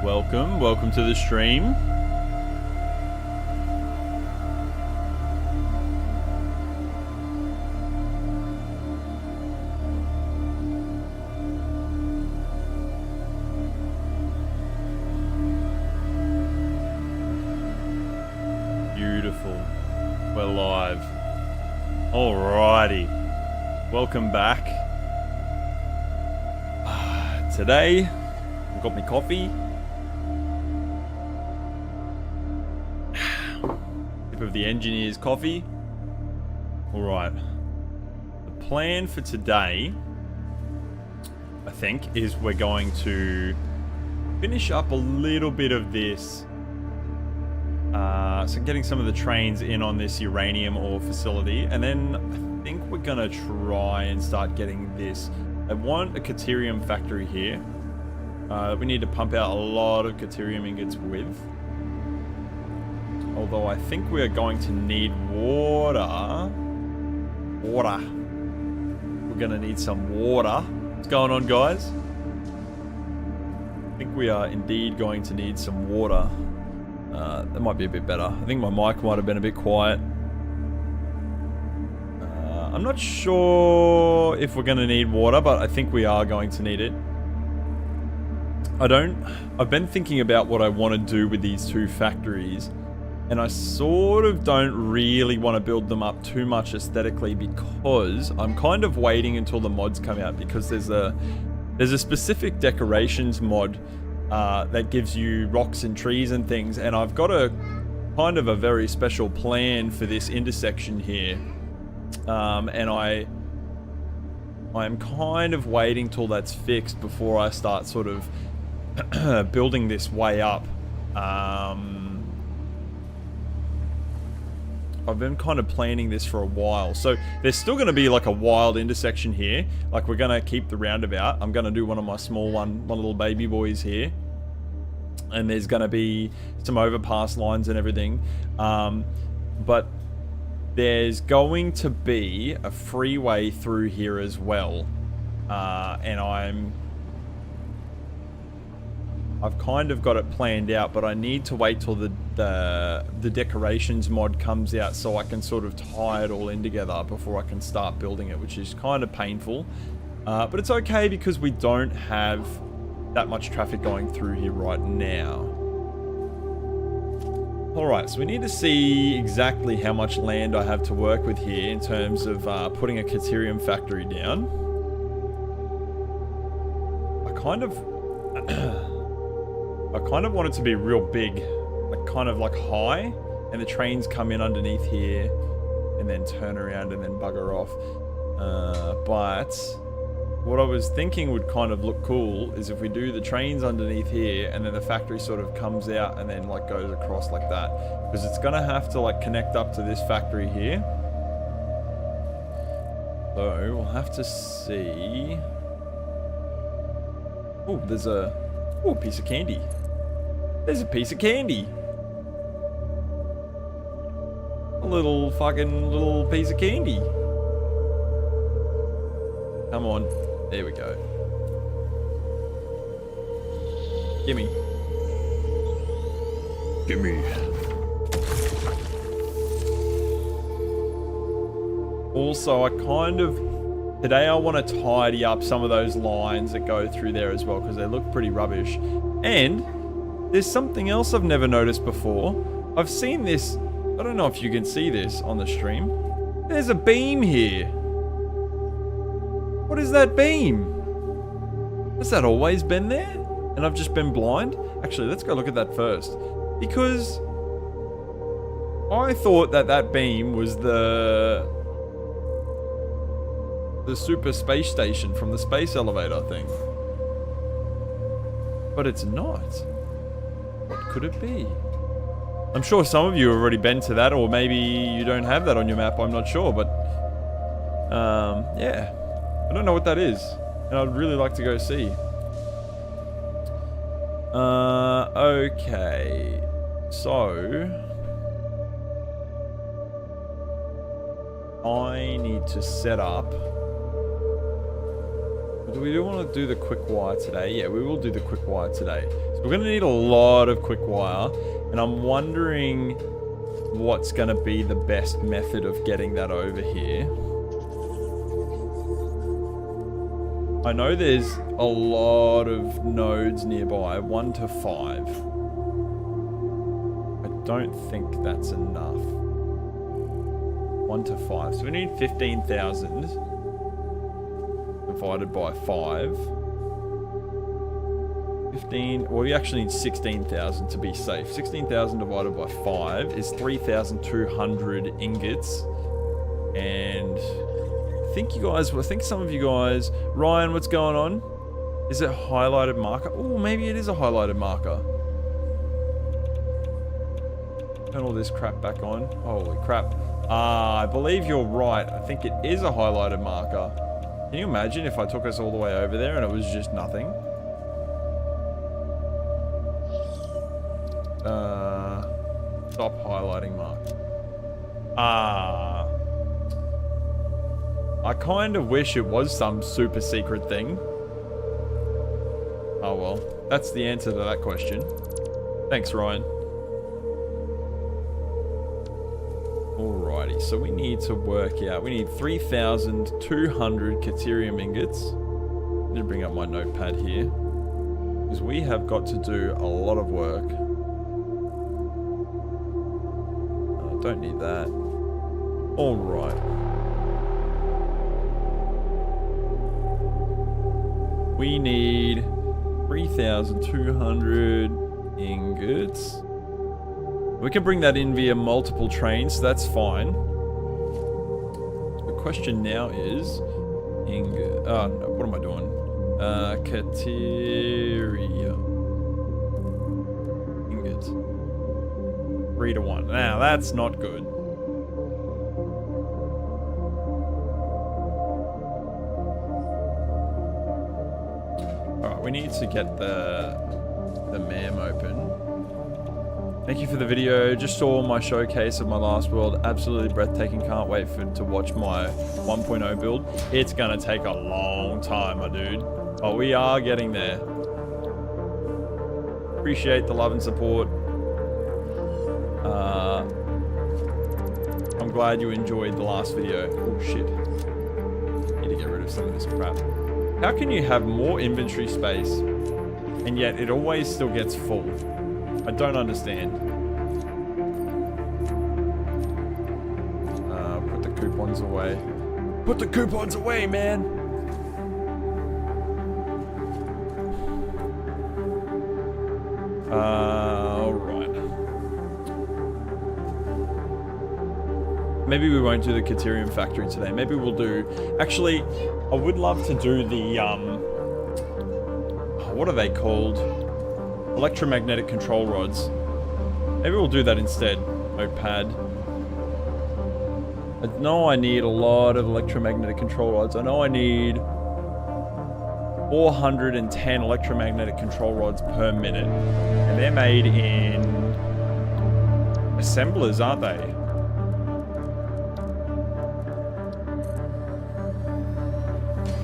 Welcome to the stream. Beautiful. We're live. Alrighty. Welcome back. Today, I've got my coffee. Sip of the engineer's coffee. Alright. The plan for today, I think, is we're going to finish up a little bit of this. So getting some of the trains in on this uranium ore facility. And then I think we're going to try and start getting this. I want a caterium factory here. We need to pump out a lot of caterium ingots with. Although I think we are going to need water. We're going to need some water. What's going on, guys? I think we are indeed going to need some water. That might be a bit better. I think my mic might have been a bit quiet. I'm not sure if we're going to need water, but I think we are going to need it. I've been thinking about what I want to do with these two factories, and I sort of don't really want to build them up too much aesthetically because I'm kind of waiting until the mods come out, because there's a specific decorations mod that gives you rocks and trees and things, and I've got a kind of a very special plan for this intersection here. And I'm kind of waiting till that's fixed before I start sort of building this way up. I've been kind of planning this for a while. So there's still going to be like a wild intersection here. Like, we're going to keep the roundabout. I'm going to do one of my small my little baby boys here. And there's going to be some overpass lines and everything. But there's going to be a freeway through here as well. And I've kind of got it planned out, but I need to wait till the decorations mod comes out so I can sort of tie it all in together before I can start building it, which is kind of painful. But it's okay because we don't have that much traffic going through here right now. Alright, so we need to see exactly how much land I have to work with here in terms of putting a caterium factory down. I kind of want it to be real big, like kind of like high, and the trains come in underneath here and then turn around and then bugger off. But what I was thinking would kind of look cool is if we do the trains underneath here and then the factory sort of comes out and then like goes across like that, because it's gonna have to like connect up to this factory here. So we'll have to see. Oh, there's a piece of candy. There's a piece of candy. A little piece of candy. Come on. There we go. Gimme. Gimme. Also, today I want to tidy up some of those lines that go through there as well, because they look pretty rubbish. And there's something else I've never noticed before. I've seen this, I don't know if you can see this on the stream. There's a beam here. What is that beam? Has that always been there? And I've just been blind? Actually, let's go look at that first. Because I thought that beam was the super space station from the space elevator thing. But it's not. What could it be? I'm sure some of you have already been to that, or maybe you don't have that on your map, I'm not sure, but yeah. I don't know what that is, and I'd really like to go see. Okay. So I need to set up Do we want to do the quick wire today? Yeah, we will do the quick wire today. So we're going to need a lot of quick wire, and I'm wondering what's going to be the best method of getting that over here. I know there's a lot of nodes nearby, 1 to 5. I don't think that's enough. 1 to 5. So we need 15,000 divided by 5. 15, well, we actually need 16,000 to be safe. 16,000 divided by 5 is 3,200 ingots. And I think some of you guys, Ryan, what's going on? Is it highlighted marker? Oh, maybe it is a highlighted marker. Turn all this crap back on. Holy crap. I believe you're right. I think it is a highlighted marker. Can you imagine if I took us all the way over there and it was just nothing? Stop highlighting mark. I kind of wish it was some super secret thing. Oh well, that's the answer to that question. Thanks, Ryan. Alrighty, so we need to work out. We need 3,200 Caterium ingots. I need to bring up my notepad here, because we have got to do a lot of work. Don't need that. Alright. We need 3,200 ingots. We can bring that in via multiple trains, so that's fine. The question now is... no, what am I doing? Cateria. Ingots. 3 to 1. Now, that's not good. Alright, we need to get the MAM open. Thank you for the video. Just saw my showcase of my last world. Absolutely breathtaking. Can't wait to watch my 1.0 build. It's gonna take a long time, my dude. Oh, we are getting there. Appreciate the love and support. I'm glad you enjoyed the last video. Oh shit. Need to get rid of some of this crap. How can you have more inventory space and yet it always still gets full? I don't understand. Put the coupons away. Put the coupons away, man! Alright. Maybe we won't do the Caterium factory today. Maybe we'll do... Actually, I would love to do the, what are they called? Electromagnetic control rods. Maybe we'll do that instead. Notepad. I know I need a lot of electromagnetic control rods. I know I need 410 electromagnetic control rods per minute. And they're made in assemblers, aren't they?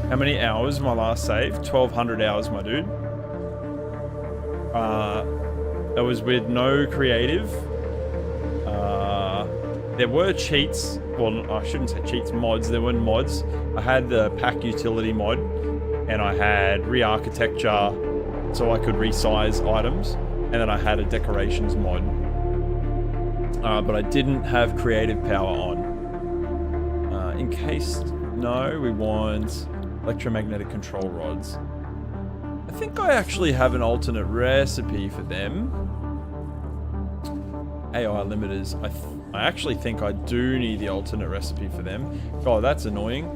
How many hours my last save? 1,200 hours, my dude. That was with no creative. There were cheats. Well, I shouldn't say cheats, mods. There weren't mods. I had the pack utility mod, and I had re-architecture so I could resize items, and then I had a decorations mod. But I didn't have creative power on. In case... No, we want electromagnetic control rods. I think I actually have an alternate recipe for them. AI limiters. I actually think I do need the alternate recipe for them. God, that's annoying.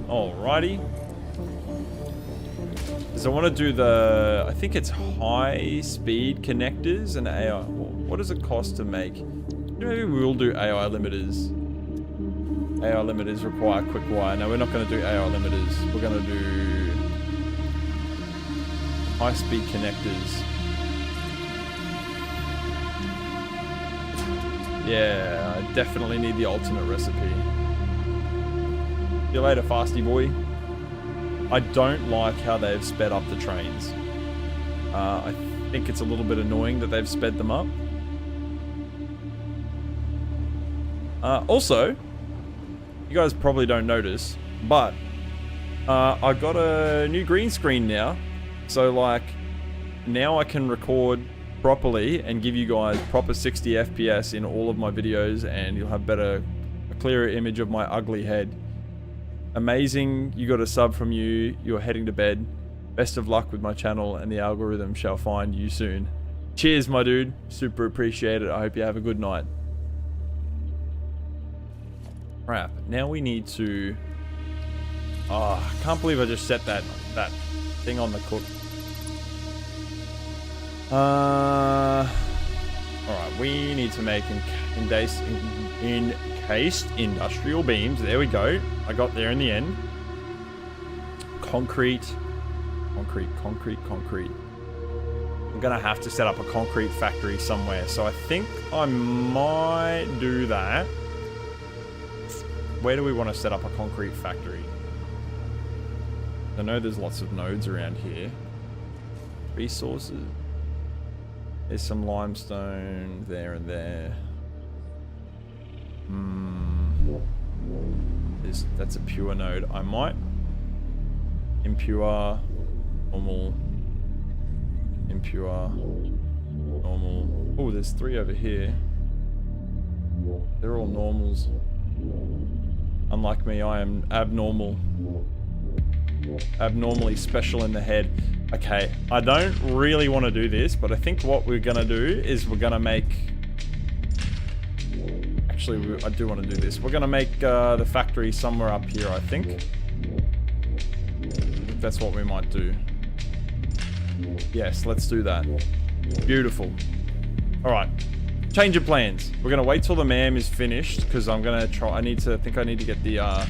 Alrighty. Because I want to do the... I think it's high speed connectors and AI. What does it cost to make? Maybe we'll do AI limiters. AI limiters require quick wire. No, we're not going to do AI limiters. We're going to do high-speed connectors. Yeah, I definitely need the alternate recipe. See you later, fasty boy. I don't like how they've sped up the trains. I think it's a little bit annoying that they've sped them up. Also, you guys probably don't notice, but I got a new green screen now. So like, now I can record properly and give you guys proper 60 FPS in all of my videos, and you'll have a clearer image of my ugly head. Amazing, you got a sub from you, you're heading to bed. Best of luck with my channel, and the algorithm shall find you soon. Cheers, my dude. Super appreciate it. I hope you have a good night. Crap. Now we need to... Oh, I can't believe I just set that thing on the cook. Alright, we need to make encased industrial beams. There we go. I got there in the end. Concrete. I'm gonna have to set up a concrete factory somewhere, so I think I might do that. Where do we want to set up a concrete factory? I know there's lots of nodes around here. Resources. There's some limestone there and there. That's a pure node. I might impure, normal, impure, normal. Oh, there's 3 over here. They're all normals. Unlike me, I am abnormal. Abnormally special in the head. Okay, I don't really want to do this, but I think what we're gonna do is we're gonna make... Actually, I do want to do this. We're gonna make the factory somewhere up here, I think. That's what we might do. Yes, let's do that. Beautiful. Alright. Change of plans. We're gonna wait till the MAM is finished, because I'm gonna try... I need to get the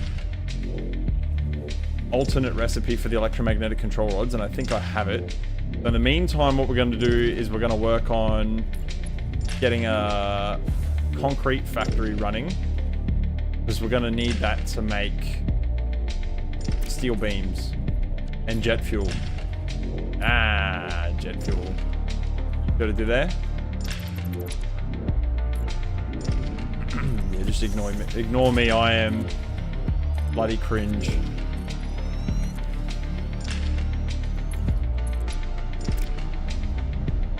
alternate recipe for the electromagnetic control rods, and I think I have it. But in the meantime, what we're gonna do is we're gonna work on getting a concrete factory running, because we're gonna need that to make steel beams and jet fuel. Jet fuel. Gotta do there. Yeah, just ignore me. Ignore me. I am bloody cringe.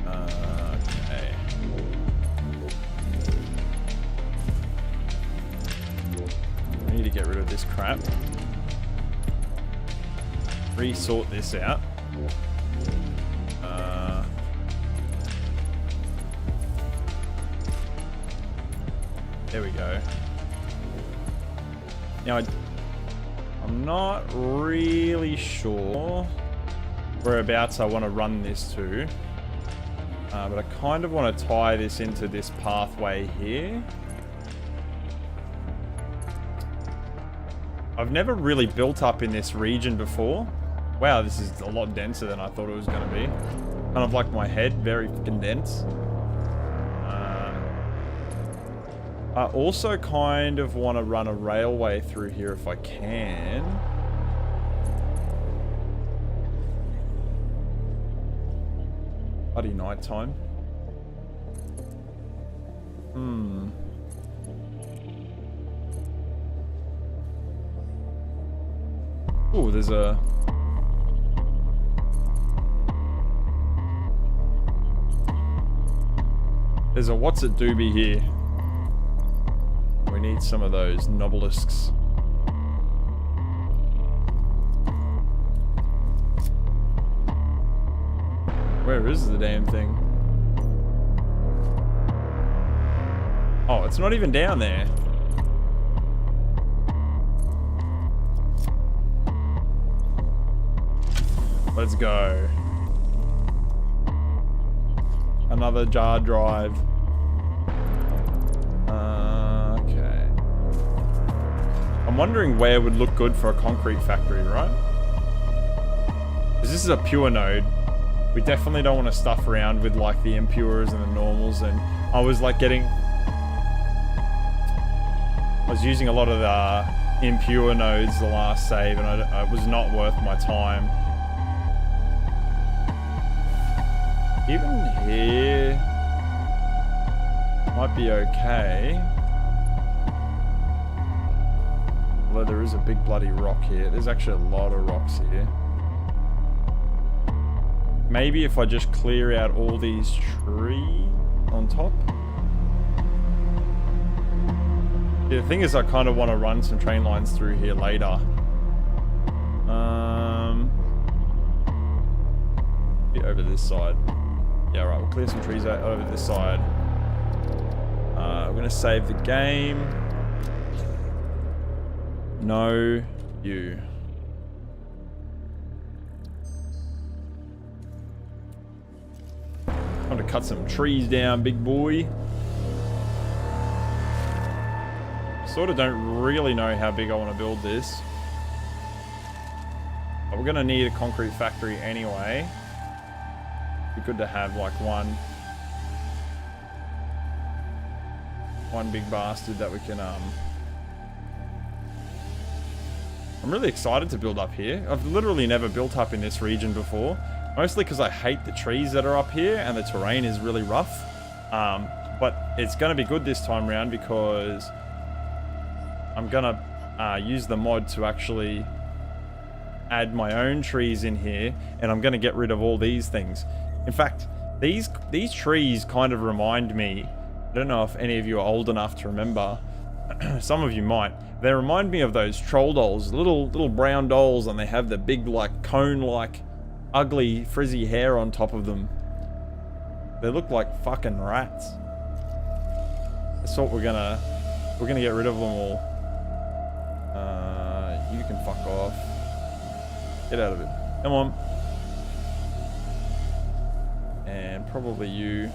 Okay. I need to get rid of this crap. Resort this out. There we go. Now, I'm not really sure whereabouts I want to run this to. But I kind of want to tie this into this pathway here. I've never really built up in this region before. Wow, this is a lot denser than I thought it was going to be. Kind of like my head, very fucking dense. I also kind of want to run a railway through here if I can. Bloody nighttime. Oh, there's a... There's a what's it doobie here. We need some of those nobelisks. Where is the damn thing? Oh, it's not even down there. Let's go. Another jar drive. Okay. I'm wondering where would look good for a concrete factory, right? Because this is a pure node. We definitely don't want to stuff around with like the impures and the normals, and I was like I was using a lot of the impure nodes the last save, and it was not worth my time. Even here might be okay. Although there is a big bloody rock here. There's actually a lot of rocks here. Maybe if I just clear out all these trees on top. Yeah, the thing is I kind of want to run some train lines through here later. Over this side. Yeah, right, we'll clear some trees out over this side. We're going to save the game. No, you. Time to cut some trees down, big boy. Sort of don't really know how big I want to build this. But we're going to need a concrete factory anyway. Be good to have like one big bastard that we can I'm really excited to build up here. I've literally never built up in this region before, mostly because I hate the trees that are up here and the terrain is really rough. But it's going to be good this time around because I'm going to use the mod to actually add my own trees in here, and I'm going to get rid of all these things. In fact, these trees kind of remind me, I don't know if any of you are old enough to remember, some of you might, they remind me of those troll dolls, little brown dolls, and they have the big like cone-like ugly frizzy hair on top of them. They look like fucking rats. That's what we're gonna get rid of them all. You can fuck off. Get out of it. Come on. And probably you.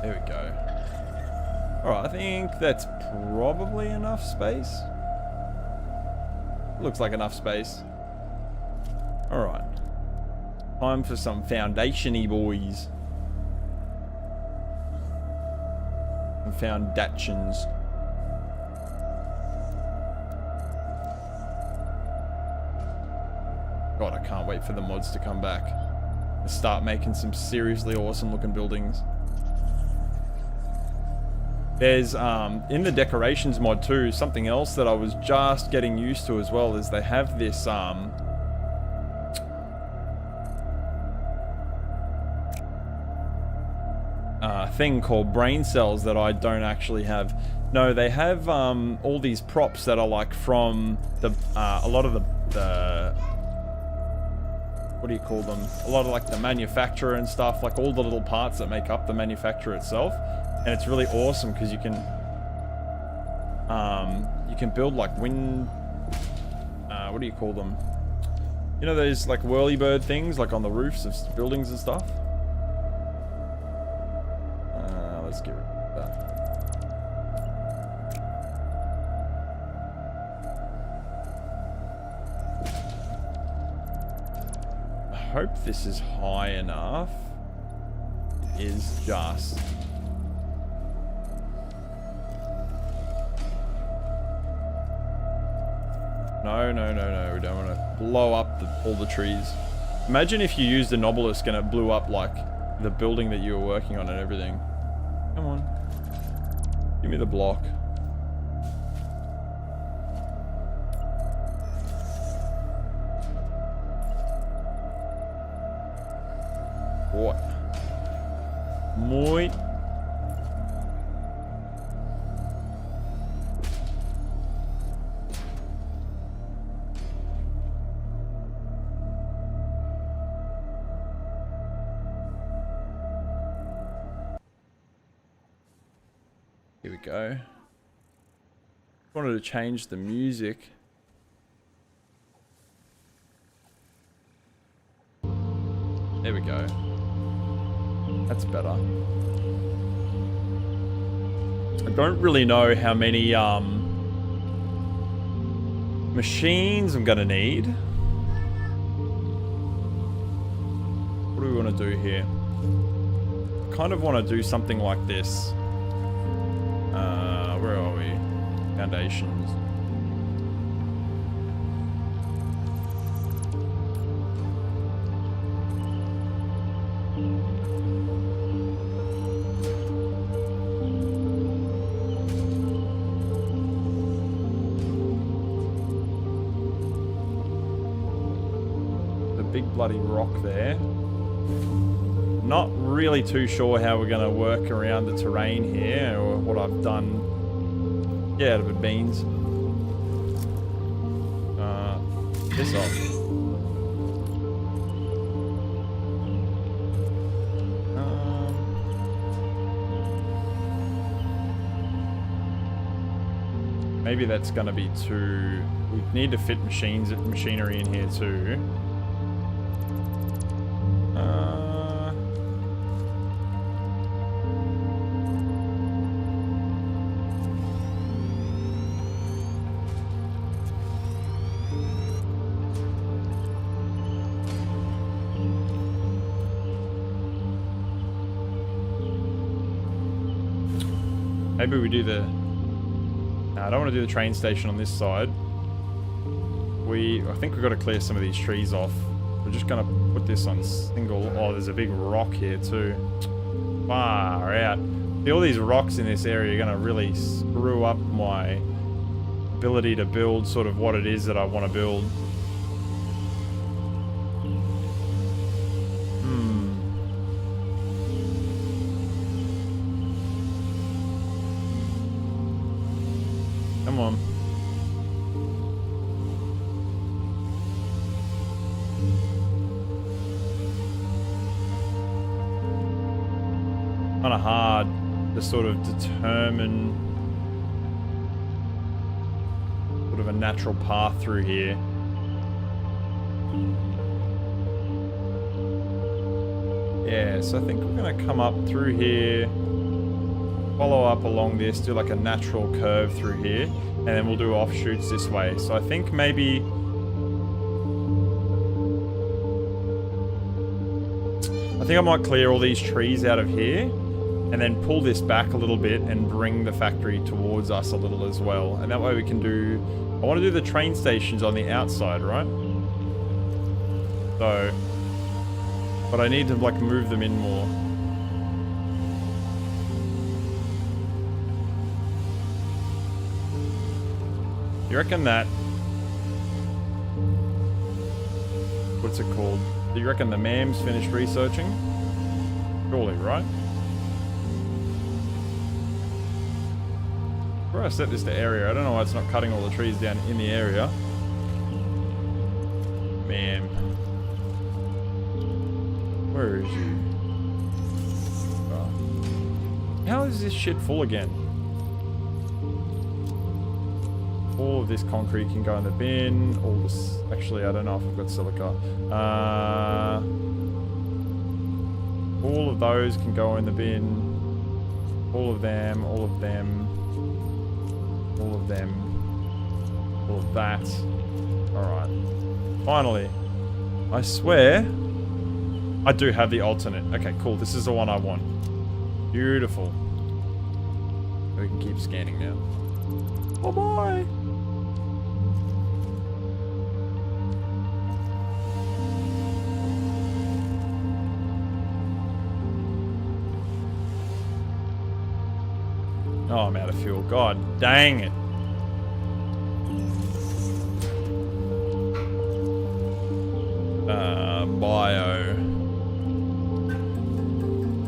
There we go. Alright, I think that's probably enough space. Looks like enough space. Alright. Time for some foundation-y boys. Some foundations. God, I can't wait for the mods to come back and start making some seriously awesome looking buildings. There's, in the decorations mod too, something else that I was just getting used to as well is they have this, thing called brain cells that I don't actually have. No, they have, all these props that are like from the, a lot of the what do you call them? A lot of like the manufacturer and stuff, like all the little parts that make up the manufacturer itself. And it's really awesome because you can build like wind, what do you call them? You know those like whirlybird things like on the roofs of buildings and stuff? Let's get rid of that. I hope this is high enough. It is just. No, no, no, no. We don't want to blow up all the trees. Imagine if you used an obelisk and it blew up like the building that you were working on and everything. Come on. Give me the block. What? Muy. Here we go. Wanted to change the music. There we go. That's better. I don't really know how many machines I'm gonna need. What do we want to do here? kind of want to do something like this. Where are we? Foundations. Big bloody rock there. Not really too sure how we're going to work around the terrain here or what I've done. Yeah, out of the beans. Piss off. Maybe that's going to be too... We need to fit machinery in here too. Maybe we do the... No, I don't want to do the train station on this side. I think we've got to clear some of these trees off. We're just going to put this on single... Oh, there's a big rock here too. Far out. See, all these rocks in this area are going to really screw up my ability to build sort of what it is that I want to build. Come on. Kind of hard to sort of determine sort of a natural path through here. Yeah, so I think we're going to come up through here. Follow up along this, do like a natural curve through here, and then we'll do offshoots this way. So I think maybe... I think I might clear all these trees out of here, and then pull this back a little bit and bring the factory towards us a little as well. And that way we can do... I want to do the train stations on the outside, right? So... But I need to like move them in more. You reckon that... What's it called? Do you reckon the mam's finished researching? Surely, right? Where I set this to area, I don't know why it's not cutting all the trees down in the area. Mam. Where is you? Oh. How is this shit full again? All of this concrete can go in the bin. All this... Actually, I don't know if I've got silica. All of those can go in the bin. All of them. All of them. All of them. All of that. Alright. Finally. I swear... I do have the alternate. Okay, cool. This is the one I want. Beautiful. We can keep scanning now. Bye-bye! Oh, I'm out of fuel. God dang it.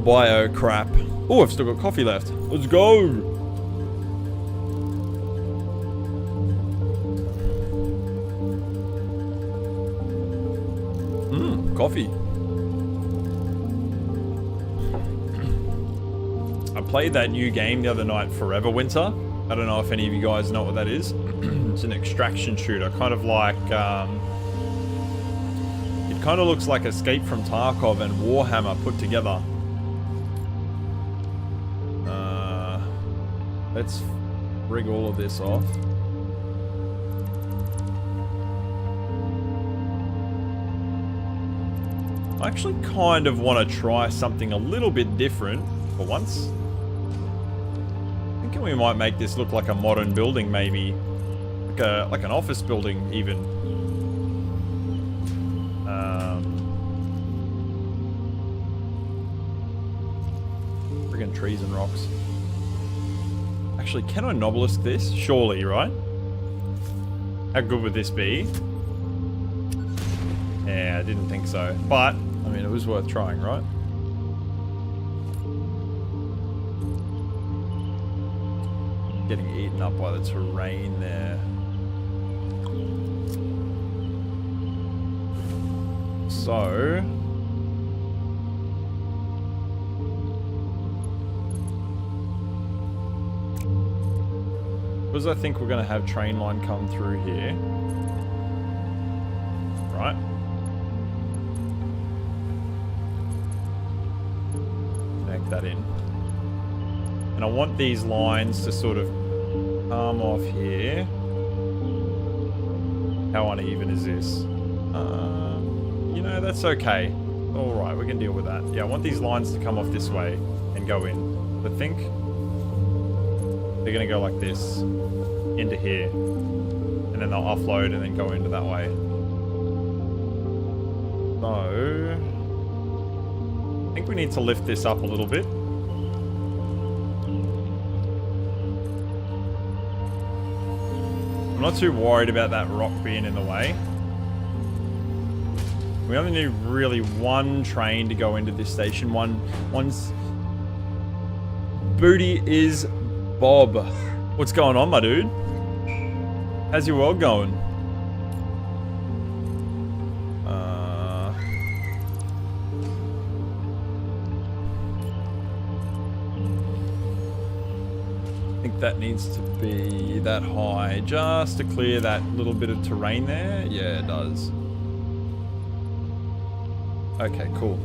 Bio crap. Oh, I've still got coffee left. Let's go. Coffee. I played that new game the other night, Forever Winter. I don't know if any of you guys know what that is. It's an extraction shooter, kind of like, it kind of looks like Escape from Tarkov and Warhammer put together. Let's rig all of this off. I actually kind of want to try something a little bit different for once. Thinking we might make this look like a modern building, maybe. Like an office building, even. Friggin' trees and rocks. Actually, can I obelisk this? Surely, right? How good would this be? Yeah, I didn't think so. But, I mean, it was worth trying, right? Getting eaten up by the terrain there. So... because I think we're going to have train line come through here. Right? Connect that in. And I want these lines to sort of come off here. How uneven is this? You know, that's okay. Alright, we can deal with that. Yeah, I want these lines to come off this way and go in. I think they're going to go like this into here. And then they'll offload and then go into that way. So, I think we need to lift this up a little bit. I'm not too worried about that rock being in the way. We only need really one train to go into this station. One's booty is Bob. What's going on, my dude? How's your world going? I think that needs to be that high just to clear that little bit of terrain there. Yeah, it does. Okay, cool.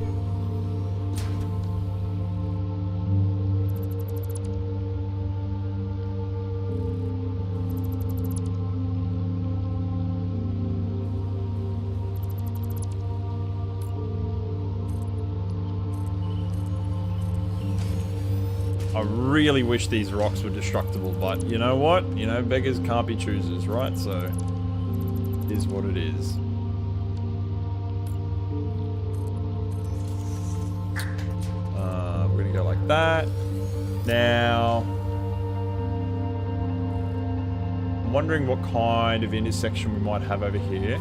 I really wish these rocks were destructible, but you know what? You know, beggars can't be choosers, right? So, it is what it is. We're gonna go like that. Now, I'm wondering what kind of intersection we might have over here.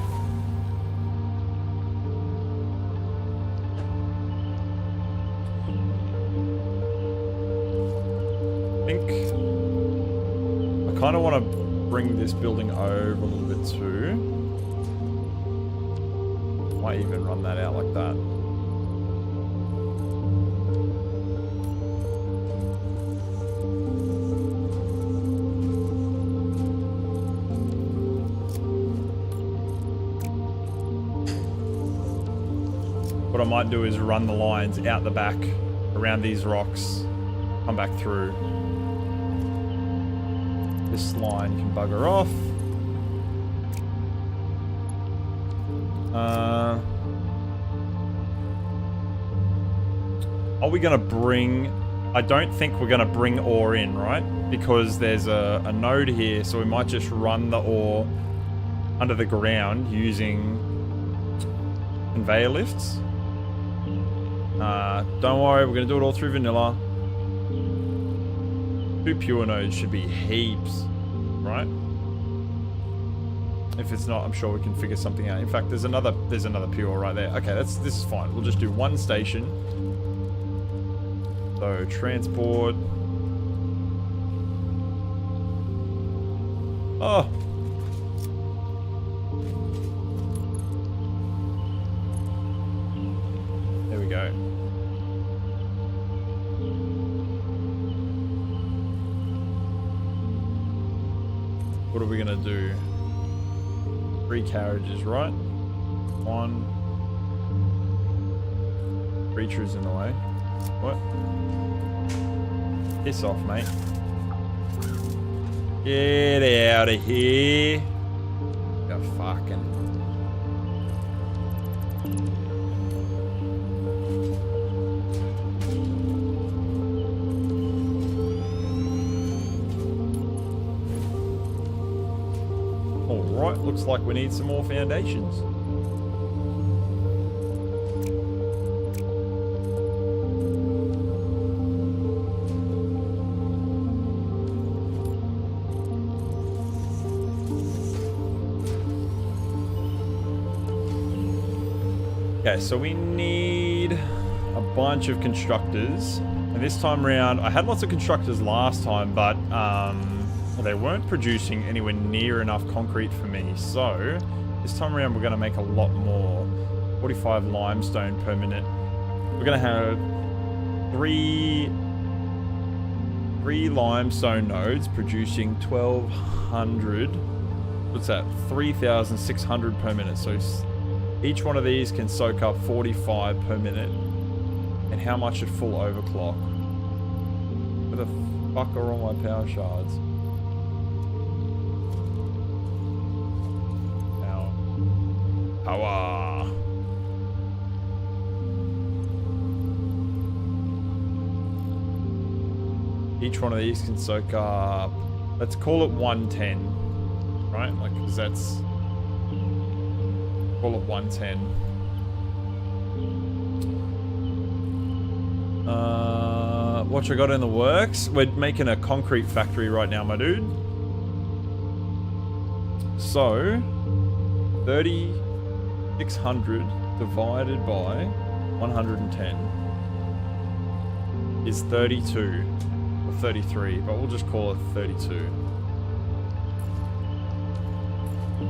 I kind of want to bring this building over a little bit too. Might even run that out like that. What I might do is run the lines out the back around these rocks, come back through. This line can bugger off. Are we going to bring... I don't think we're going to bring ore in, right? Because there's a node here, so we might just run the ore under the ground using conveyor lifts. Don't worry, we're going to do it all through vanilla. 2 pure nodes should be heaps, right? If it's not, I'm sure we can figure something out. In fact, there's another pure right there. Okay, this is fine. We'll just do one station. So transport. Oh. There we go. What are we gonna do? 3 carriages, right? 1. Creature's in the way. What? Piss off, mate. Get out of here. You fucking... looks like we need some more foundations. Okay, so we need a bunch of constructors. And this time around, I had lots of constructors last time, but they weren't producing anywhere near enough concrete for me. So this time around, we're going to make a lot more. 45 limestone per minute. We're going to have three limestone nodes producing 1,200. What's that? 3,600 per minute. So each one of these can soak up 45 per minute. And how much at full overclock? Where the fuck are all my power shards? Power. Each one of these can soak up, let's call it 110, right? Like, because that's, call it 110. What you got in the works? We're making a concrete factory right now, my dude. So 3,600 divided by 110 is 32 or 33, but we'll just call it 32.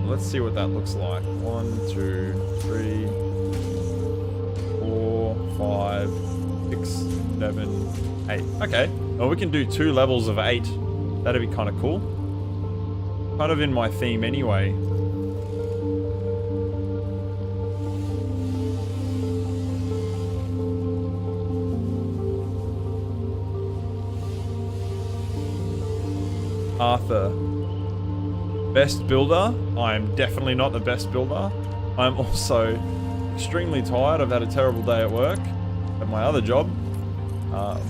Let's see what that looks like. 1, 2, 3, 4, 5, 6, 7, 8. Okay. Well, we can do 2 levels of 8. That'd be kind of cool. Kind of in my theme anyway. Arthur. Best builder? I am definitely not the best builder. I'm also extremely tired. I've had a terrible day at work, at my other job.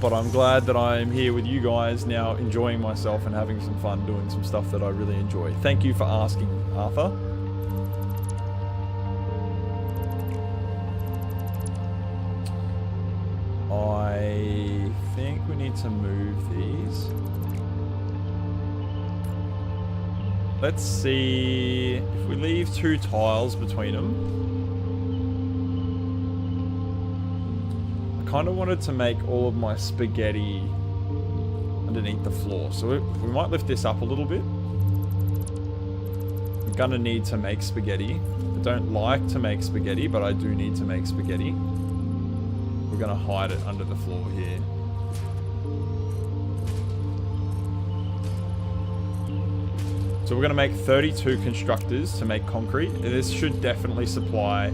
But I'm glad that I'm here with you guys now, enjoying myself and having some fun doing some stuff that I really enjoy. Thank you for asking, Arthur. I think we need to move these. Let's see if we leave 2 tiles between them. I kind of wanted to make all of my spaghetti underneath the floor. So we might lift this up a little bit. I'm gonna need to make spaghetti. I don't like to make spaghetti, but I do need to make spaghetti. We're gonna hide it under the floor here. So we're going to make 32 constructors to make concrete. This should definitely supply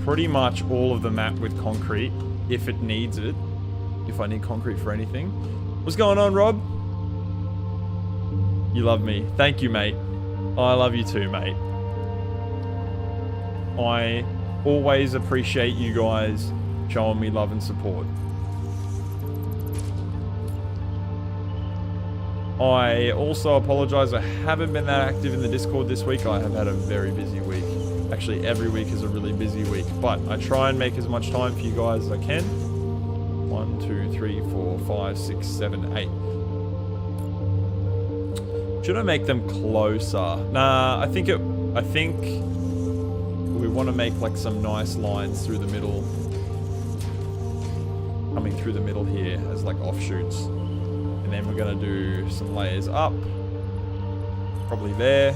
pretty much all of the map with concrete if it needs it. If I need concrete for anything. What's going on, Rob? You love me. Thank you, mate. I love you too, mate. I always appreciate you guys showing me love and support. I also apologize, I haven't been that active in the Discord this week. I have had a very busy week. Actually, every week is a really busy week, but I try and make as much time for you guys as I can. 1, 2, 3, 4, 5, 6, 7, 8. Should I make them closer? Nah, I think we want to make like some nice lines through the middle. Coming through the middle here as like offshoots. And then we're going to do some layers up. Probably there.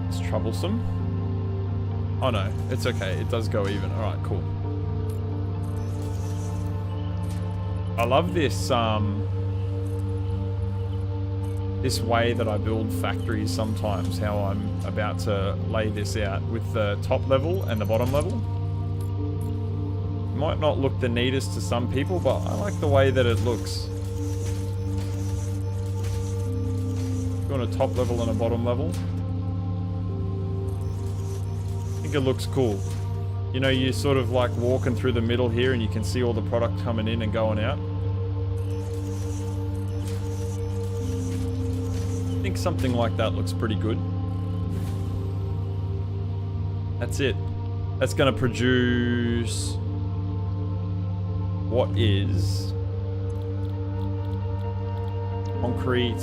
It's troublesome. Oh no, it's okay. It does go even. All right, cool. I love this this way that I build factories sometimes, how I'm about to lay this out with the top level and the bottom level. Might not look the neatest to some people, but I like the way that it looks. Doing a top level and a bottom level. I think it looks cool. You know, you're sort of like walking through the middle here and you can see all the product coming in and going out. I think something like that looks pretty good. That's it. That's going to produce what is concrete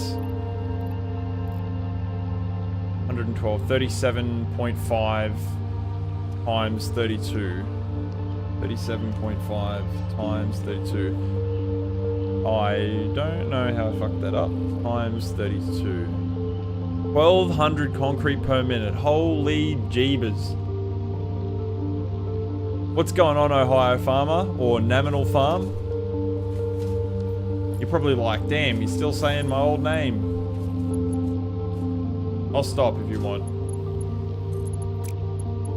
112, 37.5 times 32. 37.5 times 32. I don't know how I fucked that up. Times 32. 1,200 concrete per minute. Holy jeebus. What's going on, Ohio Farmer? Or Nominal Farm? You're probably like, damn, you're still saying my old name. I'll stop if you want.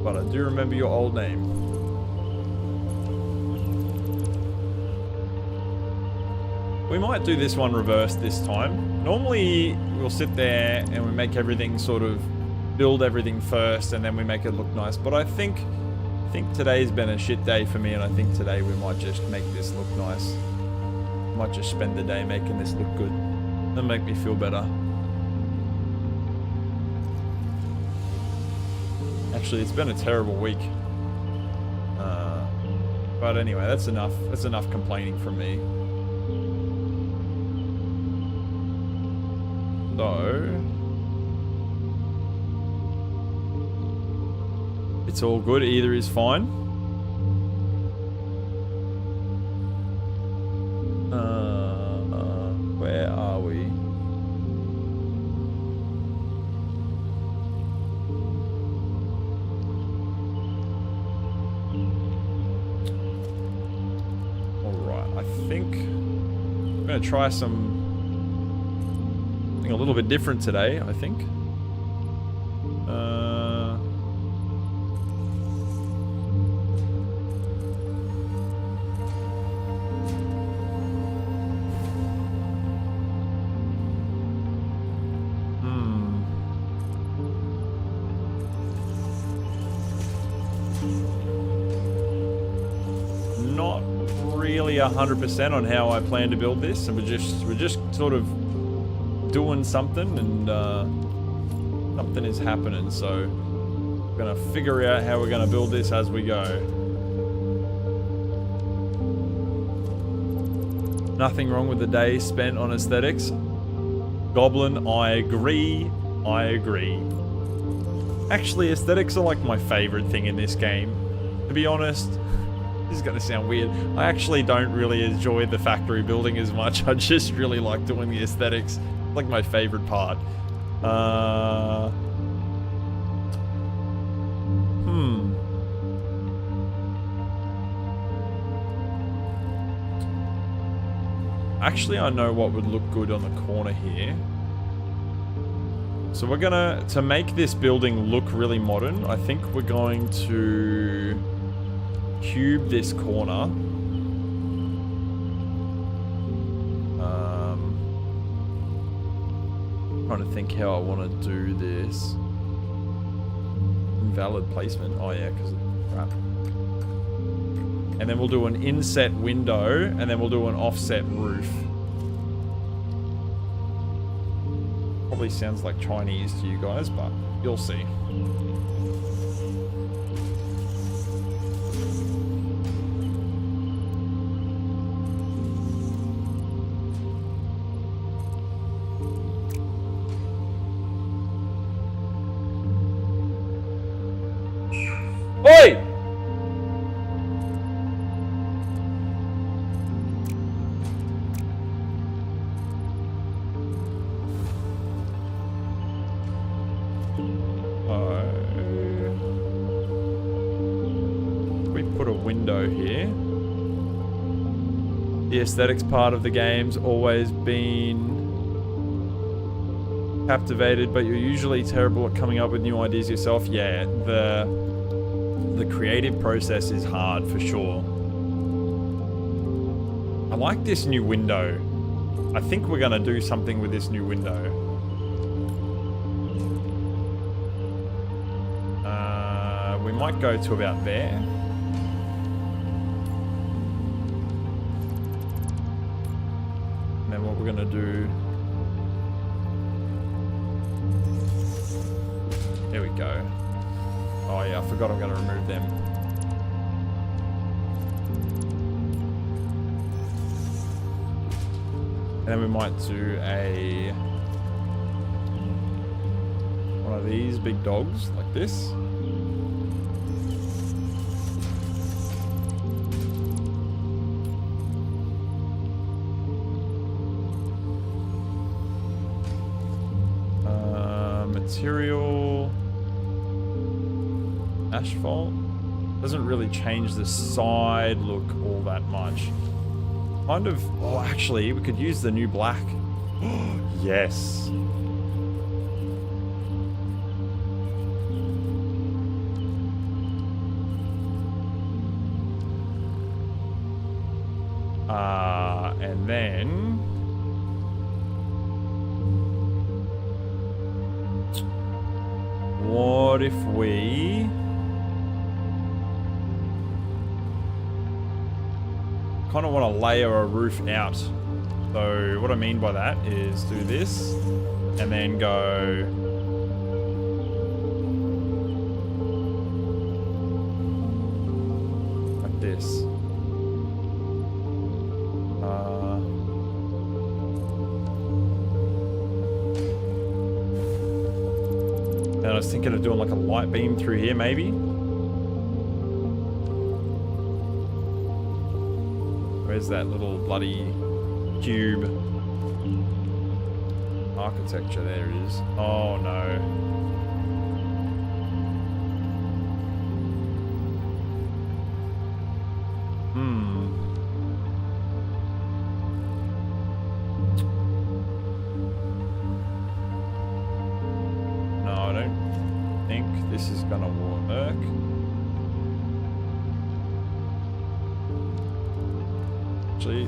But I do remember your old name. We might do this one reverse this time. Normally, we'll sit there and we make everything sort of build everything first and then we make it look nice. But I think today's been a shit day for me and I think today we might just make this look nice. Might just spend the day making this look good. That'll make me feel better. Actually, it's been a terrible week. But anyway, that's enough. That's enough complaining from me. So, it's all good. Either is fine. Where are we? All right. I think I'm going to try something a little bit different today, I think. Not really 100% on how I plan to build this, and we're just sort of doing something, and something is happening, so we're gonna figure out how we're gonna build this as we go. Nothing wrong with the day spent on aesthetics. Goblin, I agree. Actually, aesthetics are like my favorite thing in this game. To be honest, this is gonna sound weird. I actually don't really enjoy the factory building as much. I just really like doing the aesthetics. Like my favorite part. Actually, I know what would look good on the corner here. So we're gonna, to make this building look really modern, I think we're going to cube this corner. Trying to think how I want to do this. Invalid placement. Oh yeah, because of crap. And then we'll do an inset window, and then we'll do an offset roof. Probably sounds like Chinese to you guys, but you'll see. Oi! We put a window here. The aesthetics part of the game's always been captivated, but you're usually terrible at coming up with new ideas yourself. Yeah, the creative process is hard for sure. I like this new window. I think we're gonna do something with this new window. might go to about there. And then what we're gonna do... There we go. Oh yeah, I forgot I'm gonna remove them. And then we might do one of these big dogs like this. Material, asphalt. Doesn't really change the side look all that much. Kind of, oh, actually, we could use the new black. Yes. And then what if we kind of want to layer a roof out? So what I mean by that is do this and then go like this. And I was thinking of doing like a light beam through here maybe. Where's that little bloody cube architecture? There it is. Oh no. No, I don't think this is gonna work. Actually,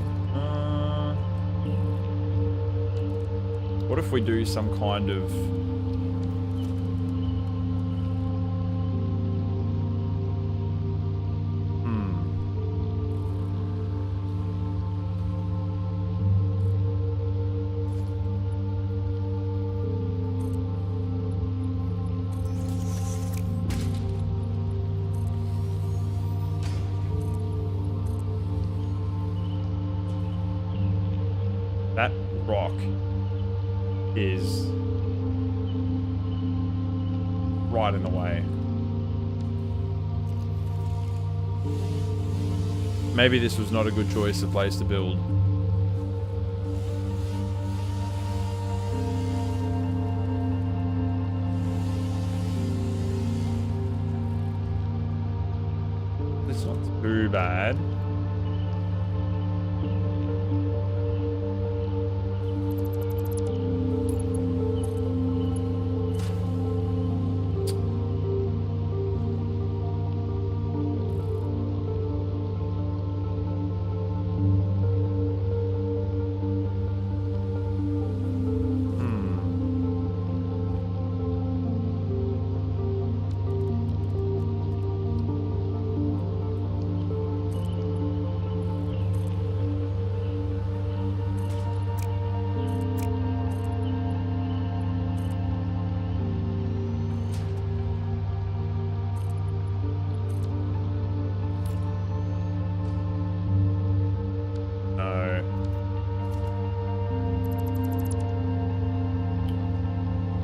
what if we do some kind of that rock is right in the way. Maybe this was not a good choice of place to build. It's not too bad.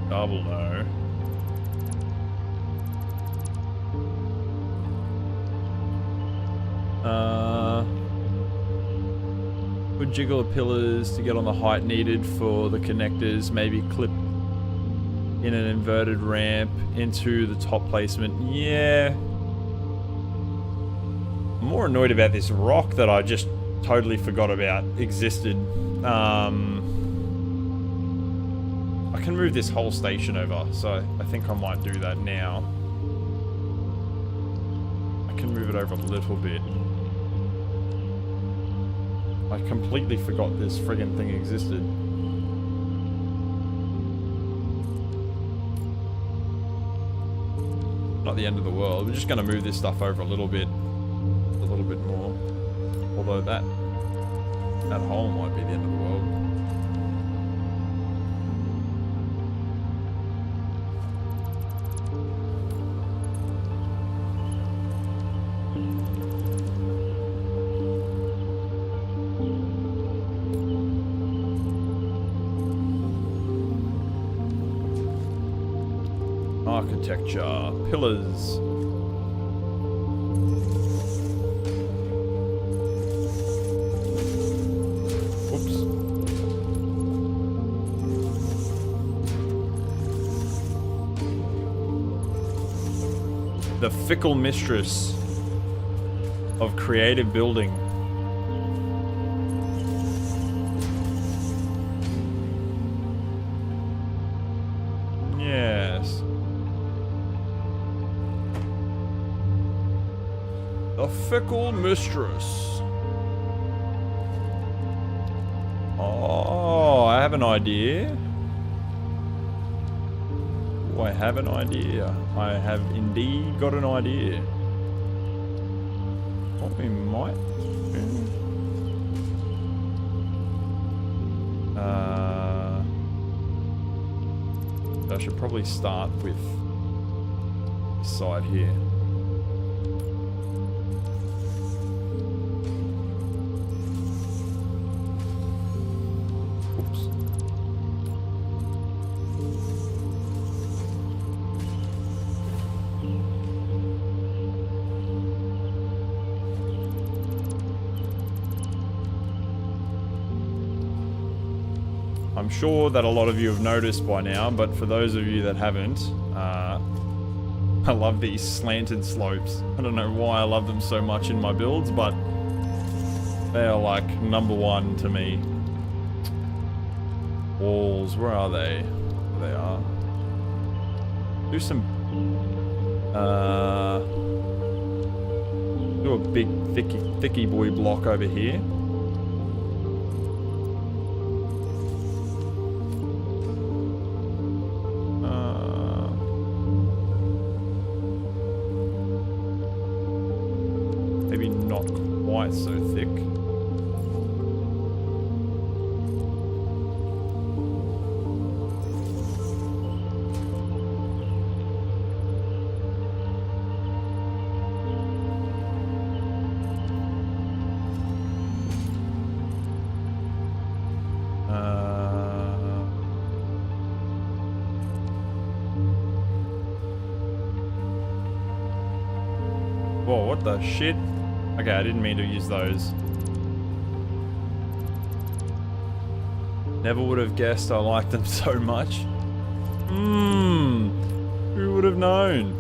Double no. Would jiggle the pillars to get on the height needed for the connectors, maybe clip in an inverted ramp into the top placement. Yeah. I'm more annoyed about this rock that I just totally forgot about existed. I can move this whole station over, so I think I might do that now. I can move it over a little bit. I completely forgot this friggin' thing existed. Not the end of the world. We're just going to move this stuff over a little bit more. Although that hole might be the end of the world. Architecture, pillars. Oops. The fickle mistress of creative building. Yes. The fickle mistress. Oh, I have an idea. Oh, I have an idea. I have indeed got an idea. What we might do. I should probably start with this side here. I'm sure that a lot of you have noticed by now, but for those of you that haven't, I love these slanted slopes. I don't know why I love them so much in my builds, but they are like #1 to me. Walls, where are they? There they are. Do some... do a big thicky boy block over here. Maybe not quite so thick. Whoa, what the shit? Okay, I didn't mean to use those. Never would have guessed I liked them so much. Who would have known?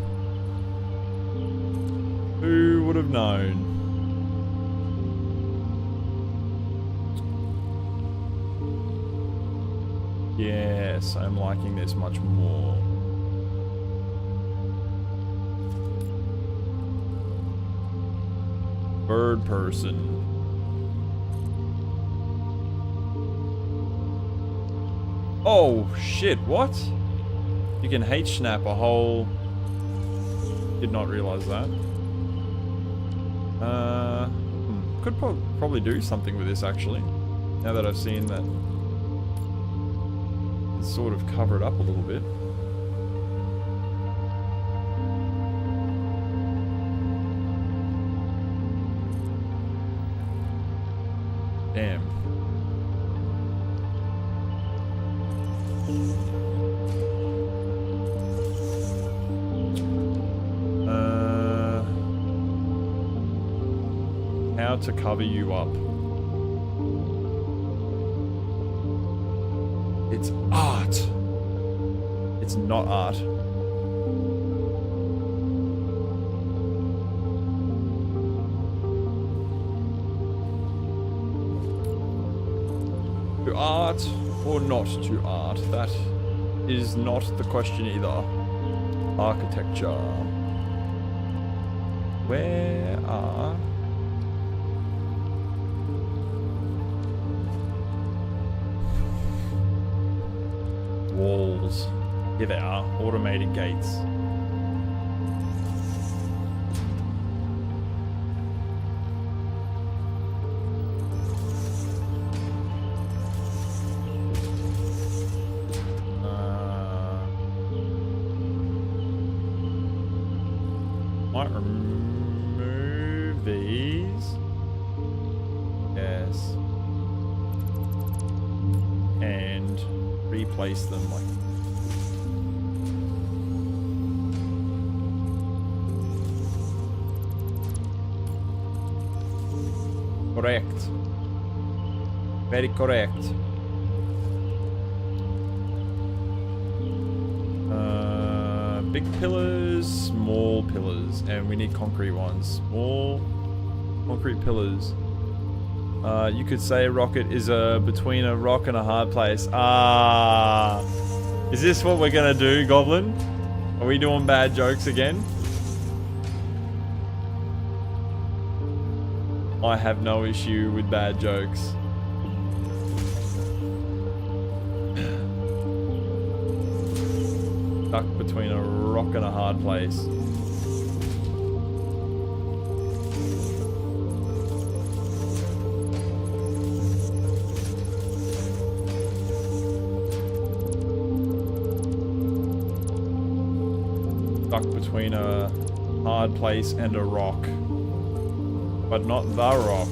Who would have known? Yes, I'm liking this much more. Bird person. Oh shit, what? You can H-snap a whole... Did not realize that. Could probably do something with this actually. Now that I've seen that it's sort of covered up a little bit. Damn. How to cover you up. It's art. It's not art. To art or not to art? That is not the question either. Architecture. Where are... walls? Here they are. Automated gates. Remove these. Yes. And replace them like. Correct. Very correct. Big pillars, small pillars, and we need concrete ones. Small concrete pillars. You could say a rocket is between a rock and a hard place. Ah, is this what we're gonna do, Goblin? Are we doing bad jokes again? I have no issue with bad jokes. Stuck between a rock and a hard place. Stuck between a hard place and a rock. But not the rock.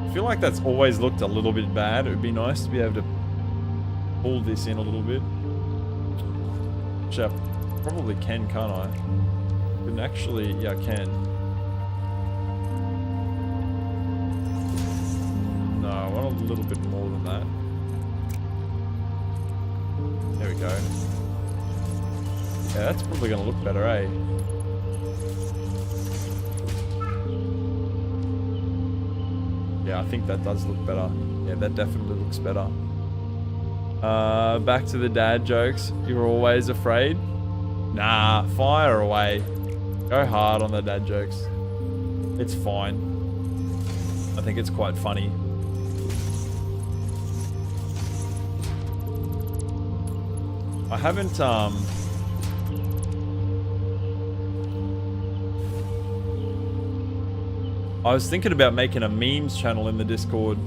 I feel like that's always looked a little bit bad. It would be nice to be able to pull this in a little bit. Which I probably can, can't I? Can actually, yeah, I can. No, I want a little bit more than that. There we go. Yeah, that's probably going to look better, eh? Yeah, I think that does look better. Yeah, that definitely looks better. Back to the dad jokes. You're always afraid? Nah, fire away. Go hard on the dad jokes. It's fine. I think it's quite funny. I haven't, I was thinking about making a memes channel in the Discord,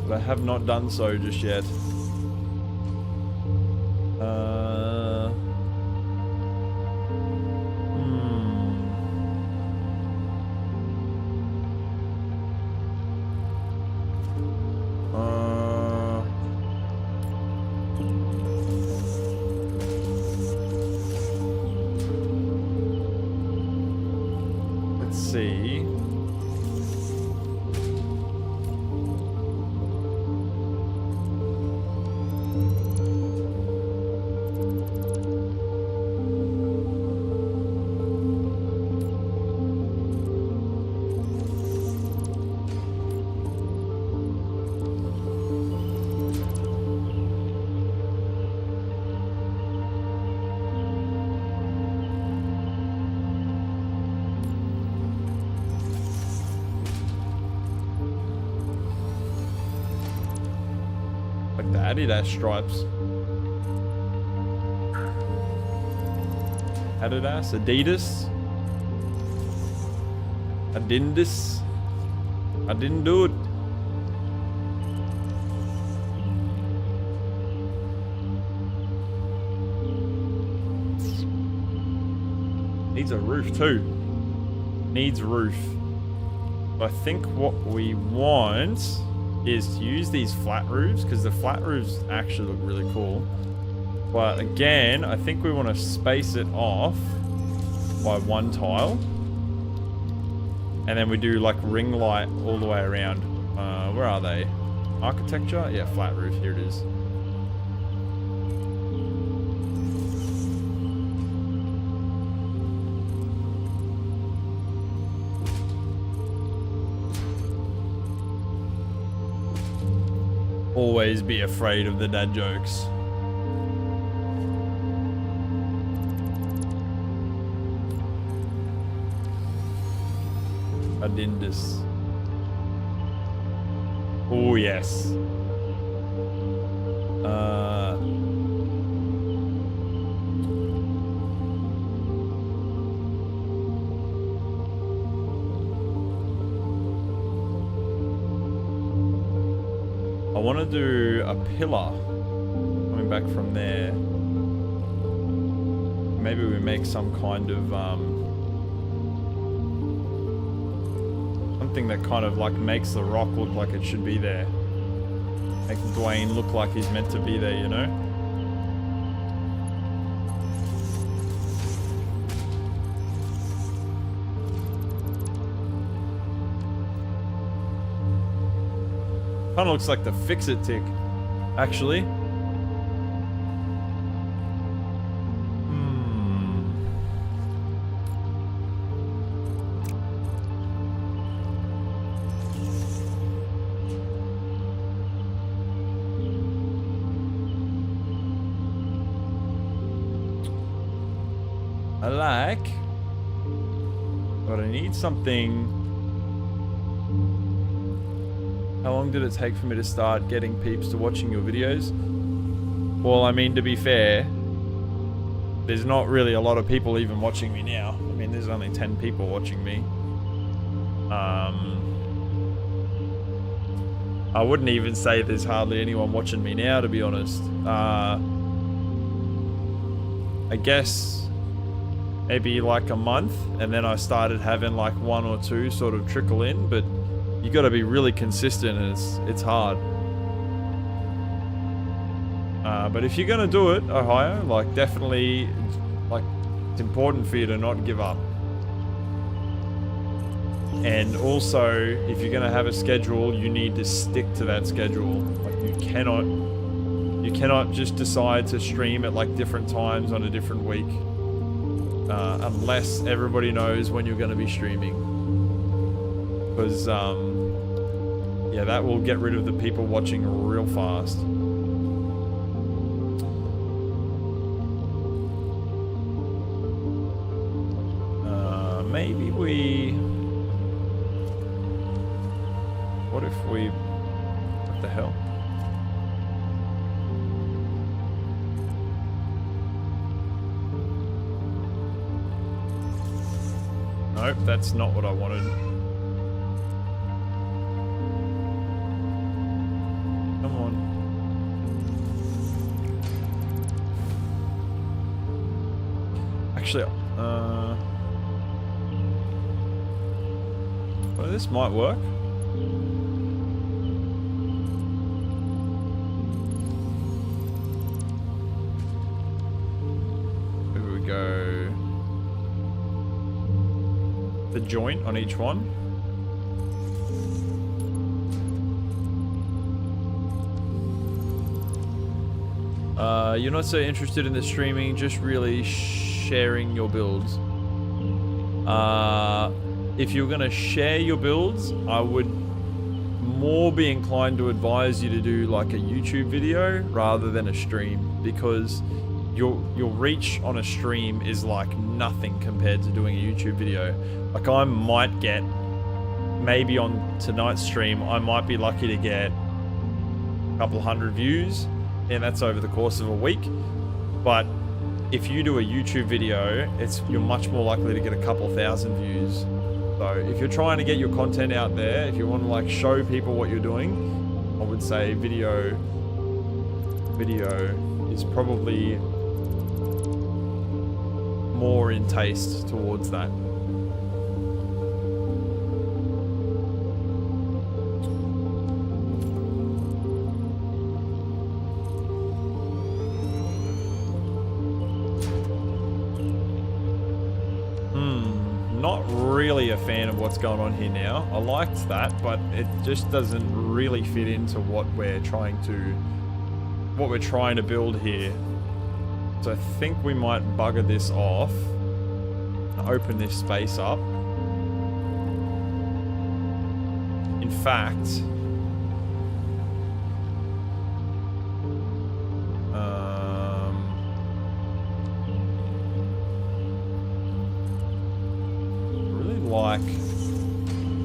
but I have not done so just yet. See. Like the Adidas stripes. Adidas? Adindus? I didn't do it. Needs a roof too. Needs roof. I think what we want is to use these flat roofs, because the flat roofs actually look really cool. But again, I think we want to space it off by one tile. And then we do like ring light all the way around. Where are they? Architecture? Yeah, flat roof. Here it is. Always be afraid of the dad jokes. Adindus. Oh yes. I want to do a pillar coming back from there. Maybe we make some kind of something that kind of like makes the rock look like it should be there. Make Dwayne look like he's meant to be there, you know? Kind of looks like the fix-it tick, actually. I like, but I need something. How long did it take for me to start getting peeps to watching your videos? Well, I mean, to be fair, there's not really a lot of people even watching me now. I mean, there's only 10 people watching me. I wouldn't even say there's hardly anyone watching me now, to be honest. I guess maybe like a month, and then I started having like 1 or 2 sort of trickle in, but you got to be really consistent, and it's hard. But if you're gonna do it, Ohio, like definitely, like it's important for you to not give up. And also, if you're gonna have a schedule, you need to stick to that schedule. Like you cannot just decide to stream at like different times on a different week. Unless everybody knows when you're going to be streaming, because yeah, that will get rid of the people watching real fast. Maybe we, what if we, what the hell? Nope, that's not what I wanted. Come on. Actually, well, this might work. Here we go. The joint on each one. You're not so interested in the streaming, just really sharing your builds. If you're gonna share your builds, I would more be inclined to advise you to do like a YouTube video rather than a stream, because your reach on a stream is like nothing compared to doing a YouTube video. Like I might get, maybe on tonight's stream, I might be lucky to get a couple hundred views, and that's over the course of a week. But if you do a YouTube video, you're much more likely to get a couple thousand views. So if you're trying to get your content out there, if you want to like show people what you're doing, I would say video is probably more in taste towards that. Not really a fan of what's going on here now. I liked that, but it just doesn't really fit into what we're trying to build here. So I think we might bugger this off and open this space up. In fact,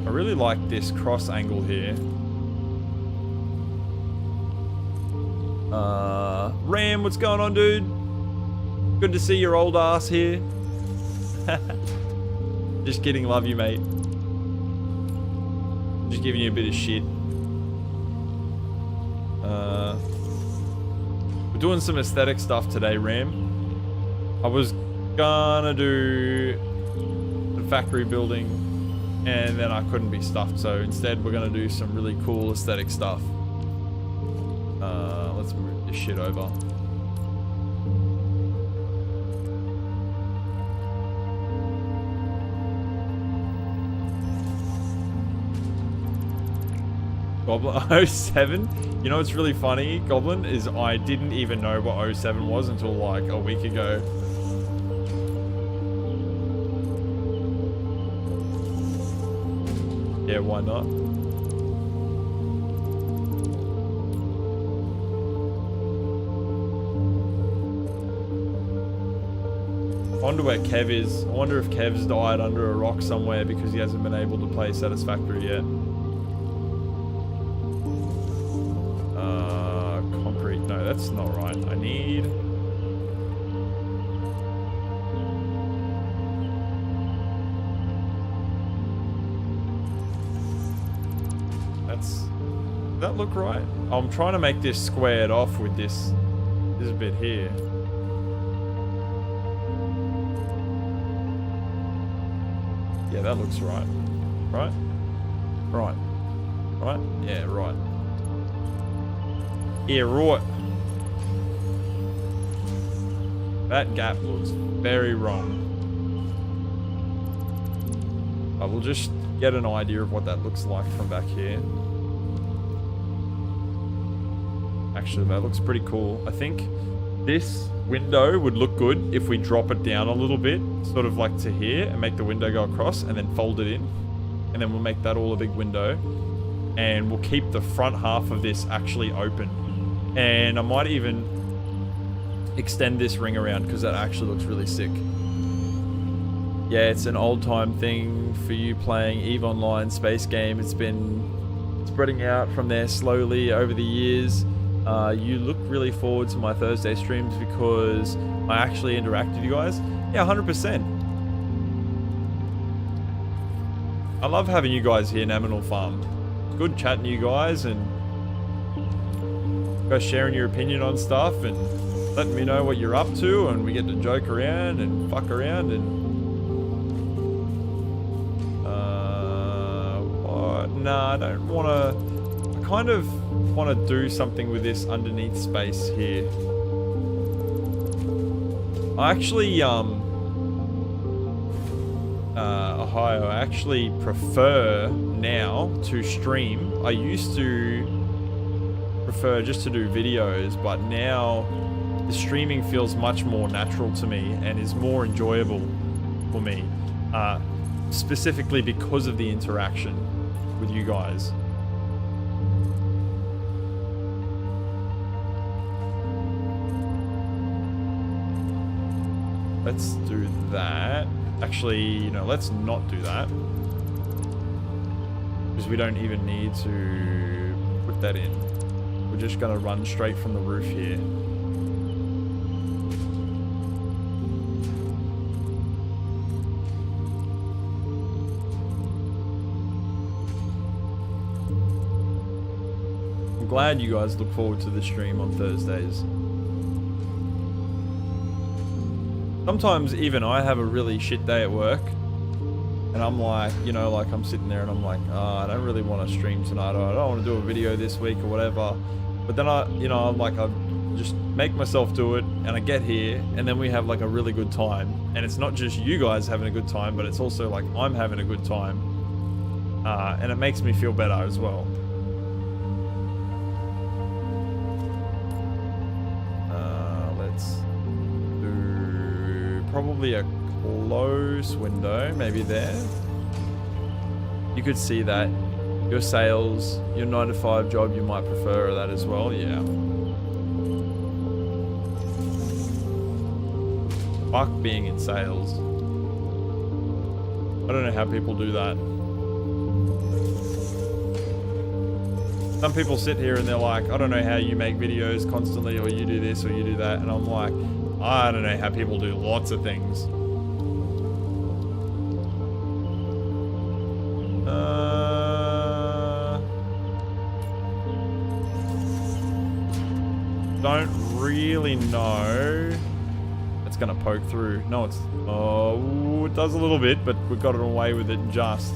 I really like this cross angle here. Ram, what's going on, dude? Good to see your old ass here. Just kidding, love you, mate. Just giving you a bit of shit. We're doing some aesthetic stuff today, Ram. I was gonna do the factory building, and then I couldn't be stuffed, so instead we're gonna do some really cool aesthetic stuff. Let's move this shit over. Goblin 07? You know what's really funny, Goblin, is I didn't even know what 07 was until like a week ago. Yeah, why not? I wonder where Kev is. I wonder if Kev's died under a rock somewhere because he hasn't been able to play Satisfactory yet. Concrete. No, that's not right. I need... Does that look right? I'm trying to make this squared off with this bit here. Yeah, that looks right. Right? Right. Right? Yeah, right. Yeah, right. That gap looks very wrong. I will just get an idea of what that looks like from back here. Actually, that looks pretty cool. I think this window would look good if we drop it down a little bit, sort of like to here, and make the window go across and then fold it in. And then we'll make that all a big window. And we'll keep the front half of this actually open. And I might even extend this ring around because that actually looks really sick. Yeah, it's an old time thing for you playing EVE Online space game. It's been spreading out from there slowly over the years. You look really forward to my Thursday streams because I actually interact with you guys. Yeah, 100%. I love having you guys here in Aminal Farm. It's good chatting to you guys and guys sharing your opinion on stuff and letting me know what you're up to, and we get to joke around and fuck around and nah, I don't want to. I kind of want to do something with this underneath space here. I actually Ohio, I actually prefer now to stream. I used to prefer just to do videos, but now the streaming feels much more natural to me and is more enjoyable for me, specifically because of the interaction with you guys. Let's do that. Actually, you know, let's not do that, because we don't even need to put that in. We're just gonna run straight from the roof here. I'm glad you guys look forward to the stream on Thursdays. Sometimes even I have a really shit day at work and I'm like, you know, like I'm sitting there and I'm like, oh, I don't really want to stream tonight, or I don't want to do a video this week or whatever. But then I, you know, I'm like, I just make myself do it and I get here and then we have like a really good time. And it's not just you guys having a good time, but it's also like I'm having a good time. And it makes me feel better as well. Let's do probably a close window, maybe there. You could see that. Your sales, your 9 to 5 job, you might prefer that as well, yeah. Fuck being in sales. I don't know how people do that. Some people sit here and they're like, I don't know how you make videos constantly, or you do this or you do that. And I'm like, I don't know how people do lots of things. Don't really know it's gonna poke through. No, it's, oh, it does a little bit, but we got it away with it just.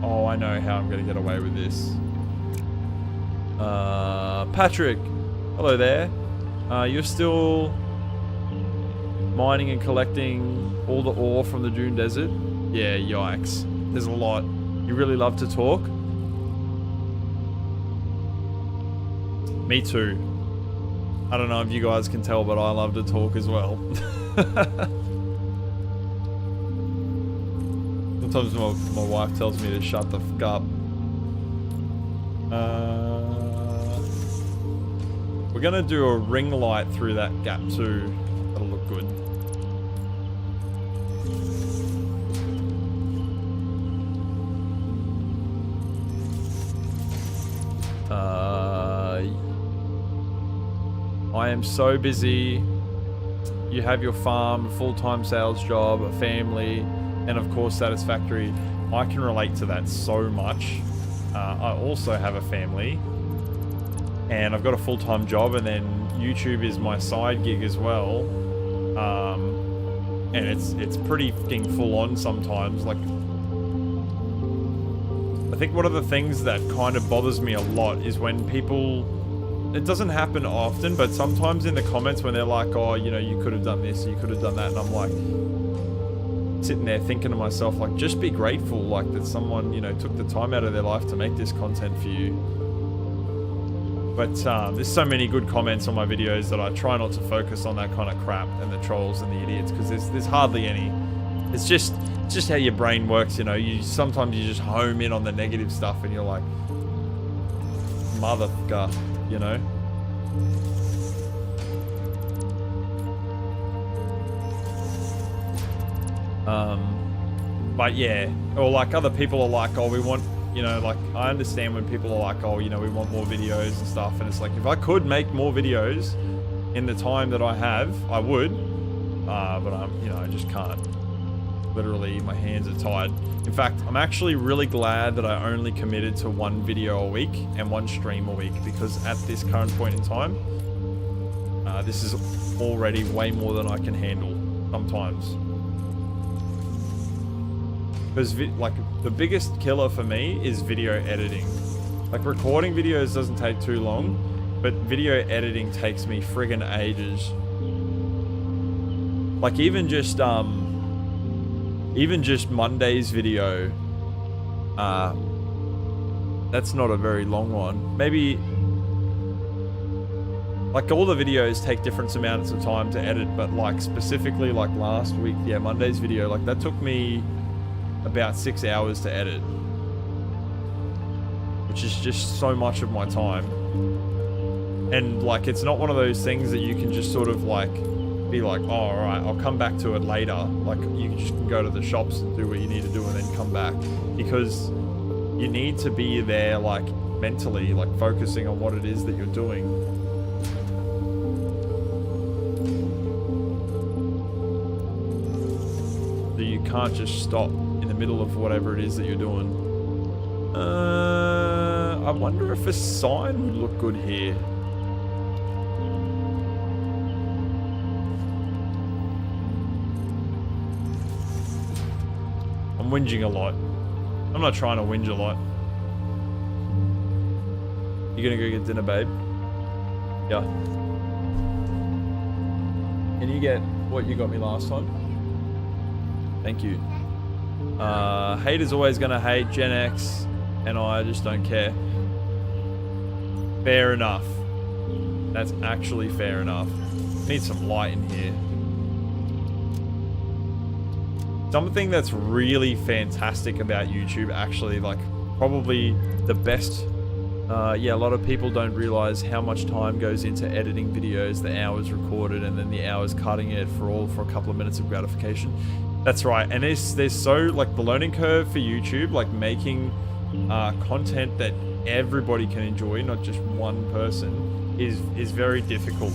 Oh, I know how I'm gonna get away with this. Patrick, hello there. You're still mining and collecting all the ore from the Dune Desert? Yeah, yikes. There's a lot. You really love to talk? Me too. I don't know if you guys can tell, but I love to talk as well. Sometimes my wife tells me to shut the fuck up. We're gonna do a ring light through that gap too. That'll look good. I am so busy. You have your farm, a full-time sales job, a family, and of course Satisfactory. I can relate to that so much. I also have a family, and I've got a full-time job, and then YouTube is my side gig as well. And it's pretty fucking full-on sometimes. Like, I think one of the things that kind of bothers me a lot is when people, it doesn't happen often, but sometimes in the comments when they're like, oh, you know, you could have done this, you could have done that, and I'm like, sitting there thinking to myself, like, just be grateful, like, that someone, you know, took the time out of their life to make this content for you. But there's so many good comments on my videos that I try not to focus on that kind of crap and the trolls and the idiots, because there's hardly any. It's just how your brain works, you know. Sometimes you just home in on the negative stuff and you're like, motherfucker, you know. But yeah, or like other people are like, oh, we want, you know, like, I understand when people are like, oh, you know, we want more videos and stuff, and it's like, if I could make more videos in the time that I have, I would, but you know, I just can't. Literally, my hands are tied. In fact, I'm actually really glad that I only committed to one video a week and one stream a week, because at this current point in time, this is already way more than I can handle sometimes. Because like the biggest killer for me is video editing. Like, recording videos doesn't take too long, but video editing takes me friggin' ages. Like even just Monday's video, that's not a very long one. Maybe like all the videos take different amounts of time to edit, but like specifically like last week, yeah, Monday's video, like that took me about 6 hours to edit, which is just so much of my time. And like, it's not one of those things that you can just sort of like be like, oh, all right, I'll come back to it later. Like, you just can go to the shops and do what you need to do and then come back, because you need to be there, like mentally, like focusing on what it is that you're doing. So you can't just stop in the middle of whatever it is that you're doing. I wonder if a sign would look good here. I'm whinging a lot. I'm not trying to whinge a lot. You gonna go get dinner, babe? Yeah. Can you get what you got me last time? Thank you. Haters always gonna hate. Gen X and I just don't care. Fair enough. That's actually fair enough. Need some light in here. Something that's really fantastic about YouTube, actually, like probably the best. Yeah, a lot of people don't realize how much time goes into editing videos, the hours recorded, and then the hours cutting it for a couple of minutes of gratification. That's right. And there's so, like, the learning curve for YouTube, like making content that everybody can enjoy, not just one person, is very difficult.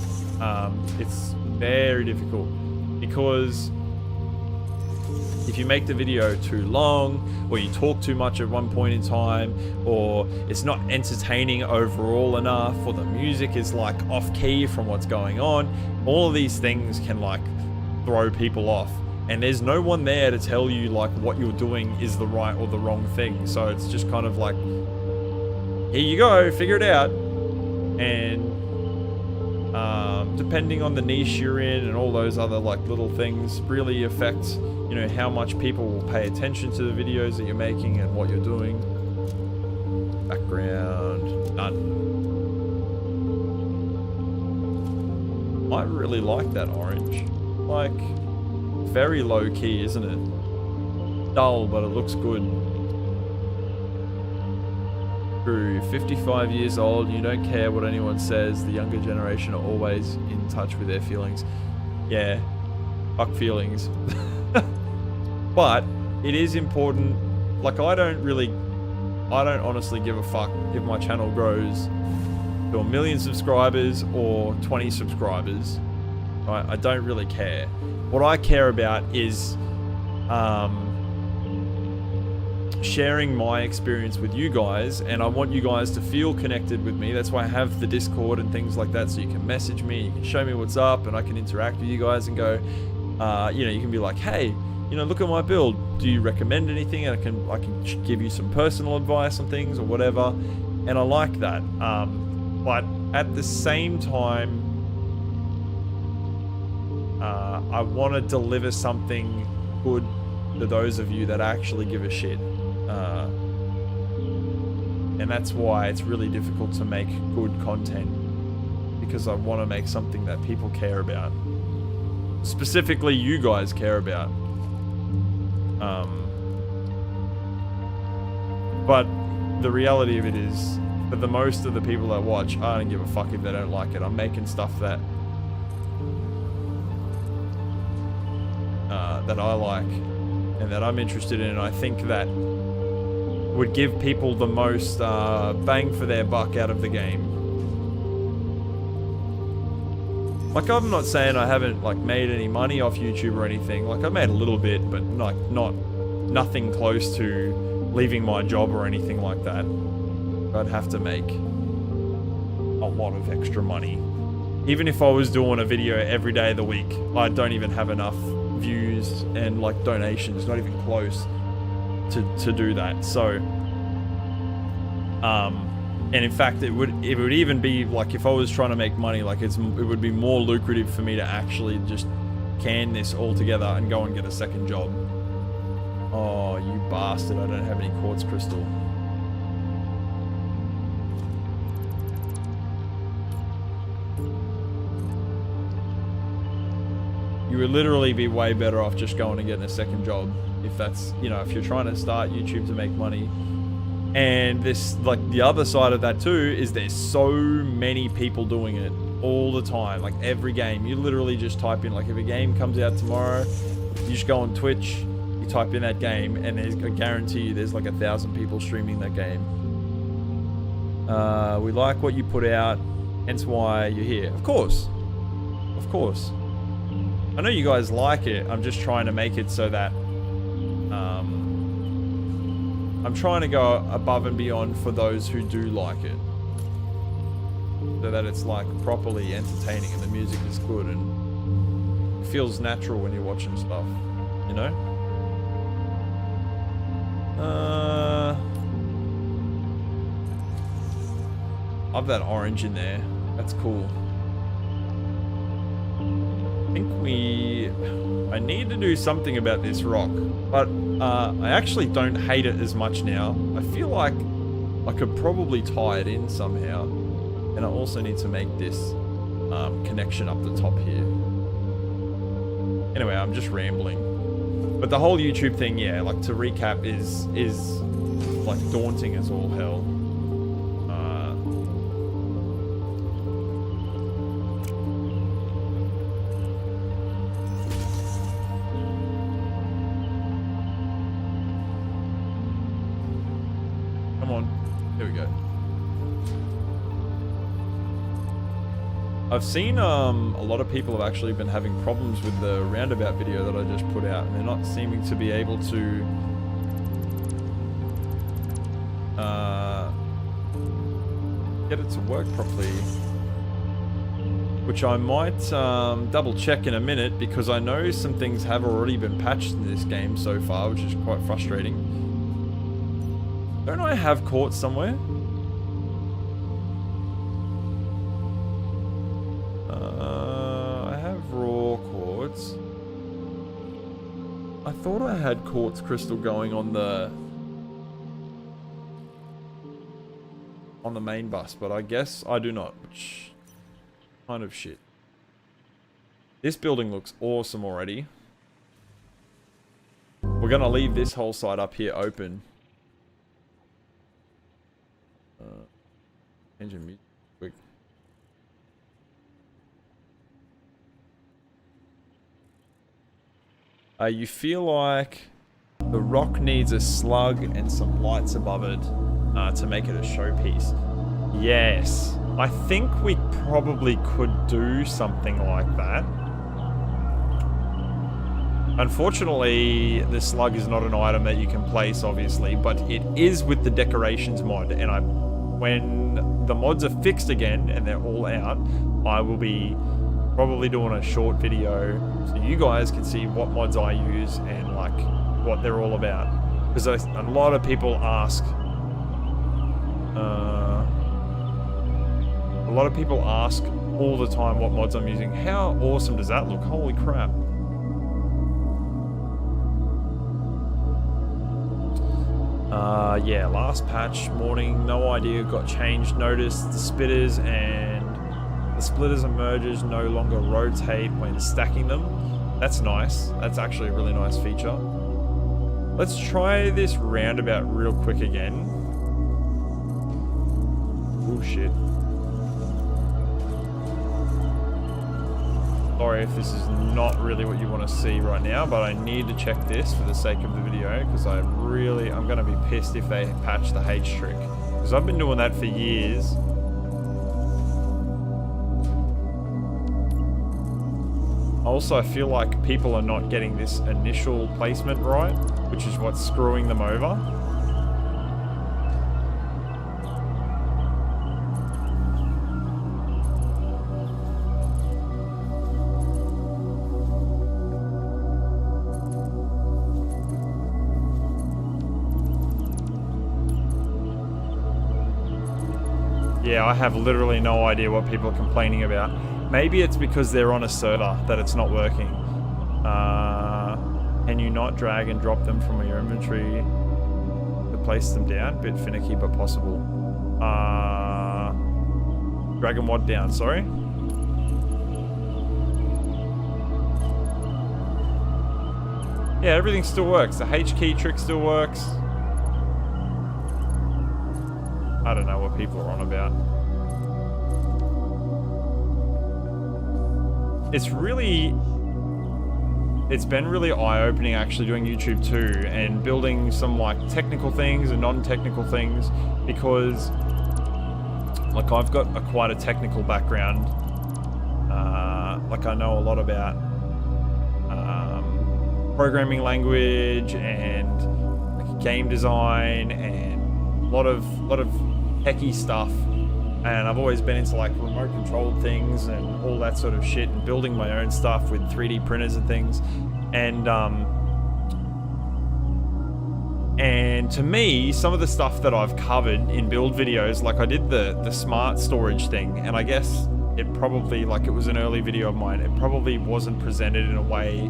It's very difficult because If you make the video too long, or you talk too much at one point in time, or it's not entertaining overall enough, or the music is like off key from what's going on, all of these things can like throw people off. And there's no one there to tell you like what you're doing is the right or the wrong thing. So it's just kind of like, here you go, figure it out. And depending on the niche you're in and all those other like little things really affect, you know, how much people will pay attention to the videos that you're making and what you're doing. Background, none. I really like that orange. Like, very low key, isn't it? Dull, but it looks good. True, 55 years old, you don't care what anyone says. The younger generation are always in touch with their feelings. Yeah, fuck feelings. But it is important. Like, I don't honestly give a fuck if my channel grows to 1 million subscribers or 20 subscribers. I don't really care. What I care about is sharing my experience with you guys, and I want you guys to feel connected with me. That's why I have the Discord and things like that, so you can message me, you can show me what's up, and I can interact with you guys and go, you know, you can be like, hey, you know, look at my build. Do you recommend anything? And I can give you some personal advice on things or whatever, and I like that. But at the same time, I want to deliver something good to those of you that actually give a shit. And that's why it's really difficult to make good content, because I want to make something that people care about. Specifically, you guys care about. But the reality of it is, for the most of the people that watch, I don't give a fuck if they don't like it. I'm making stuff that I like and that I'm interested in, and I think that would give people the most bang for their buck out of the game. Like, I'm not saying I haven't like made any money off YouTube or anything. Like, I made a little bit, but like nothing close to leaving my job or anything like that. I'd have to make a lot of extra money. Even if I was doing a video every day of the week, I don't even have enough views and like donations, not even close to do that. So and in fact it would even be like, if I was trying to make money, like it would be more lucrative for me to actually just can this all together and go and get a second job. Oh, you bastard, I don't have any quartz crystal. You would literally be way better off just going and getting a second job, if that's, you know, if you're trying to start YouTube to make money. And this, like, the other side of that too is there's so many people doing it all the time. Like, every game, you literally just type in, like, if a game comes out tomorrow, you just go on Twitch, you type in that game, and I guarantee you there's like 1,000 people streaming that game. We like what you put out, hence why you're here. Of course. Of course. I know you guys like it. I'm just trying to make it so that I'm trying to go above and beyond for those who do like it, so that it's like properly entertaining and the music is good and it feels natural when you're watching stuff, you know? I have that orange in there. That's cool. I think I need to do something about this rock, but I actually don't hate it as much now. I feel like I could probably tie it in somehow, and I also need to make this connection up the top here. Anyway, I'm just rambling. But the whole YouTube thing, yeah, like, to recap, is like daunting as all hell. Come on. Here we go. I've seen a lot of people have actually been having problems with the roundabout video that I just put out, and they're not seeming to be able to get it to work properly, which I might double check in a minute, because I know some things have already been patched in this game so far, which is quite frustrating. Don't I have quartz somewhere? I have raw quartz. I thought I had quartz crystal going on the main bus, but I guess I do not, which kind of shit. This building looks awesome already. We're gonna leave this whole side up here open. Engine music quick. You feel like the rock needs a slug and some lights above it to make it a showpiece. Yes, I think we probably could do something like that. Unfortunately, the slug is not an item that you can place, obviously, but it is with the decorations mod, and when the mods are fixed again and they're all out, I will be probably doing a short video so you guys can see what mods I use and like what they're all about. Because a lot of people ask, all the time what mods I'm using. How awesome does that look? Holy crap. Yeah, last patch morning, no idea, got changed. Noticed the splitters and mergers no longer rotate when stacking them. That's nice. That's actually a really nice feature. Let's try this roundabout real quick again. Oh shit. Sorry if this is not really what you want to see right now, but I need to check this for the sake of the video, because I'm going to be pissed if they patch the H trick, because I've been doing that for years. Also, I feel like people are not getting this initial placement right, which is what's screwing them over. Yeah, I have literally no idea what people are complaining about. Maybe it's because they're on a server that it's not working. Can you not drag and drop them from your inventory to place them down? Bit finicky, but possible. Drag and what down, sorry? Yeah, everything still works. The H key trick still works. I don't know what people are on about. It's been really eye-opening actually doing YouTube too, and building some like technical things and non-technical things, because like I've got quite a technical background. Like I know a lot about programming language and like game design and a lot of techie stuff, and I've always been into like remote controlled things and all that sort of shit, and building my own stuff with 3D printers and things. And to me, some of the stuff that I've covered in build videos, like I did the smart storage thing, and I guess it probably, like it was an early video of mine, it probably wasn't presented in a way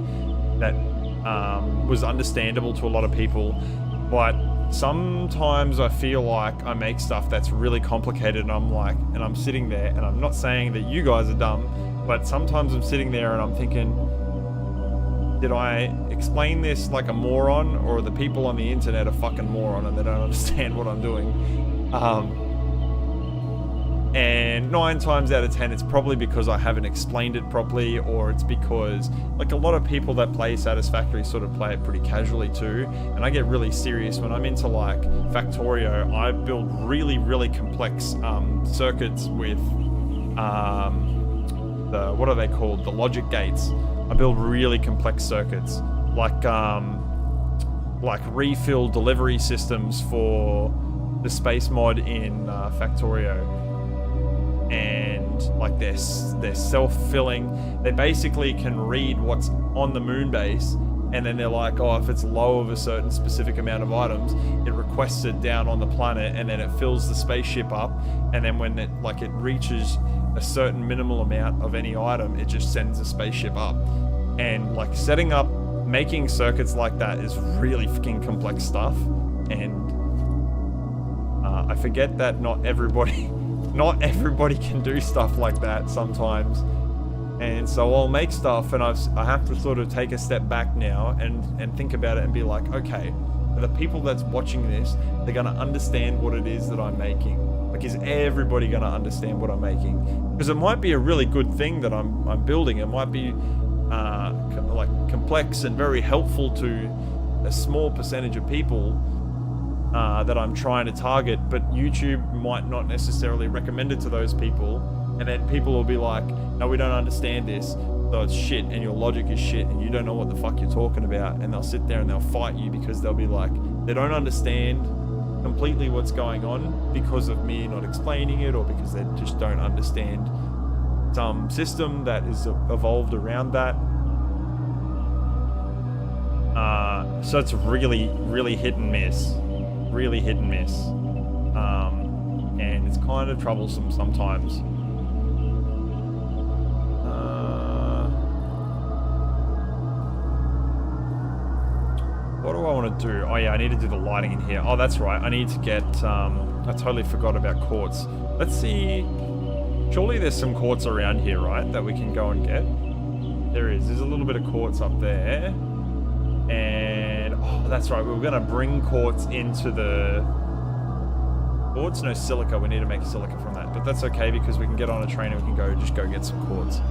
that was understandable to a lot of people, but sometimes I feel like I make stuff that's really complicated, and I'm sitting there, and I'm not saying that you guys are dumb, but sometimes I'm sitting there and I'm thinking, did I explain this like a moron, or the people on the internet are fucking moron and they don't understand what I'm doing? And 9 times out of 10, it's probably because I haven't explained it properly, or it's because like a lot of people that play Satisfactory sort of play it pretty casually too. And I get really serious when I'm into like Factorio. I build really, really complex circuits with what are they called? The logic gates. I build really complex circuits, like refill delivery systems for the space mod in Factorio, and like they're self-filling. They basically can read what's on the moon base, and then they're like, oh, if it's low of a certain specific amount of items, it requests it down on the planet, and then it fills the spaceship up, and then when it reaches a certain minimal amount of any item, it just sends the spaceship up. And like making circuits like that is really fucking complex stuff, and I forget that not everybody can do stuff like that sometimes. And so I'll make stuff, and I have to sort of take a step back now and think about it and be like, okay, the people that's watching this, they're going to understand what it is that I'm making. Like, is everybody going to understand what I'm making? Because it might be a really good thing that I'm building. It might be like complex and very helpful to a small percentage of people that I'm trying to target, but YouTube might not necessarily recommend it to those people. And then people will be like, no, we don't understand this, so it's shit, and your logic is shit, and you don't know what the fuck you're talking about. And they'll sit there and they'll fight you because they'll be like, they don't understand completely what's going on because of me not explaining it, or because they just don't understand some system that is evolved around that. So it's really, really hit and miss. Really hit and miss. And it's kind of troublesome sometimes. What do I want to do? Oh yeah, I need to do the lighting in here. Oh, that's right. I need to get, I totally forgot about quartz. Let's see. Surely there's some quartz around here, right? That we can go and get. There is. There's a little bit of quartz up there. And, oh, that's right. We were going to bring quartz into the... Quartz? No, silica. We need to make silica from that. But that's okay because we can get on a train and we can just go get some quartz.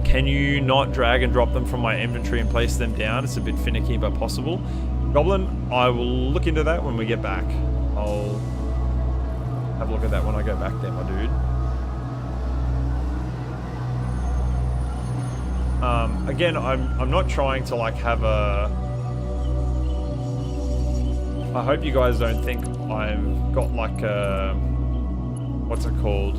Can you not drag and drop them from my inventory and place them down? It's a bit finicky, but possible. Goblin, I will look into that when we get back. I'll have a look at that when I go back there, my dude. Again, I'm not trying to like have a... I hope you guys don't think I've got like a... What's it called?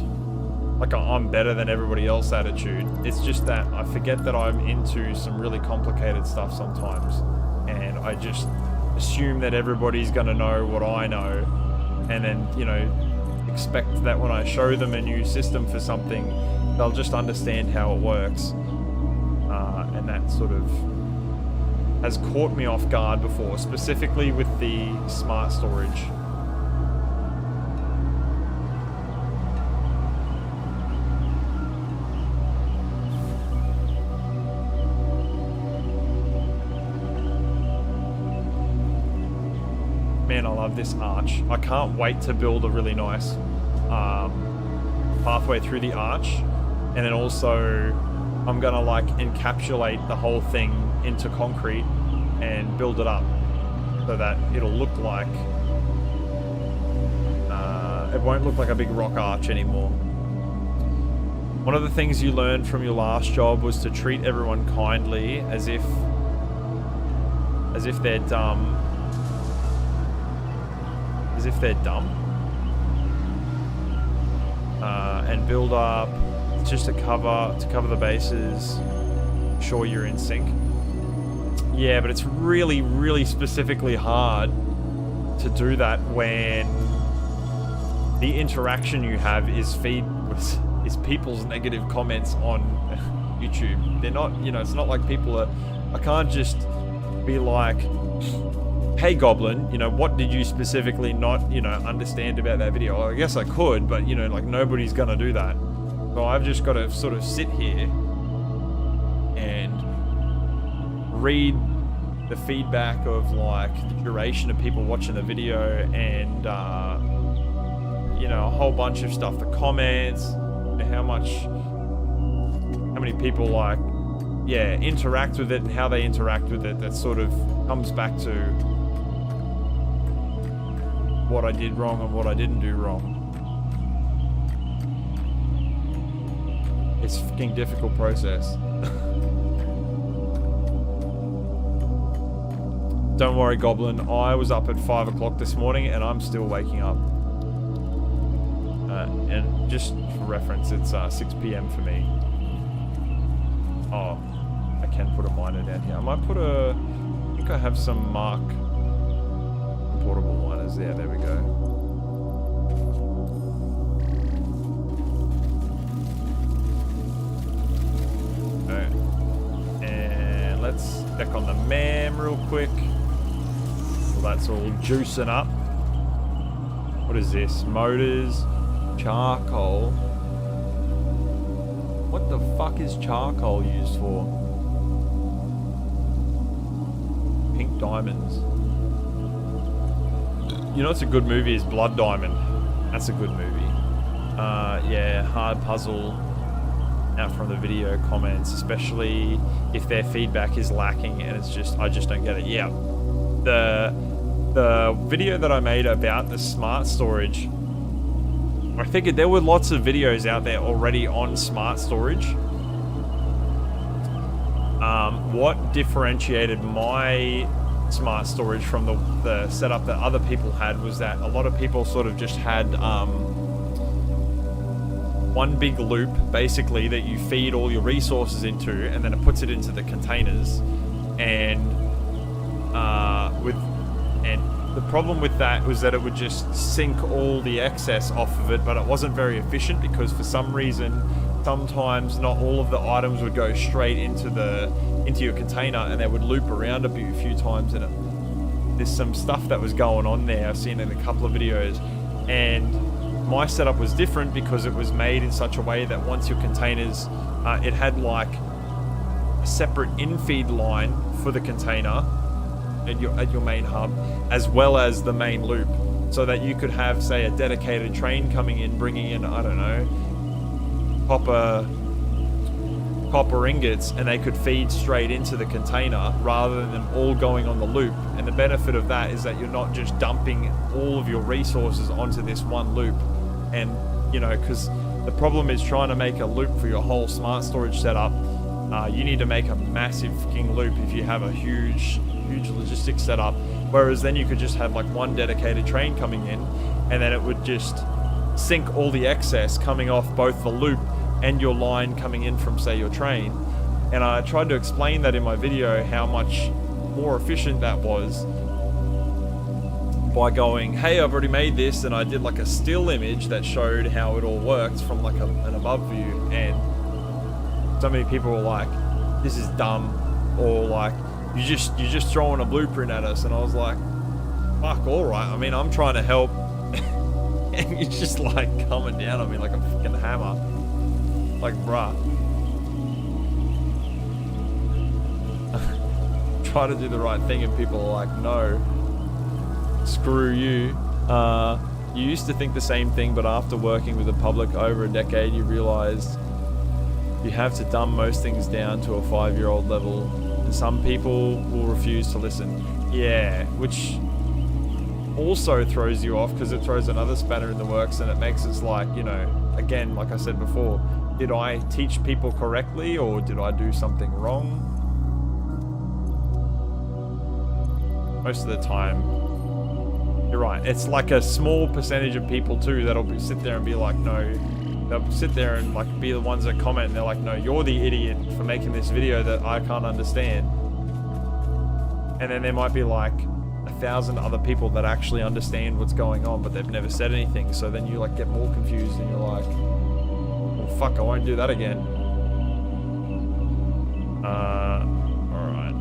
Like a I'm better than everybody else attitude. It's just that I forget that I'm into some really complicated stuff sometimes. And I just assume that everybody's gonna know what I know. And then, you know, expect that when I show them a new system for something, they'll just understand how it works. And that sort of has caught me off guard before, specifically with the smart storage. Man, I love this arch. I can't wait to build a really nice pathway through the arch, and then also I'm gonna like encapsulate the whole thing into concrete and build it up so that it'll look like it won't look like a big rock arch anymore. One of the things you learned from your last job was to treat everyone kindly as if they're dumb. As if they're dumb. And build up just to cover the bases. Sure, you're in sync. Yeah, but it's really, really specifically hard to do that when the interaction you have is people's negative comments on YouTube. They're not, you know, it's not like people are... I can't just be like, hey Goblin, you know, what did you specifically not, you know, understand about that video? Well, I guess I could, but, you know, like nobody's gonna do that. So I've just got to sort of sit here and read the feedback of like the duration of people watching the video and, you know, a whole bunch of stuff, the comments, how many people like, yeah, interact with it and how they interact with it. That sort of comes back to what I did wrong and what I didn't do wrong. It's a fucking difficult process. Don't worry, Goblin. I was up at 5 o'clock this morning and I'm still waking up. And just for reference, it's 6 p.m. for me. Oh, I can put a miner down here. I might put I think I have some Mark portable miners there. There we go. And let's check on the MAM real quick. Well, that's all juicing up. What is this? Motors, charcoal. What the fuck is charcoal used for? Pink diamonds. You know what's a good movie is Blood Diamond. That's a good movie. Yeah, hard puzzle out from the video comments, especially if their feedback is lacking and it's just, I just don't get it. Yeah. The video that I made about the smart storage, I figured there were lots of videos out there already on smart storage. What differentiated my smart storage from the setup that other people had was that a lot of people sort of just had one big loop basically that you feed all your resources into, and then it puts it into the containers. And the problem with that was that it would just sink all the excess off of it, but it wasn't very efficient because for some reason, sometimes not all of the items would go straight into your container, and they would loop around a few times. And there's some stuff that was going on there. I've seen in a couple of videos, and my setup was different because it was made in such a way that once your containers, it had like a separate infeed line for the container at your main hub, as well as the main loop, so that you could have, say, a dedicated train coming in, bringing in, I don't know, copper ingots, and they could feed straight into the container rather than them all going on the loop. And the benefit of that is that you're not just dumping all of your resources onto this one loop. And, you know, because the problem is trying to make a loop for your whole smart storage setup. You need to make a massive fucking loop if you have a huge logistics setup. Whereas then you could just have like one dedicated train coming in, and then it would just sink all the excess coming off both the loop and your line coming in from, say, your train. And I tried to explain that in my video, how much more efficient that was by going, hey, I've already made this, and I did like a still image that showed how it all works from like an above view. And so many people were like, this is dumb, or like, you're just throwing a blueprint at us. And I was like, fuck, all right. I mean, I'm trying to help, and you're just like coming down on me like a fucking hammer. Like, bruh. Try to do the right thing, and people are like, no, screw you. You used to think the same thing, but after working with the public over a decade, you realized you have to dumb most things down to a 5-year-old level. And some people will refuse to listen. Yeah, which also throws you off because it throws another spanner in the works, and it makes it like, you know, again, like I said before, did I teach people correctly or did I do something wrong? Most of the time, you're right. It's like a small percentage of people too that'll sit there and be like, no. They'll sit there and like be the ones that comment, and they're like, no, you're the idiot for making this video that I can't understand. And then there might be like 1,000 other people that actually understand what's going on, but they've never said anything. So then you like get more confused, and you're like, well, fuck, I won't do that again. Alright.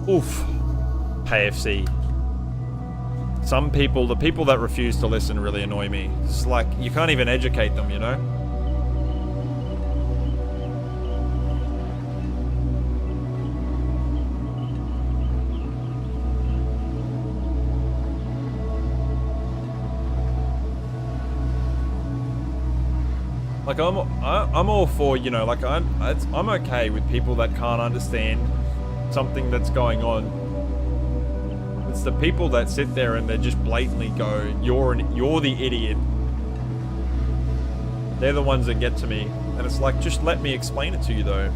Oof. KFC. Some people, the people that refuse to listen really annoy me. It's like, you can't even educate them, you know? Like, I'm all for, you know, like, I'm okay with people that can't understand something that's going on. It's the people that sit there and they just blatantly go, you're the idiot. They're the ones that get to me. And it's like, just let me explain it to you though.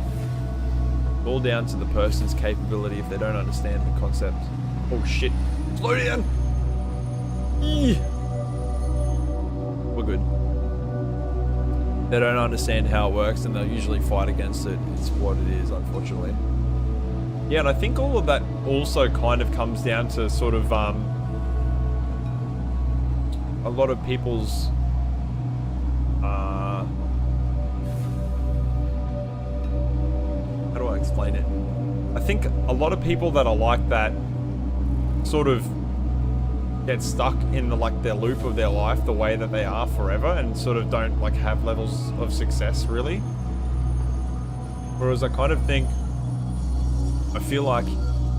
It's all down to the person's capability if they don't understand the concept. Oh shit. Slow down. Eee. We're good. They don't understand how it works and they'll usually fight against it. It's what it is, unfortunately. Yeah, and I think all of that also kind of comes down to sort of a lot of people's how do I explain it? I think a lot of people that are like that sort of get stuck in their loop of their life the way that they are forever and sort of don't like have levels of success really. Whereas I kind of think, I feel like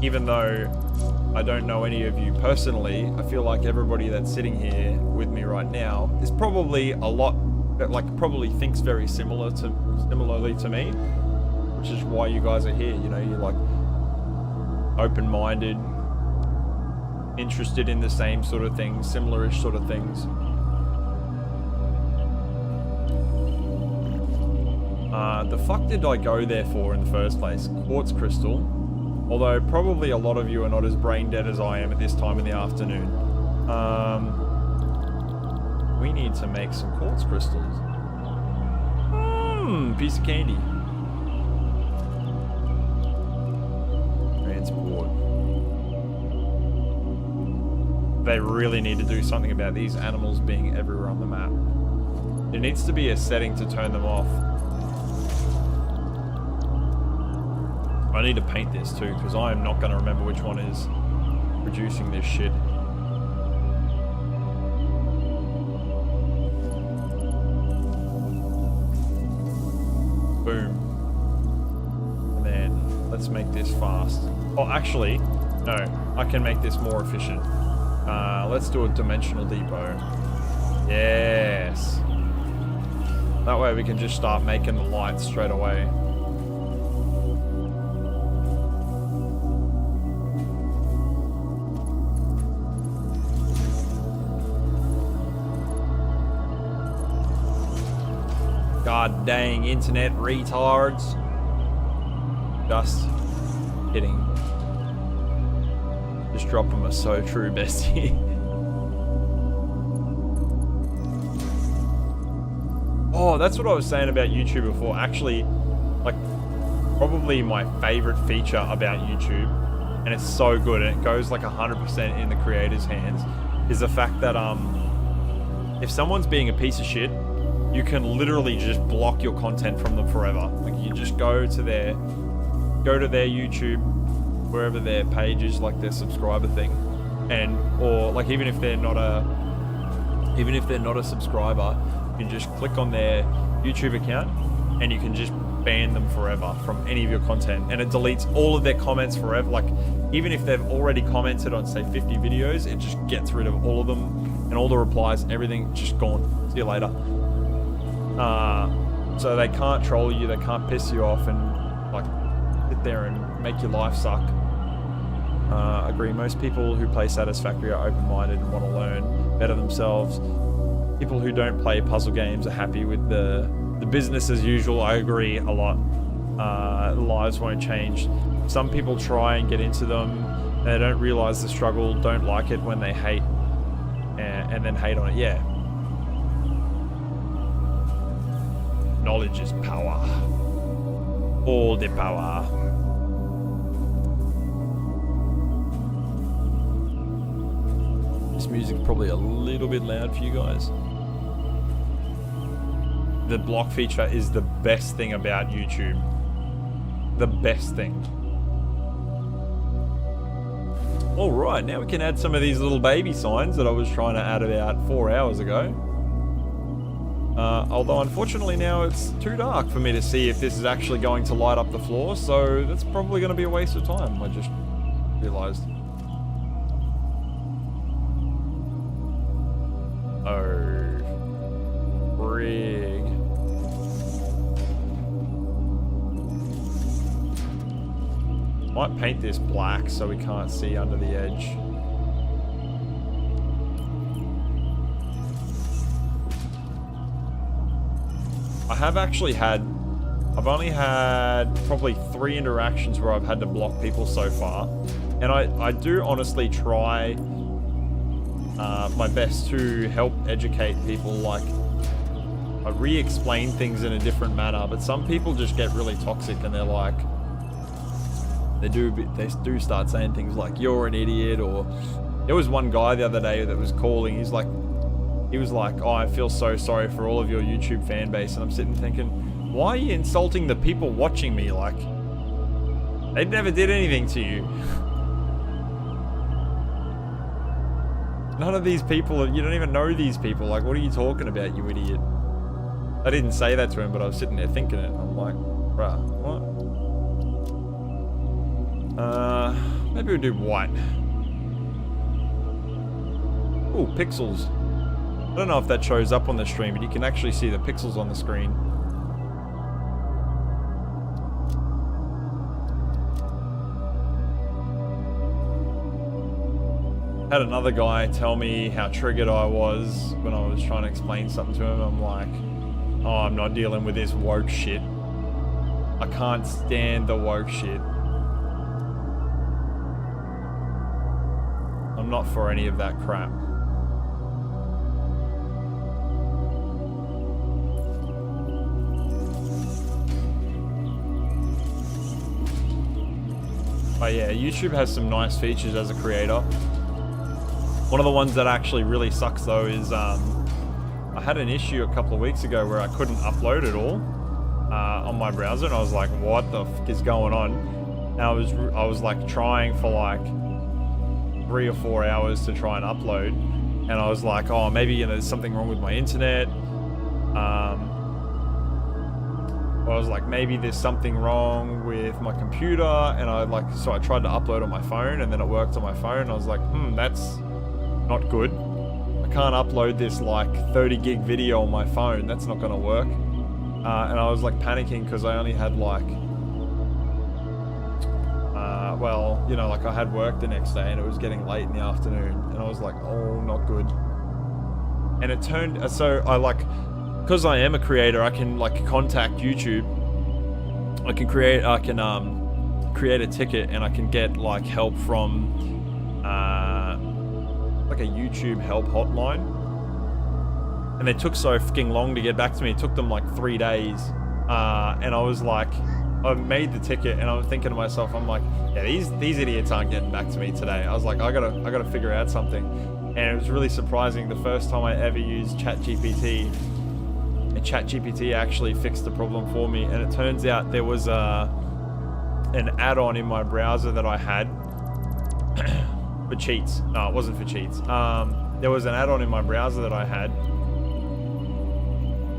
even though I don't know any of you personally, I feel like everybody that's sitting here with me right now is probably a lot that like probably thinks very similarly to me, which is why you guys are here. You know, you're like open-minded, interested in the same sort of things, similar-ish sort of things. The fuck did I go there for in the first place? Quartz crystal. Although probably a lot of you are not as brain dead as I am at this time in the afternoon. We need to make some quartz crystals. Piece of candy. Transport. They really need to do something about these animals being everywhere on the map. There needs to be a setting to turn them off. I need to paint this too, because I am not going to remember which one is producing this shit. Boom. And then let's make this fast. Oh, actually, no, I can make this more efficient. Let's do a dimensional depot. Yes. That way we can just start making the lights straight away. God dang internet retards. Just kidding. Just drop them a so true bestie. Oh, that's what I was saying about YouTube before. Actually, like, probably my favorite feature about YouTube, and it's so good, and it goes like 100% in the creator's hands, is the fact that if someone's being a piece of shit, you can literally just block your content from them forever. Like, you just go to their YouTube, wherever their page is, like their subscriber thing, or like even if they're not a subscriber, you can just click on their YouTube account and you can just ban them forever from any of your content, and it deletes all of their comments forever. Like, even if they've already commented on say 50 videos, it just gets rid of all of them and all the replies, everything just gone. See you later. So they can't troll you, they can't piss you off and like sit there and make your life suck. Agree, most people who play Satisfactory are open-minded and want to learn, better themselves. People who don't play puzzle games are happy with the business as usual. I agree a lot. Lives won't change. Some people try and get into them, and they don't realize the struggle, don't like it when they hate, and then hate on it. Yeah. Knowledge is power. All the power. This music's probably a little bit loud for you guys. The block feature is the best thing about YouTube. The best thing. All right, now we can add some of these little baby signs that I was trying to add about 4 hours ago. Although unfortunately now it's too dark for me to see if this is actually going to light up the floor, so that's probably going to be a waste of time, I just realized. Oh, frig. Might paint this black so we can't see under the edge. I have actually had, I've only had probably 3 interactions where I've had to block people so far. And I do honestly try my best to help educate people. Like, I re-explain things in a different manner, but some people just get really toxic and they're like, they do start saying things like, you're an idiot, or there was one guy the other day that was calling, he was like, oh, I feel so sorry for all of your YouTube fan base. And I'm sitting thinking, why are you insulting the people watching me? Like, they never did anything to you. None of these people, you don't even know these people. Like, what are you talking about, you idiot? I didn't say that to him, but I was sitting there thinking it. I'm like, bruh, what? Maybe we'll do white. Ooh, pixels. I don't know if that shows up on the stream, but you can actually see the pixels on the screen. Had another guy tell me how triggered I was when I was trying to explain something to him. I'm like, oh, I'm not dealing with this woke shit. I can't stand the woke shit. I'm not for any of that crap. But yeah, YouTube has some nice features as a creator. One of the ones that actually really sucks though is I had an issue a couple of weeks ago where I couldn't upload it all on my browser, and I was like, what the f is going on? And I was like trying for like 3 or 4 hours to try and upload, and I was like, oh, maybe there's something wrong with my internet. I was like, maybe there's something wrong with my computer, and so I tried to upload on my phone, and then it worked on my phone. I was like, that's not good. I can't upload this like 30 gig video on my phone. That's not gonna work. And I was like panicking because I only had like, well, like I had work the next day and it was getting late in the afternoon, and I was like, oh, not good. And it turned, so I like, because I am a creator, I can like contact YouTube. I can create a ticket, and I can get like help from like a YouTube help hotline. And they took so fucking long to get back to me. It took them like 3 days. And I was like, I made the ticket, and I was thinking to myself, I'm like, yeah, these idiots aren't getting back to me today. I was like, I gotta figure out something. And it was really surprising. The first time I ever used ChatGPT, and ChatGPT actually fixed the problem for me. And it turns out there was an add-on in my browser that I had for cheats. No, it wasn't for cheats. There was an add-on in my browser that I had,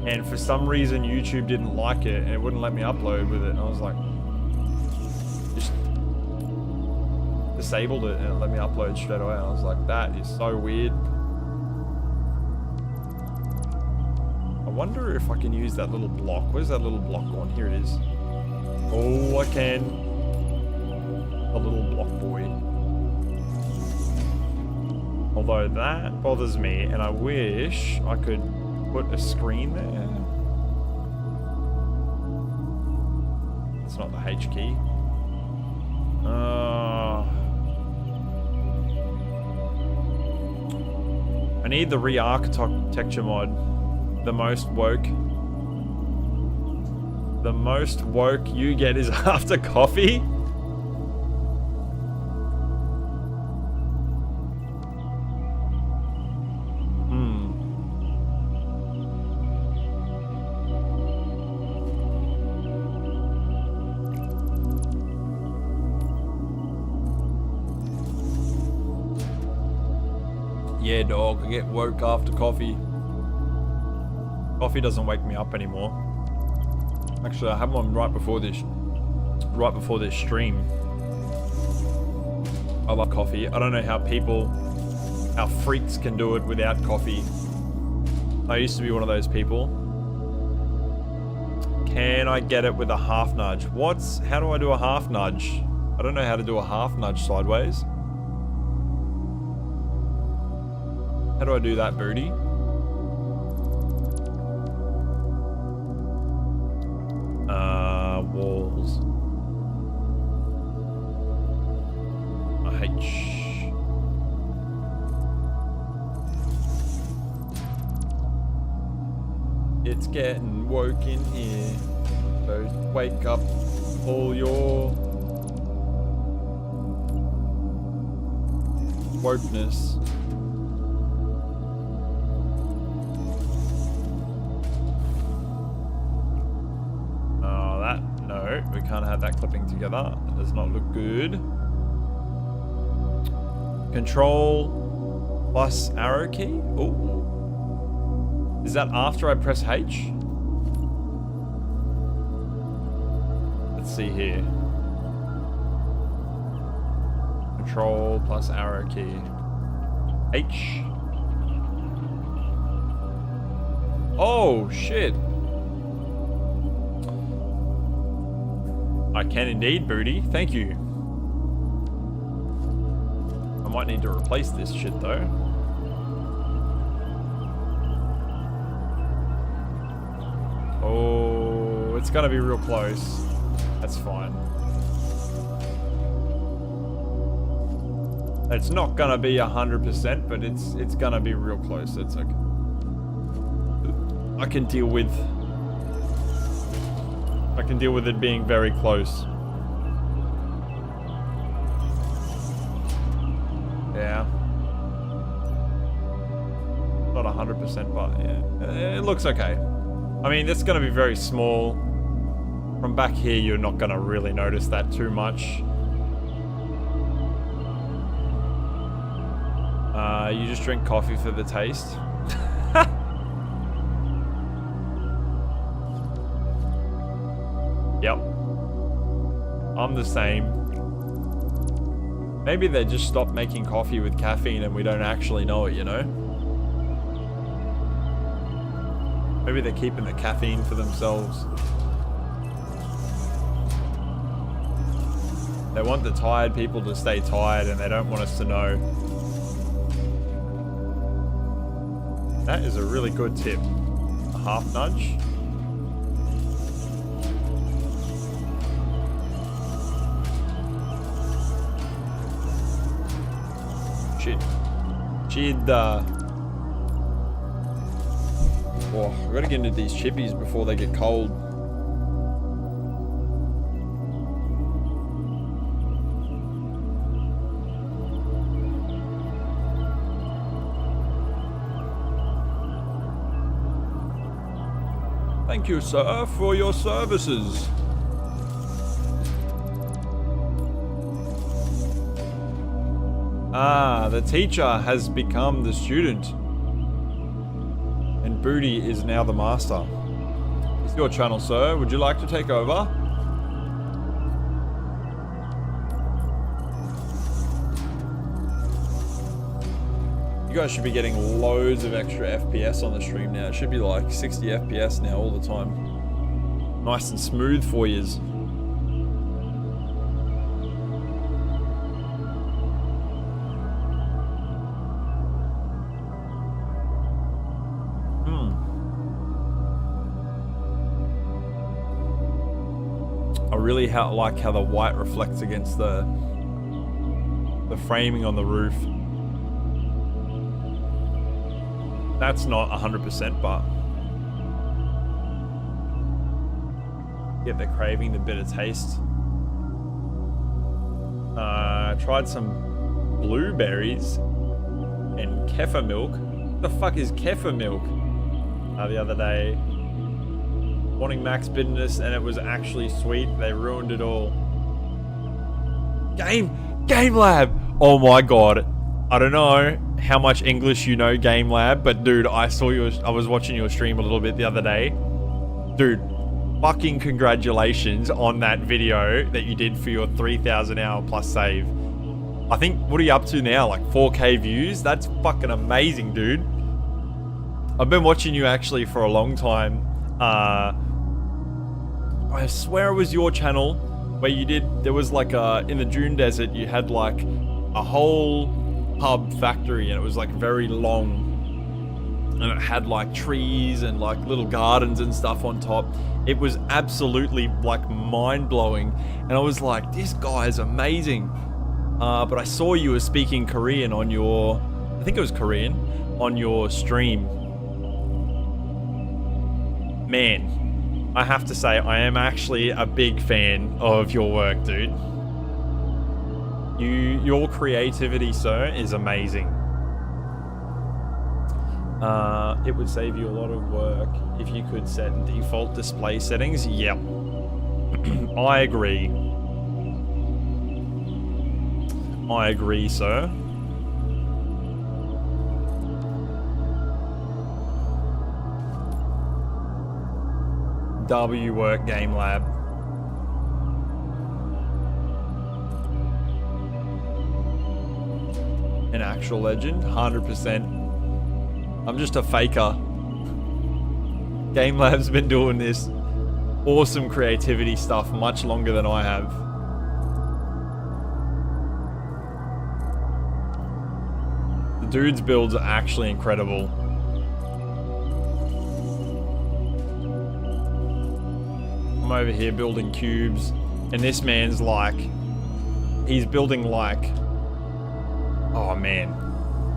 and for some reason YouTube didn't like it, and it wouldn't let me upload with it. And I was like, just disabled it, and it let me upload straight away. I was like, that is so weird. I wonder if I can use that little block. Where's that little block gone? Here it is. Oh, I can. A little block boy. Although that bothers me, and I wish I could put a screen there. It's not the H key. I need the re-architecture mod. The most woke you get is after coffee? Yeah, dog, I get woke after coffee. Coffee doesn't wake me up anymore. Actually, I had one right before this stream. I love coffee. I don't know how freaks can do it without coffee. I used to be one of those people. Can I get it with a half nudge? How do I do a half nudge? I don't know how to do a half nudge sideways. How do I do that, booty? Walls. H. It's getting woke in here. So wake up all your wokeness. No, we can't have that clipping together. It does not look good. Control plus arrow key. Oh, is that after I press H? Let's see here. Control plus arrow key. H. Oh shit. I can indeed, Booty. Thank you. I might need to replace this shit though. Oh, it's gonna be real close. That's fine. It's not gonna be 100%, but it's gonna be real close. It's okay. I can deal with it being very close. Yeah. Not 100%, but yeah. It looks okay. I mean, it's going to be very small. From back here, you're not going to really notice that too much. You just drink coffee for the taste. Yep. I'm the same. Maybe they just stopped making coffee with caffeine and we don't actually know it, you know? Maybe they're keeping the caffeine for themselves. They want the tired people to stay tired and they don't want us to know. That is a really good tip. A half nudge. Oh, I gotta get into these chippies before they get cold. Thank you, sir, for your services. Ah, the teacher has become the student. And Booty is now the master. It's your channel, sir. Would you like to take over? You guys should be getting loads of extra FPS on the stream now. It should be like 60 FPS now all the time. Nice and smooth for yous. I really like how the white reflects against the framing on the roof. That's not 100%, but yeah, they're craving the bitter taste. I tried some blueberries and kefir milk. What the fuck is kefir milk? The other day, wanting max bitterness, and it was actually sweet. They ruined it all. Game Lab. Oh my god. I don't know how much English you know, Game Lab, but dude, I was watching your stream a little bit the other day. Dude, fucking congratulations on that video that you did for your 3,000 hour plus save. I think, what are you up to now? Like 4K views? That's fucking amazing, dude. I've been watching you actually for a long time. I swear it was your channel where you did, there was like in the Dune Desert, you had like a whole pub factory and it was like very long and it had like trees and like little gardens and stuff on top, It was absolutely like mind-blowing, and I was like, this guy is amazing. But I saw you were speaking Korean on your, I think it was Korean, on your stream. Man, I have to say, I am actually a big fan of your work, dude. Your creativity, sir, is amazing. It would save you a lot of work if you could set default display settings. Yep. I agree. I agree, sir. W work Game Lab. An actual legend, 100%. I'm just a faker. Game Lab's been doing this awesome creativity stuff much longer than I have. The dude's builds are actually incredible. I'm over here building cubes, and this man's like, he's building like, oh man.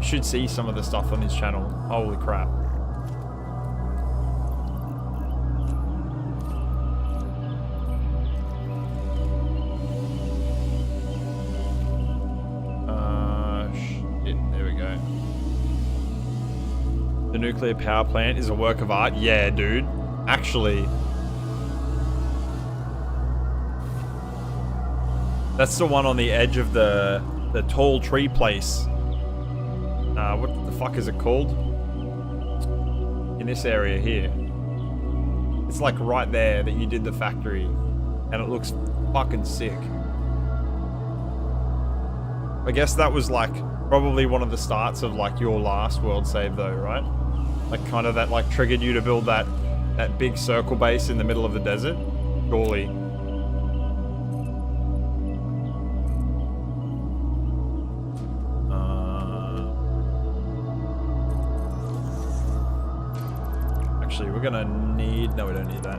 Should see some of the stuff on his channel. Holy crap. Shit, there we go. The nuclear power plant is a work of art. Yeah, dude. Actually, that's the one on the edge of the tall tree place. What the fuck is it called? In this area here. It's like right there that you did the factory. And it looks fucking sick. I guess that was like probably one of the starts of like your last world save though, right? Like kind of that like triggered you to build that big circle base in the middle of the desert? Surely. Actually, we're gonna need... No, we don't need that.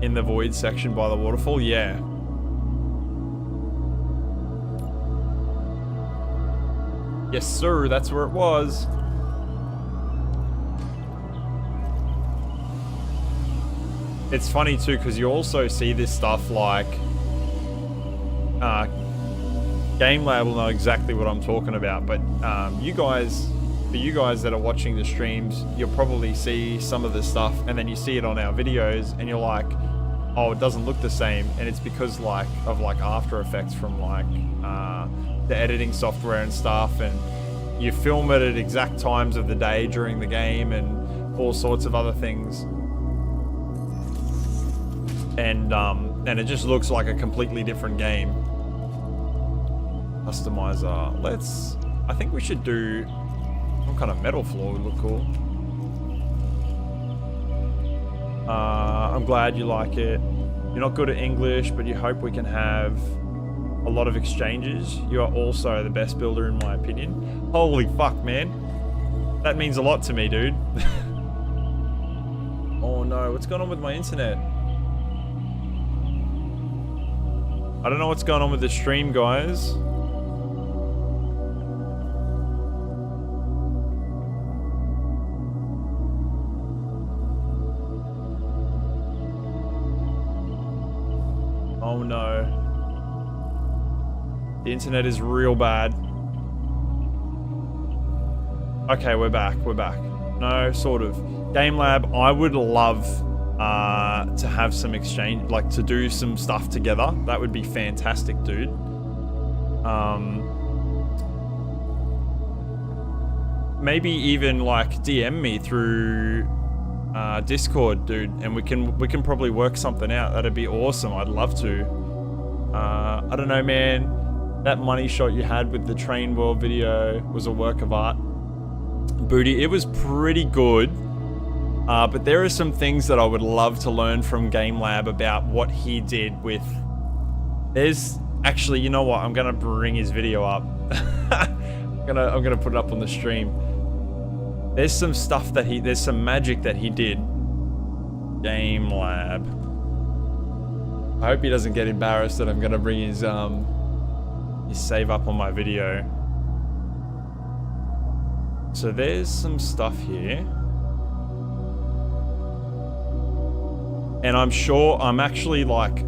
In the void section by the waterfall? Yeah. Yes, sir, that's where it was. It's funny too, because you also see this stuff like... Game Lab will know exactly what I'm talking about, but for you guys that are watching the streams, you'll probably see some of this stuff, and then you see it on our videos, and you're like, oh, it doesn't look the same, and it's because of After Effects from the editing software and stuff, and you film it at exact times of the day during the game, and all sorts of other things, and it just looks like a completely different game. Customizer. I think we should do some kind of metal floor would look cool. I'm glad you like it. You're not good at English, but you hope we can have a lot of exchanges. You are also the best builder in my opinion. Holy fuck, man. That means a lot to me, dude. Oh no, what's going on with my internet? I don't know what's going on with the stream, guys. Oh no. The internet is real bad. Okay, we're back. No, sort of. Game Lab, I would love to have some exchange, like to do some stuff together. That would be fantastic, dude. Maybe even like DM me through Discord, dude, and we can probably work something out. That'd be awesome. I'd love to. I don't know, man. That money shot you had with the trainworld video was a work of art. Booty, it was pretty good. But there are some things that I would love to learn from Game Lab about what he did with... Actually, you know what? I'm gonna bring his video up. I'm gonna put it up on the stream. There's some stuff that there's some magic that he did. Game Lab. I hope he doesn't get embarrassed that I'm gonna bring his save up on my video. So there's some stuff here. And I'm sure, I'm like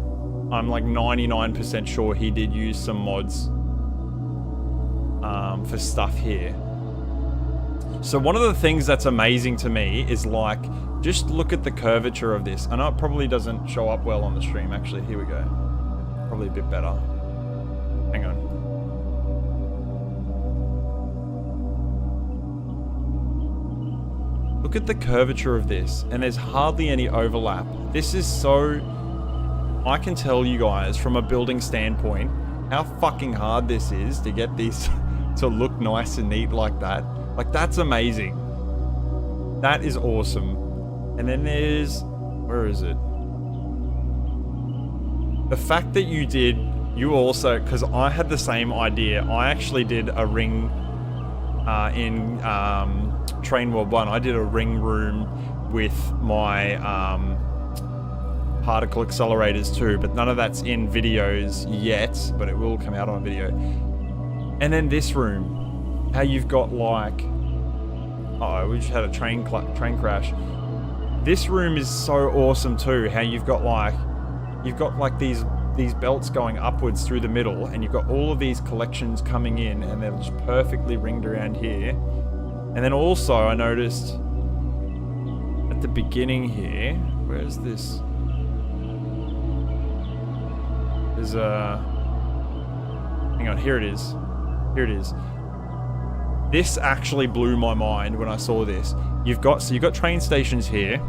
99% sure he did use some mods for stuff here. So one of the things that's amazing to me is like, just look at the curvature of this. I know it probably doesn't show up well on the stream. Actually, here we go. Probably a bit better. Hang on. Look at the curvature of this, and there's hardly any overlap. This is so... I can tell you guys from a building standpoint how fucking hard this is to get these to look nice and neat like that. Like, that's amazing. That is awesome. And then there's... Where is it? The fact that you also... Because I had the same idea. I actually did a ring in trainworld 1. I did a ring room with my particle accelerators too, but none of that's in videos yet, but it will come out on a video. And then this room, how you've got like... Uh-oh, we just had a train crash. This room is so awesome too, how you've got like these belts going upwards through the middle, and you've got all of these collections coming in, and they're just perfectly ringed around here. And then also I noticed at the beginning here, where's this? There's a... Hang on, here it is. Here it is. This actually blew my mind when I saw this. You've got train stations here,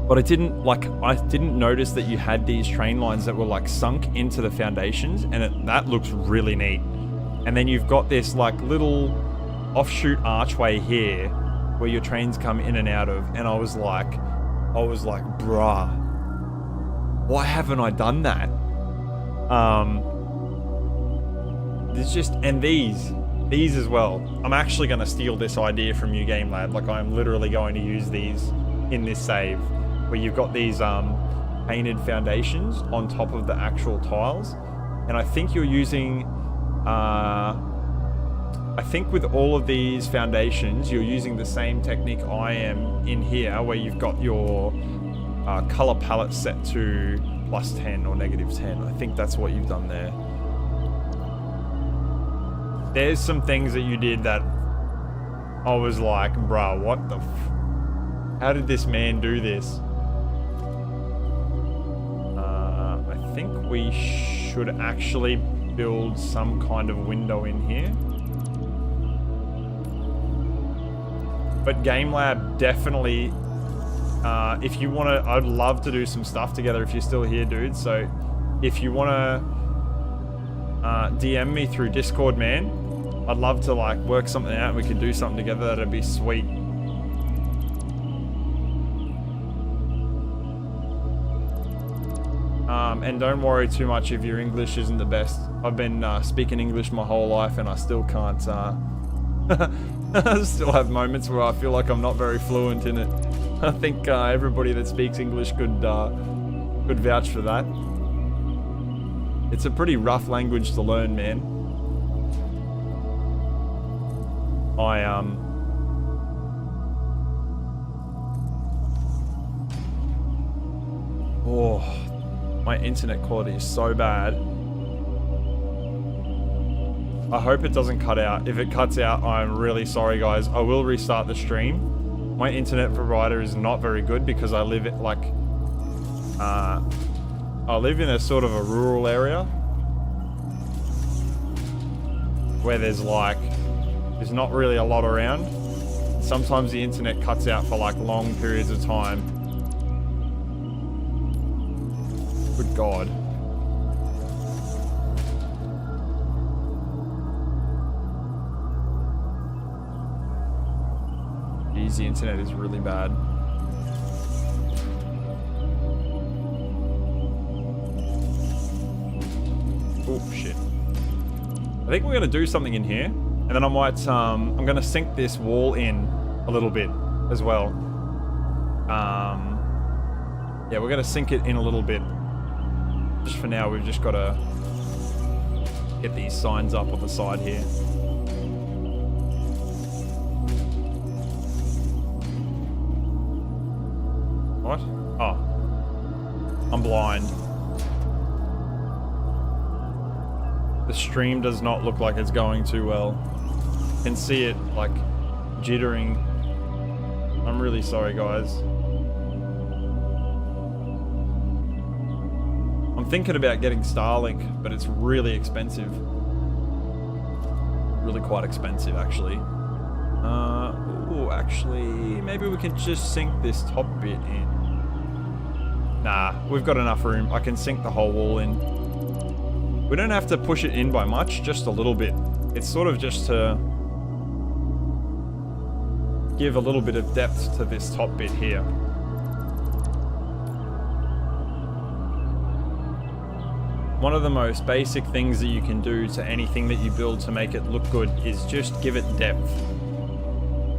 but I didn't notice that you had these train lines that were like sunk into the foundations, and that looks really neat. And then you've got this like little offshoot archway here where your trains come in and out of, and I was like, bruh, why haven't I done that? There's just, and these as well. I'm actually going to steal this idea from you, Game Lab. Like, I'm literally going to use these in this save, where you've got these painted foundations on top of the actual tiles. And I think you're using, I think with all of these foundations, you're using the same technique I am in here, where you've got your color palette set to +10 or -10. I think that's what you've done there. There's some things that you did that I was like, bruh, what the how did this man do this? I think we should actually build some kind of window in here. But Game Lab, definitely, if you want to, I'd love to do some stuff together if you're still here, dude. So if you want to DM me through Discord, man, I'd love to like work something out and we could do something together. That'd be sweet. And don't worry too much if your English isn't the best. I've been speaking English my whole life and I still can't, I still have moments where I feel like I'm not very fluent in it. I think everybody that speaks English could vouch for that. It's a pretty rough language to learn, man. Oh, my internet quality is so bad. I hope it doesn't cut out. If it cuts out, I'm really sorry, guys. I will restart the stream. My internet provider is not very good because I live at like, I live in a sort of a rural area where there's not really a lot around. Sometimes the internet cuts out for like long periods of time. Good God. Jeez, the internet is really bad. think we're going to do something in here. And then I might, I'm going to sink this wall in a little bit as well. Yeah, we're going to sink it in a little bit. Just for now, we've just got to get these signs up on the side here. What? Oh. I'm blind. The stream does not look like it's going too well. Can see it, like, jittering. I'm really sorry, guys. I'm thinking about getting Starlink, but it's really expensive. Really quite expensive, actually. Ooh, actually, maybe we can just sink this top bit in. Nah, we've got enough room. I can sink the whole wall in. We don't have to push it in by much, just a little bit. It's sort of just to give a little bit of depth to this top bit here. One of the most basic things that you can do to anything that you build to make it look good is just give it depth.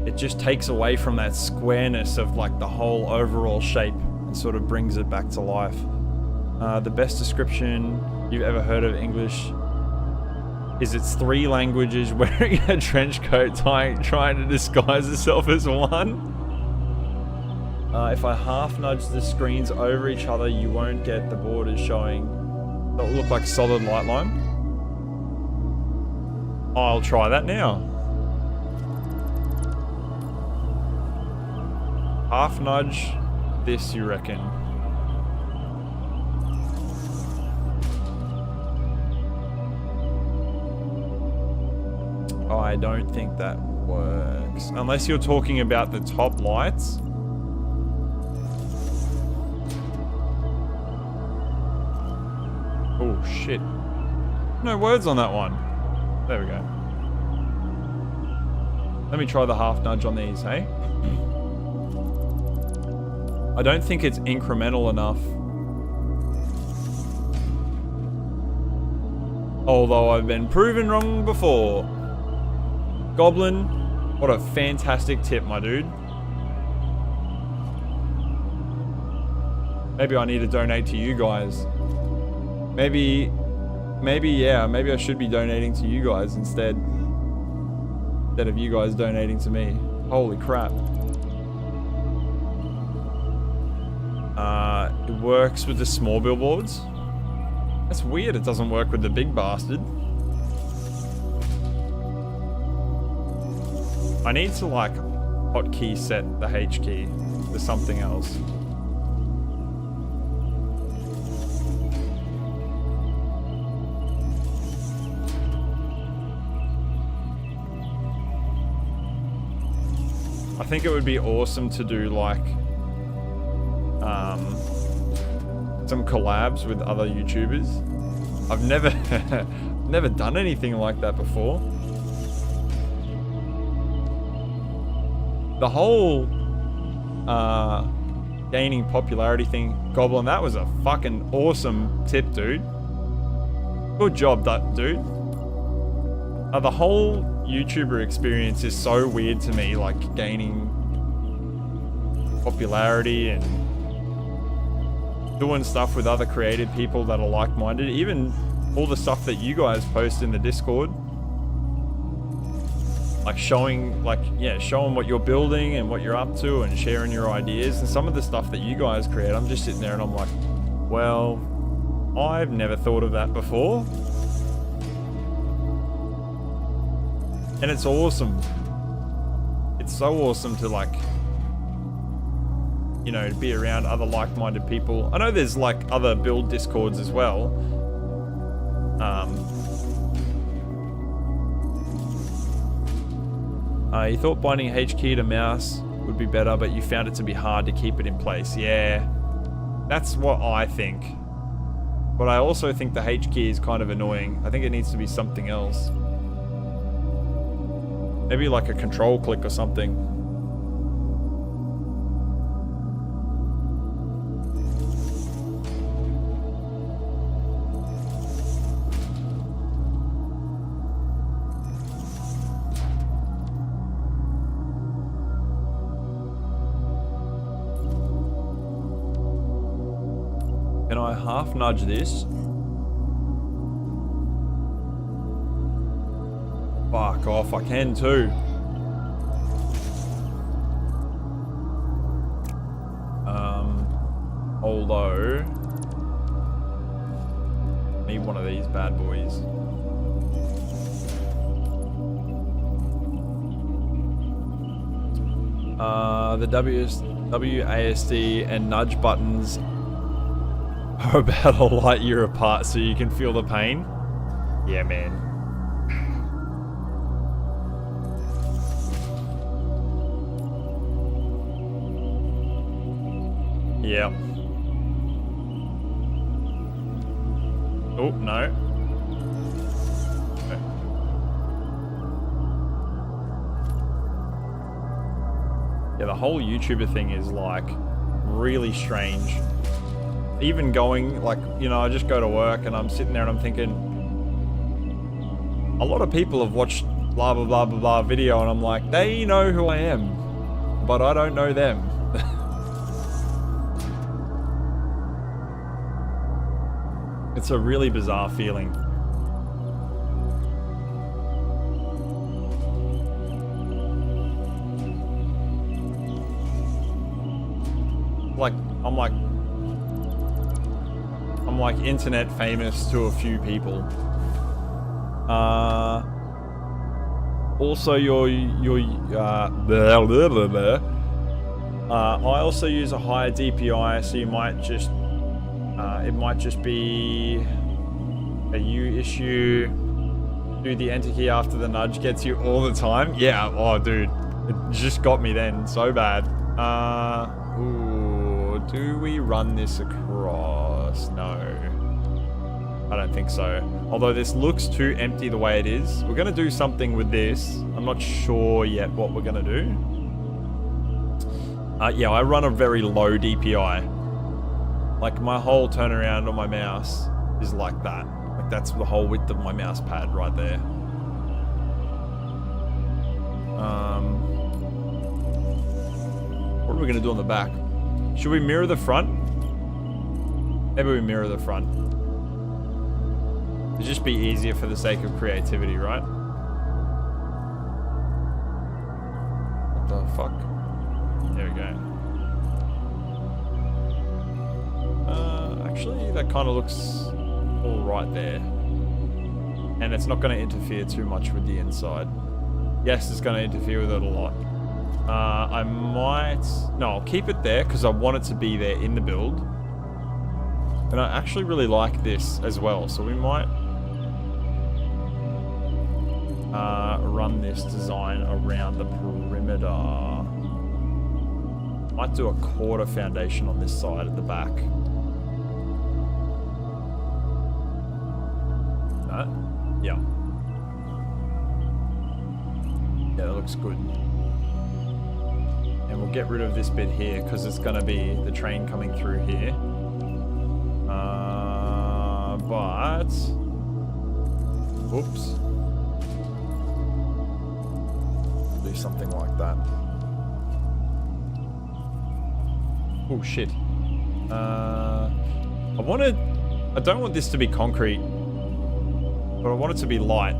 It just takes away from that squareness of like the whole overall shape and sort of brings it back to life. The best description you've ever heard of English is it's 3 languages wearing a trench coat trying to disguise itself as one. If I half nudge the screens over each other, you won't get the borders showing. It'll look like solid light line. I'll try that now. Half nudge this, you reckon? I don't think that works. Unless you're talking about the top lights. Oh, shit. No words on that one. There we go. Let me try the half nudge on these, hey? I don't think it's incremental enough. Although I've been proven wrong before. Goblin, what a fantastic tip, my dude. Maybe I need to donate to you guys. Maybe I should be donating to you guys instead of you guys donating to me. Holy crap. It works with the small billboards. That's weird, it doesn't work with the big bastard. I need to like hotkey set the H key to something else. I think it would be awesome to do like some collabs with other YouTubers. I've never done anything like that before. The whole gaining popularity thing, Goblin, that was a fucking awesome tip, dude. Good job, dude. The whole YouTuber experience is so weird to me, like gaining popularity and doing stuff with other creative people that are like-minded. Even all the stuff that you guys post in the Discord. Like showing what you're building and what you're up to and sharing your ideas. And some of the stuff that you guys create, I'm just sitting there and I'm like, well, I've never thought of that before. And it's awesome. It's so awesome to like, you know, to be around other like-minded people. I know there's like other build discords as well. You thought binding H key to mouse would be better, but you found it to be hard to keep it in place. Yeah, that's what I think. But I also think the H key is kind of annoying. I think it needs to be something else. Maybe like a control click or something. Can I half nudge this? Fuck off, I can too. Although, need one of these bad boys. The WASD and nudge buttons are about a light year apart, so you can feel the pain. Yeah, man. Yeah. Oh, no. Okay. Yeah, the whole YouTuber thing is like really strange. Even going, like, you know, I just go to work and I'm sitting there and I'm thinking, a lot of people have watched blah, blah, blah, blah, blah video, and I'm like, they know who I am, but I don't know them. It's a really bizarre feeling. I'm like internet famous to a few people. Also I also use a higher DPI, so you might just it might just be a U issue. Do the enter key after the nudge gets you all the time. Yeah, oh dude, it just got me then so bad. Ooh, do we run this across? No, I don't think so. Although this looks too empty the way it is. We're gonna do something with this. I'm not sure yet what we're gonna do. Yeah, I run a very low DPI. Like my whole turnaround on my mouse is like that. Like that's the whole width of my mouse pad right there. What are we gonna do on the back? Should we mirror the front? Maybe we mirror the front. It'd just be easier for the sake of creativity, right? What the fuck? There we go. Actually, that kind of looks all right there. And it's not going to interfere too much with the inside. Yes, it's going to interfere with it a lot. I might... No, I'll keep it there because I want it to be there in the build. And I actually really like this as well. So we might run this design around the perimeter. Might do a quarter foundation on this side at the back. Yeah. Yeah, that looks good. And we'll get rid of this bit here because it's going to be the train coming through here. But... Oops. Do something like that. Oh, shit. I don't want this to be concrete, but I want it to be light.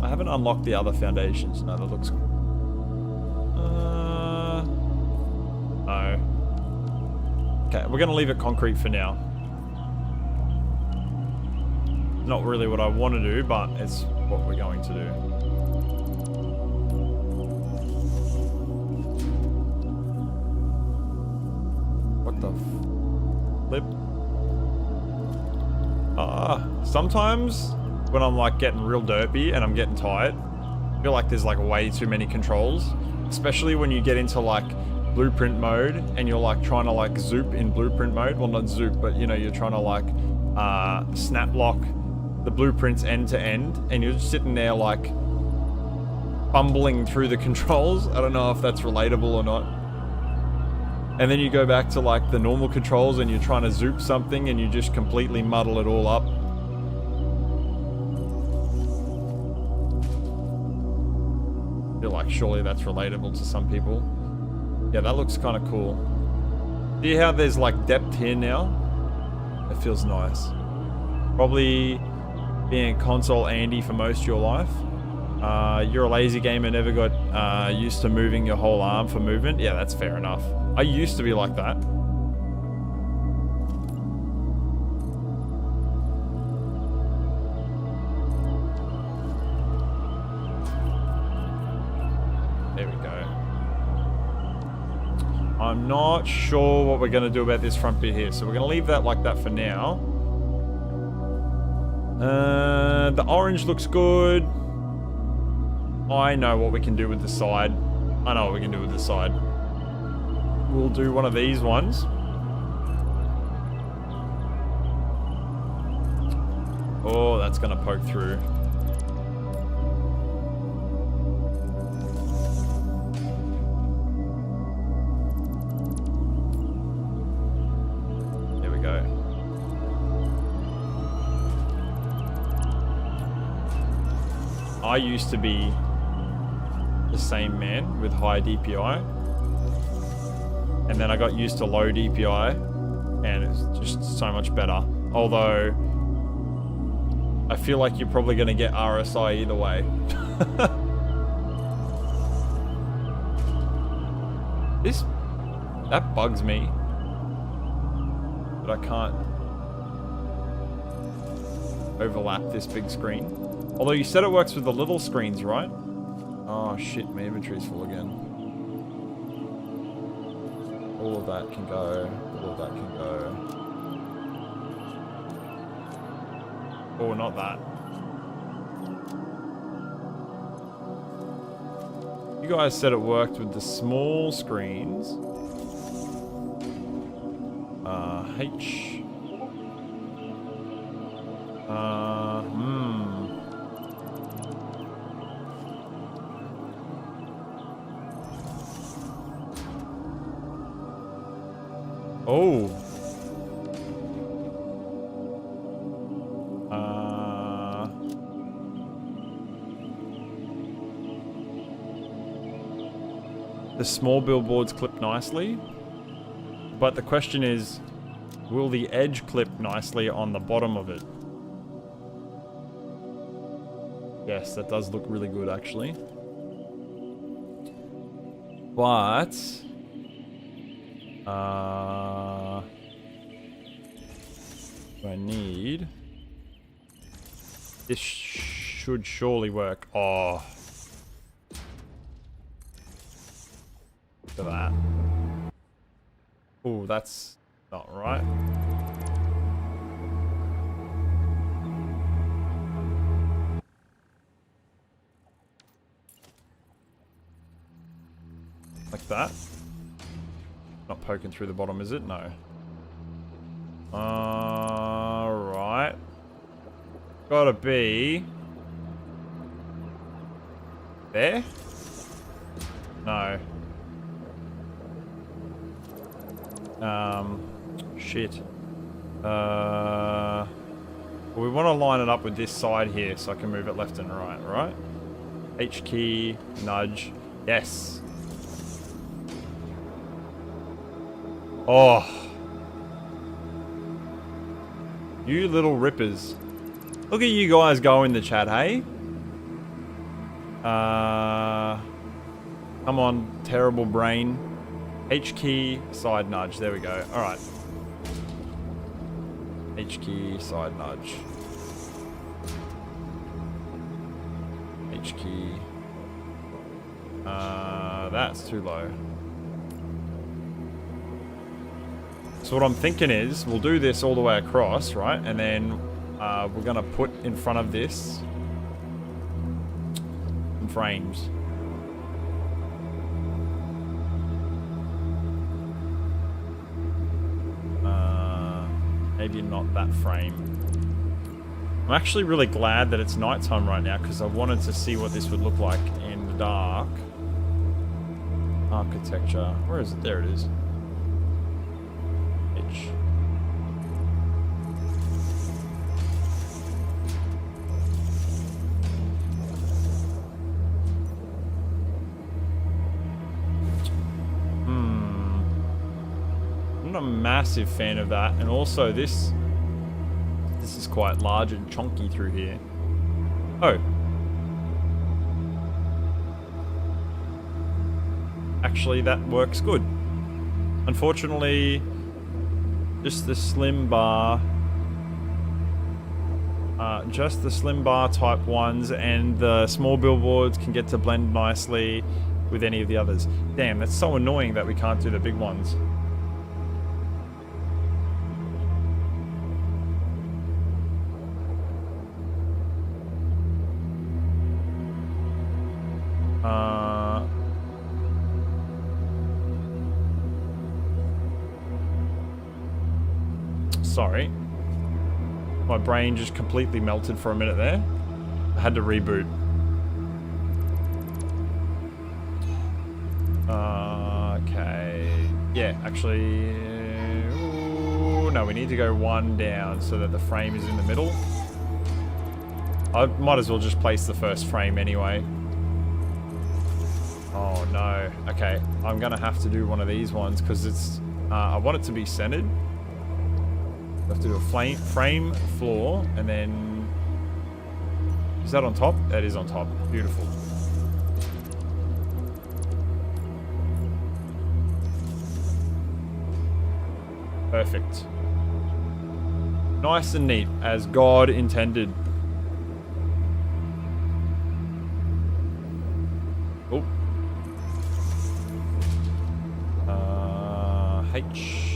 I haven't unlocked the other foundations. No, that looks... No. Okay, we're going to leave it concrete for now. Not really what I want to do, but it's what we're going to do. What the flip? Sometimes when I'm like getting real derpy and I'm getting tired, I feel like there's like way too many controls, especially when you get into like blueprint mode and you're like trying to like zoop in blueprint mode. Well, not zoop, but you know, you're trying to like snap lock the blueprints end to end, and you're just sitting there like fumbling through the controls. I don't know if that's relatable or not. And then you go back to like the normal controls and you're trying to zoop something and you just completely muddle it all up. I feel like surely that's relatable to some people. Yeah, that looks kind of cool. See how there's like depth here now? It feels nice. Probably being a console Andy for most of your life. You're a lazy gamer, never got used to moving your whole arm for movement. Yeah, that's fair enough. I used to be like that. There we go. I'm not sure what we're going to do about this front bit here, so we're going to leave that like that for now. The orange looks good. I know what we can do with the side. I know what we can do with the side. We'll do one of these ones. Oh, that's going to poke through. There we go. I used to be the same man with high DPI, and then I got used to low DPI, and it's just so much better. Although I feel like you're probably going to get RSI either way. That bugs me, but I can't overlap this big screen. Although you said it works with the little screens, right? Oh shit, my inventory's full again. All of that can go. All of that can go. Oh, not that. You guys said it worked with the small screens. H. Oh. The small billboards clip nicely, but the question is, will the edge clip nicely on the bottom of it? Yes, that does look really good actually. But I need... This should surely work. Oh. Look at that. Oh, that's not right. Like that. Not poking through the bottom, is it? No. Right. Gotta be... there? No. Shit. Well, we want to line it up with this side here so I can move it left and right, right? H key, nudge. Yes. Oh. You little rippers. Look at you guys go in the chat, hey? Come on, terrible brain. H key, side nudge. There we go. Alright. H key, side nudge. H key. That's too low. So what I'm thinking is, we'll do this all the way across, right? And then we're gonna put in front of this some frames. Maybe not that frame. I'm actually really glad that it's nighttime right now because I wanted to see what this would look like in the dark. Architecture. Where is it? There it is. H. I'm a massive fan of that. And also this is quite large and chunky through here. Oh. Actually, that works good. Unfortunately, just the slim bar type ones and the small billboards can get to blend nicely with any of the others. Damn, that's so annoying that we can't do the big ones. Sorry. My brain just completely melted for a minute there. I had to reboot. Okay. Yeah, actually... Ooh, no, we need to go one down so that the frame is in the middle. I might as well just place the first frame anyway. Oh no. Okay, I'm gonna have to do one of these ones because it's... I want it to be centered. I have to do a frame floor, and then... Is that on top? That is on top. Beautiful. Perfect. Nice and neat, as God intended. Oh. H.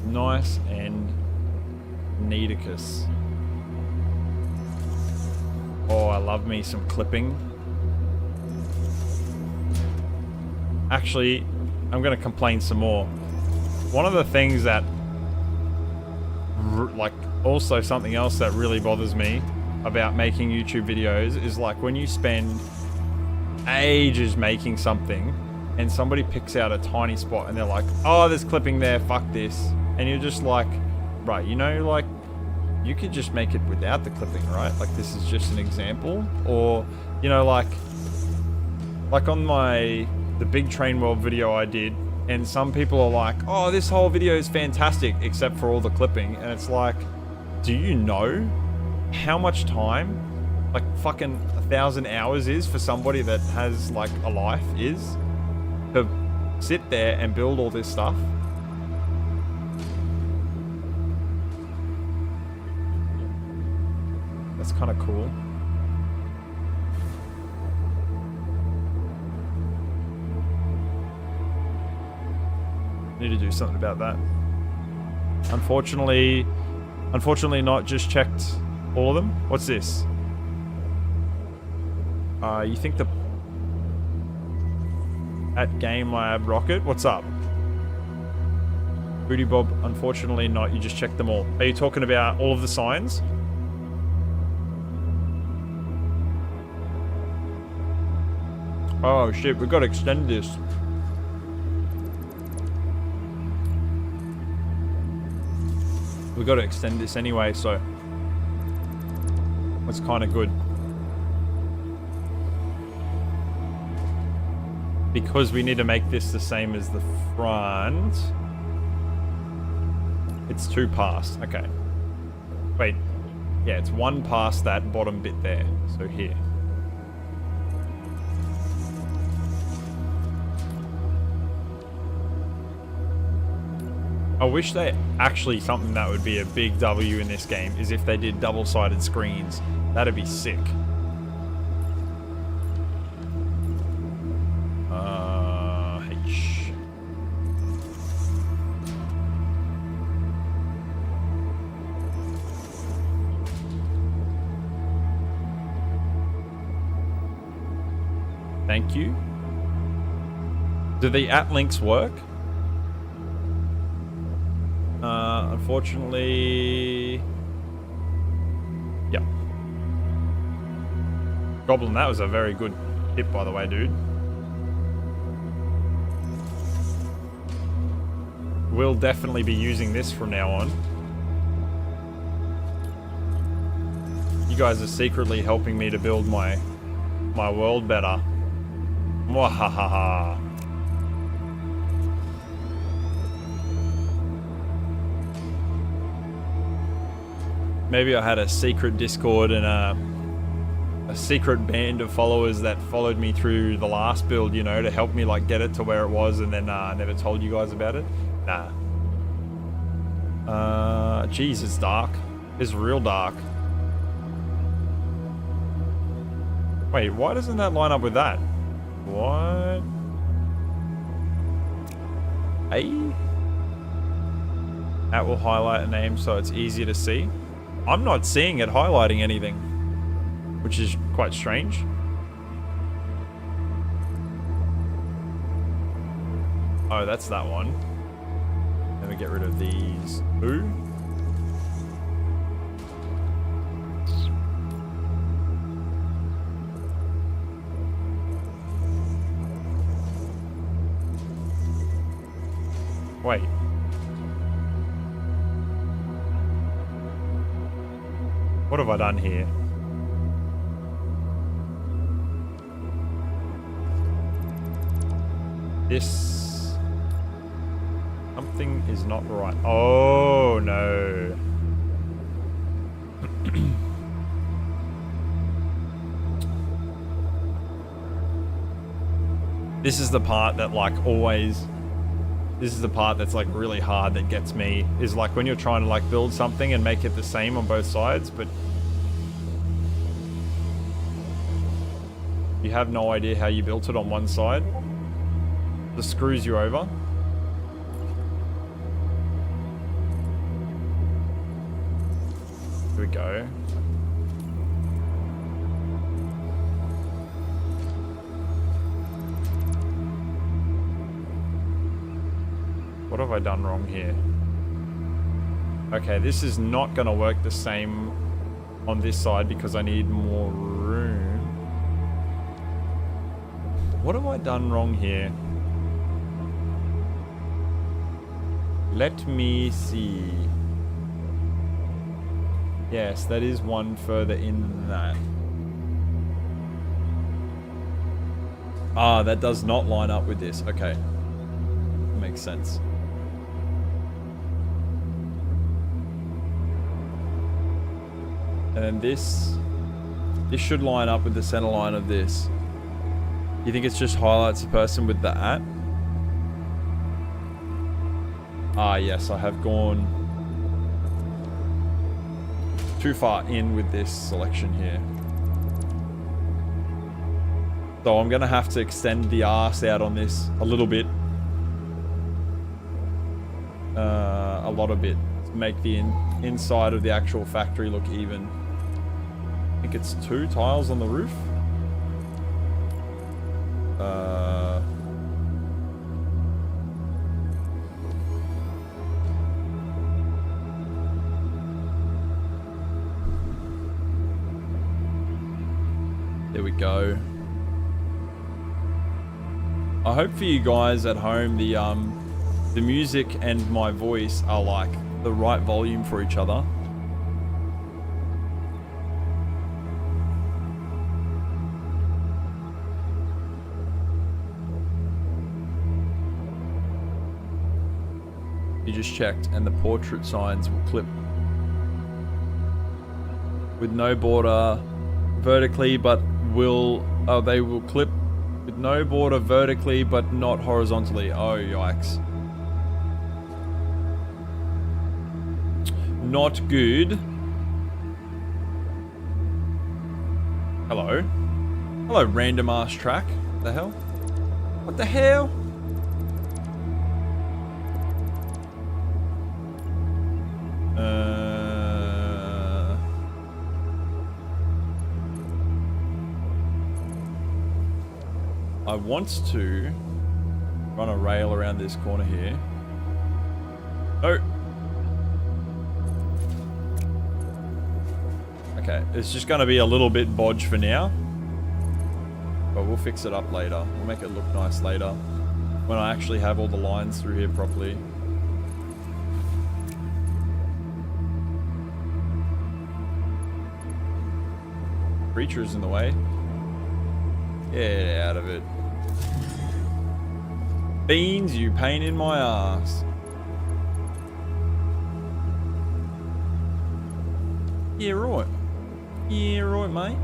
Nice and neaticus. Oh, I love me some clipping. Actually, I'm going to complain some more. One of the things that, like, also something else that really bothers me about making YouTube videos is like when you spend ages making something and somebody picks out a tiny spot and they're like, oh, there's clipping there, fuck this. And you're just like, right, you know, like, you could just make it without the clipping, right? Like, this is just an example. Or, you know, like on the big trainworld video I did, and some people are like, oh, this whole video is fantastic, except for all the clipping. And it's like, do you know how much time, like, fucking 1,000 hours is for somebody that has, like, a life is? To sit there and build all this stuff? That's kind of cool. Need to do something about that. Unfortunately not just checked all of them. What's this? You think the... At Game Lab Rocket? What's up? Booty Bob, unfortunately not. You just checked them all. Are you talking about all of the signs? Oh shit, we've got to extend this. We've got to extend this anyway, so that's kind of good. Because we need to make this the same as the front. It's 2 past. Okay. Wait. Yeah, it's 1 past that bottom bit there. So here. I wish they actually, something that would be a big W in this game is if they did double-sided screens. That'd be sick. H. Thank you. Do the @links work? Unfortunately... Yeah. Goblin, that was a very good tip, by the way, dude. We'll definitely be using this from now on. You guys are secretly helping me to build my world better. Mwahaha. Maybe I had a secret Discord and a secret band of followers that followed me through the last build, you know, to help me like get it to where it was, and then never told you guys about it. Nah. Geez, it's dark. It's real dark. Wait, why doesn't that line up with that? What? Hey? That will highlight a name so it's easier to see. I'm not seeing it highlighting anything, which is quite strange. Oh, that's that one. Let me get rid of these. Ooh. Wait. What have I done here? This... Something is not right. Oh, no. This is the part that, like, always... This is the part that's, like, really hard that gets me. Is, like, when you're trying to, like, build something and make it the same on both sides, but... You have no idea how you built it on one side. This screws you over. Here we go. What have I done wrong here? Okay, this is not going to work the same on this side because I need more room. What have I done wrong here? Let me see. Yes, that is one further in than that. Ah, that does not line up with this. Okay. Makes sense. And then this should line up with the center line of this. You think it's just highlights the person with the at? Ah, yes, I have gone too far in with this selection here. So I'm gonna have to extend the arse out on this a little bit. A lot of bit to make the inside of the actual factory look even. I think it's 2 tiles on the roof. There we go. I hope for you guys at home the music and my voice are like the right volume for each other. You just checked and the portrait signs will clip with no border vertically, but they will clip with no border vertically but not horizontally. Oh, yikes. Not good. Hello. Hello, random ass track. What the hell? What the hell? I want to run a rail around this corner here. Oh. Okay, it's just going to be a little bit bodge for now. But we'll fix it up later. We'll make it look nice later. When I actually have all the lines through here properly. creature is in the way. Get out of it. Beans, you pain in my ass. Yeah, right. Yeah, right, mate.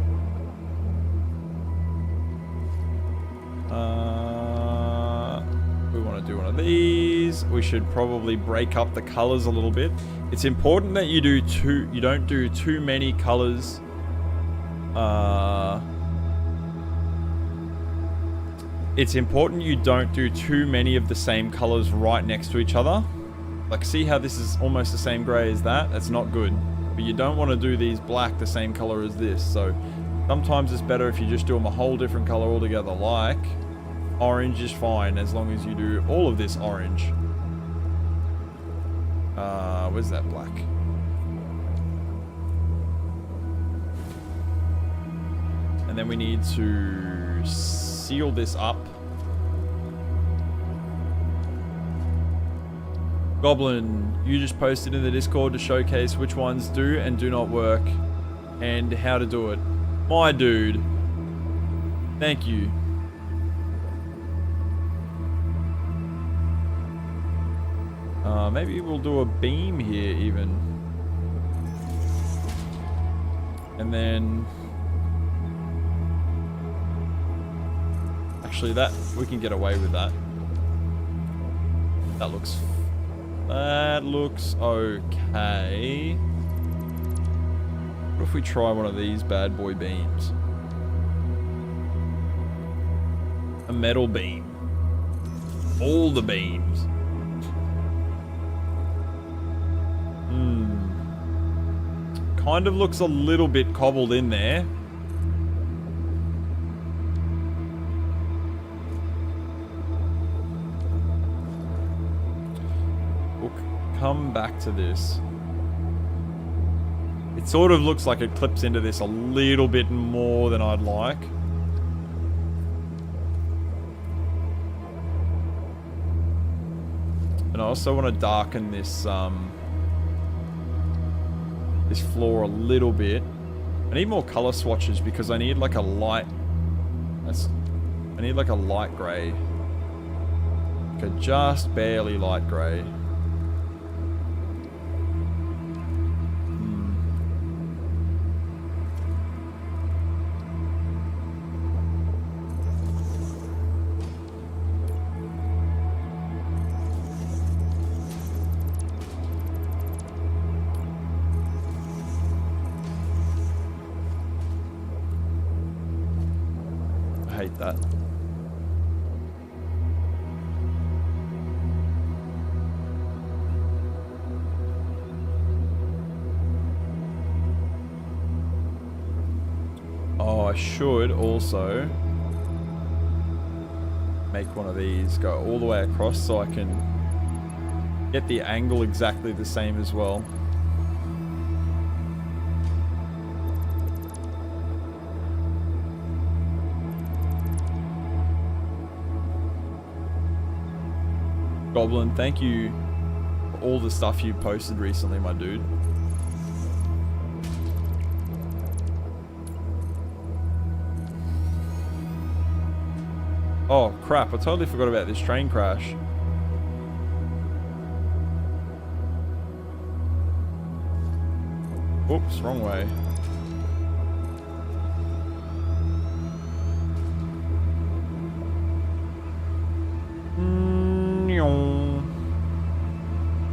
We want to do one of these. We should probably break up the colors a little bit. It's important that you don't do too many colors. It's important you don't do too many of the same colors right next to each other. Like, see how this is almost the same gray as that? That's not good. But you don't want to do these black the same color as this. So sometimes it's better if you just do them a whole different color altogether. Like, orange is fine as long as you do all of this orange. Where's that black? And then we need to seal this up. Goblin, you just posted in the Discord to showcase which ones do and do not work and how to do it. My dude. Thank you. Maybe we'll do a beam here even. And then... Actually, that we can get away with that. That looks okay. What if we try one of these bad boy beams? A metal beam. All the beams. Kind of looks a little bit cobbled in there. We'll come back to this. It sort of looks like it clips into this a little bit more than I'd like. And I also want to darken this this floor a little bit. I need more color swatches because I need like a light. I need like a light gray. Like a just barely light gray. Hate that. Oh, I should also make one of these go all the way across so I can get the angle exactly the same as well. Goblin, thank you for all the stuff you posted recently, my dude. Oh, crap. I totally forgot about this train crash. Oops, wrong way.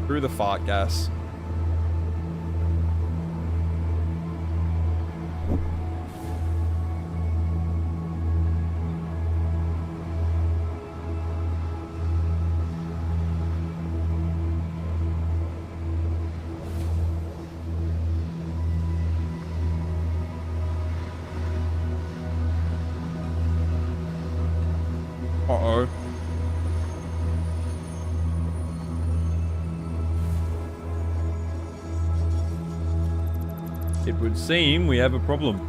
Through the fart gas. Uh-oh. It would seem we have a problem.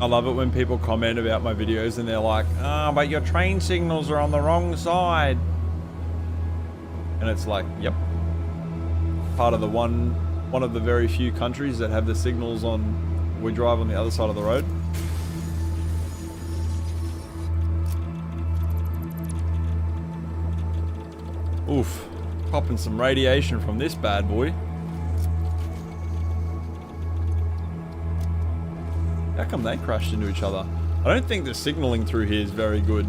I love it when people comment about my videos and they're like, ah, but your train signals are on the wrong side. And it's like, yep. Part of the one of the very few countries that have the signals on, we drive on the other side of the road. Oof. Popping some radiation from this bad boy. How come they crashed into each other? I don't think the signaling through here is very good.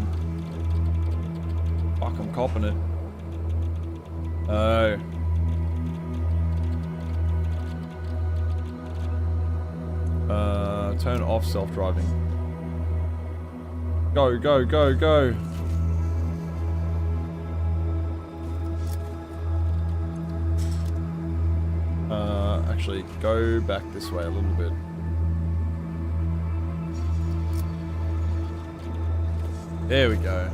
Fuck, I'm copping it. Oh. Turn off self-driving. Go, go, go, go. Actually, go back this way a little bit. There we go.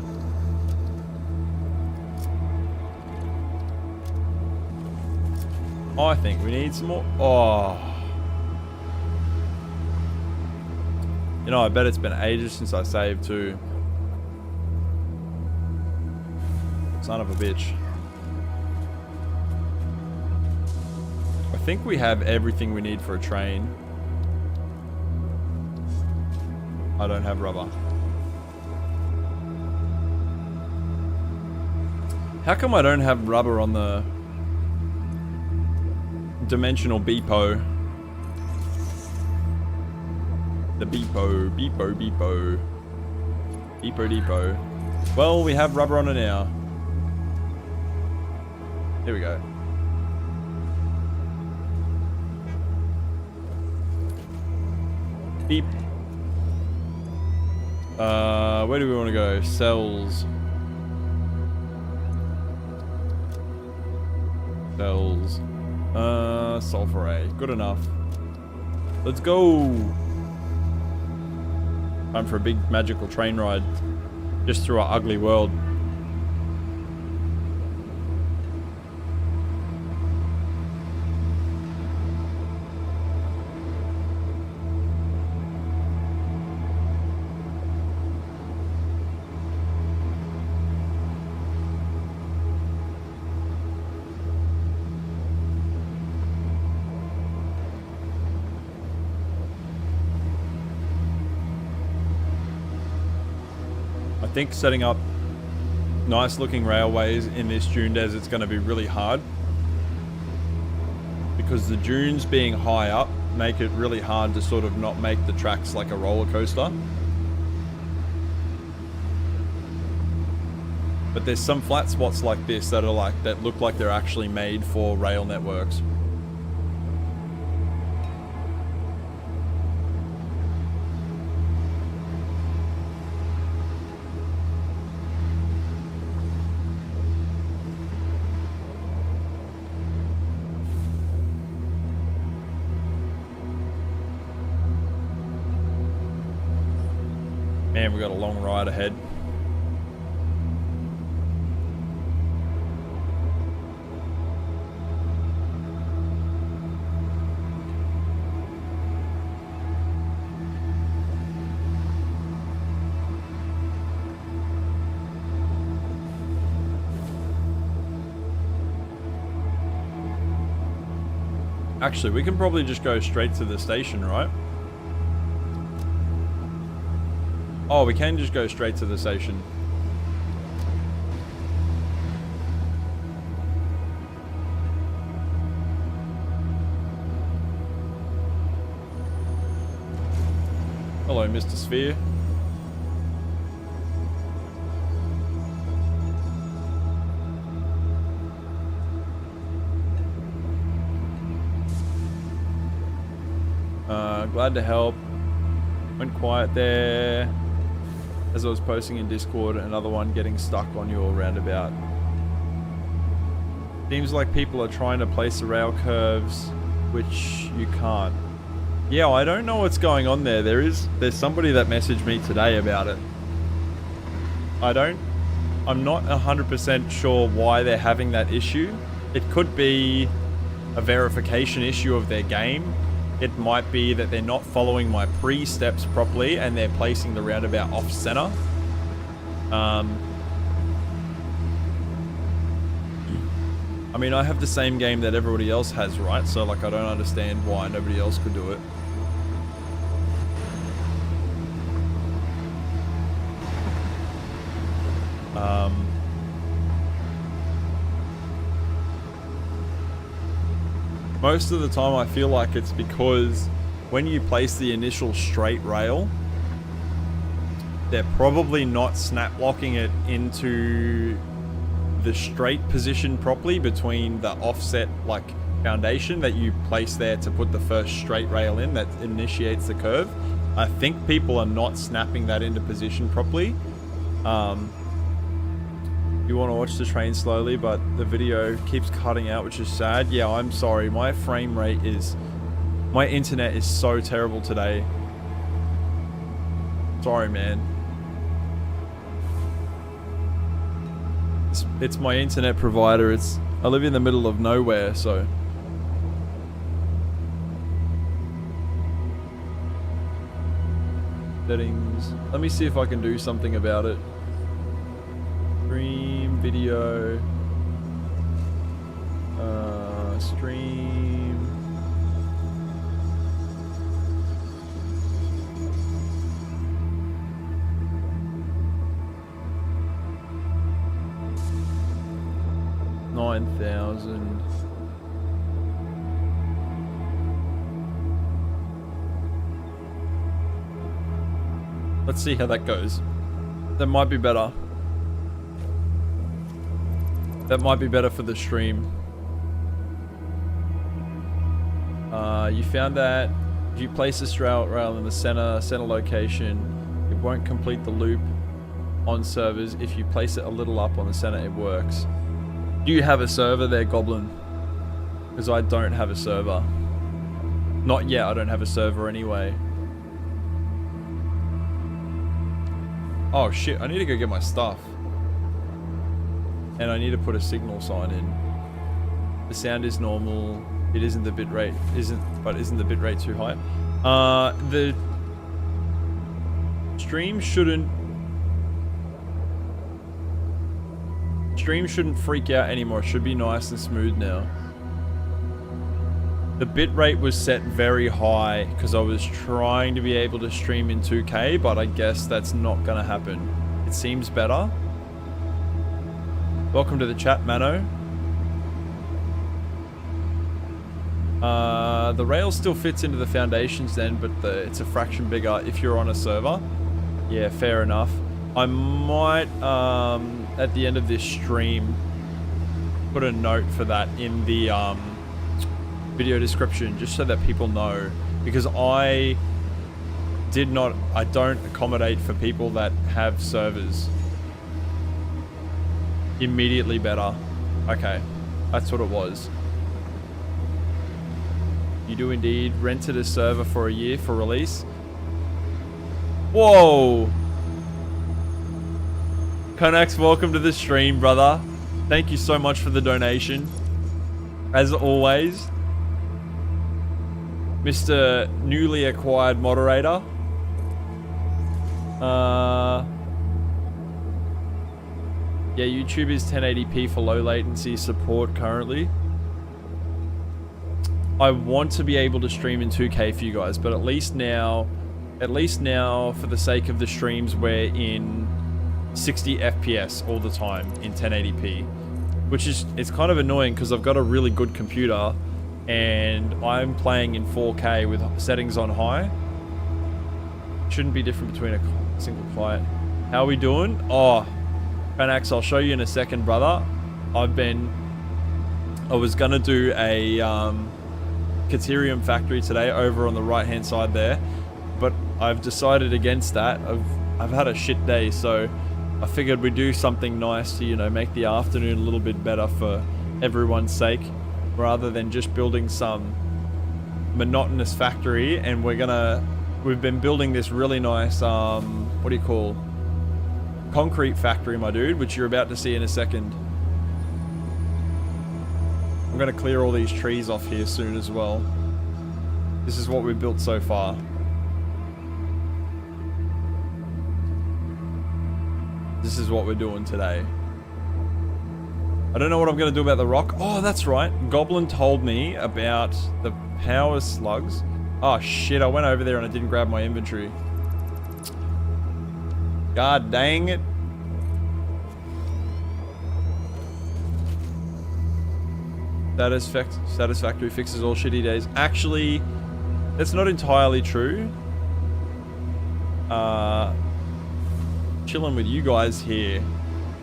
I think we need some more. Oh. You know, I bet it's been ages since I saved too. Son of a bitch. I think we have everything we need for a train. I don't have rubber. How come I don't have rubber on the dimensional beepo? The beepo, beepo, beepo. Beepo, deepo. Well, we have rubber on it now. Here we go. Beep. Where do we want to go? Cells. Cells. Sulfurate. Good enough. Let's go. Time for a big magical train ride. Just through our ugly world. I think setting up nice looking railways in this dune desert is going to be really hard, because the dunes being high up make it really hard to sort of not make the tracks like a roller coaster. But there's some flat spots like this that are that look like they're actually made for rail networks. Man, we've got a long ride ahead. Actually, we can probably just go straight to the station, right? Oh, we can just go straight to the station. Hello, Mr. Sphere. Glad to help. Went quiet there. As I was posting in Discord, another one getting stuck on your roundabout. Seems like people are trying to place the rail curves, which you can't. Yeah, I don't know what's going on there. There's somebody that messaged me today about it. I'm not 100% sure why they're having that issue. It could be a verification issue of their game. It might be that they're not following my pre-steps properly and they're placing the roundabout off center. I mean, I have the same game that everybody else has, right? So, like, I don't understand why nobody else could do it. Most of the time I feel like it's because when you place the initial straight rail, they're probably not snap locking it into the straight position properly between the offset like foundation that you place there to put the first straight rail in that initiates the curve. I think people are not snapping that into position properly. You want to watch the train slowly, but the video keeps cutting out, which is sad. Yeah, I'm sorry. My frame rate is... My internet is so terrible today. Sorry, man. It's my internet provider. I live in the middle of nowhere, so... Settings. Let me see if I can do something about it. Stream, video, stream. $9,000. Let's see how that goes. That might be better. That might be better for the stream. You found that if you place a straight rail in the center location, it won't complete the loop on servers. If you place it a little up on the center, it works. Do you have a server there, Goblin? Because I don't have a server. Not yet, I don't have a server anyway. Oh shit, I need to go get my stuff. And I need to put a signal sign in. The sound is normal. It isn't the bitrate. Isn't the bitrate too high? The stream shouldn't freak out anymore. It should be nice and smooth now. The bitrate was set very high because I was trying to be able to stream in 2K, but I guess that's not gonna happen. It seems better. Welcome to the chat, Mano. The rail still fits into the foundations then, but it's a fraction bigger if you're on a server. Yeah, fair enough. I might, at the end of this stream, put a note for that in the video description, just so that people know. Because I don't accommodate for people that have servers. Immediately better. Okay, that's what it was. You do indeed. Rented a server for a year for release. Whoa! Konax, welcome to the stream, brother. Thank you so much for the donation. As always. Mr. Newly Acquired Moderator. Yeah, YouTube is 1080p for low latency support currently. I want to be able to stream in 2K for you guys, but at least now, for the sake of the streams, we're in 60 FPS all the time in 1080p, which is, it's kind of annoying because I've got a really good computer and I'm playing in 4K with settings on high. Shouldn't be different between a single client. How are we doing? Oh, Panax, I'll show you in a second, brother. I was gonna do a Caterium factory today over on the right hand side there, but I've decided against that. I've had a shit day, so I figured we'd do something nice to, you know, make the afternoon a little bit better for everyone's sake, rather than just building some monotonous factory. And we've been building this really nice what do you call, concrete factory, my dude, which you're about to see in a second. I'm gonna clear all these trees off here soon as well. This is what we've built so far. This is what we're doing today. I don't know what I'm going to do about the rock. Oh, that's right. Goblin told me about the power slugs. Oh, shit. I went over there and I didn't grab my inventory. God dang it. Satisfactory fixes all shitty days. Actually, that's not entirely true. Chilling with you guys here